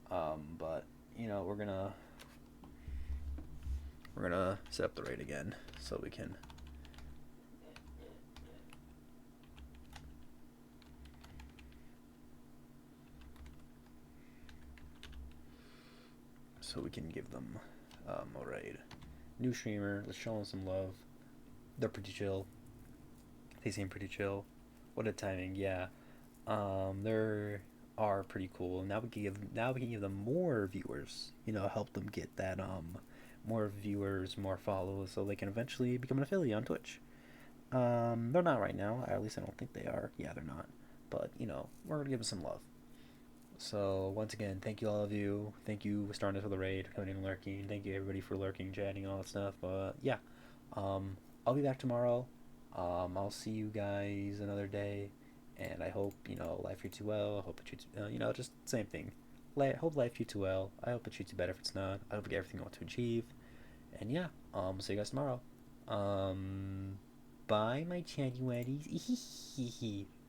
But we're gonna set up the raid again so we can. So we can give them a raid. New streamer, let's show them some love. they're pretty chill. They seem pretty chill. What a timing, yeah. They are pretty cool. Now we can give them more viewers. You know, help them get that more viewers, more followers, so they can eventually become an affiliate on Twitch. They're not right now. At least I don't think they are. Yeah, they're not. But you know, we're gonna give them some love. So once again, thank you all of you. Thank you starting us with the raid, coming in and lurking. Thank you everybody for lurking, chatting, all that stuff. But yeah, I'll be back tomorrow. I'll see you guys another day, and I hope you know life treats you well. I hope it treats you know just same thing. Hope life treats you well. I hope it treats you better if it's not. I hope you get everything you want to achieve. And yeah, see you guys tomorrow. Bye, my chatty watties.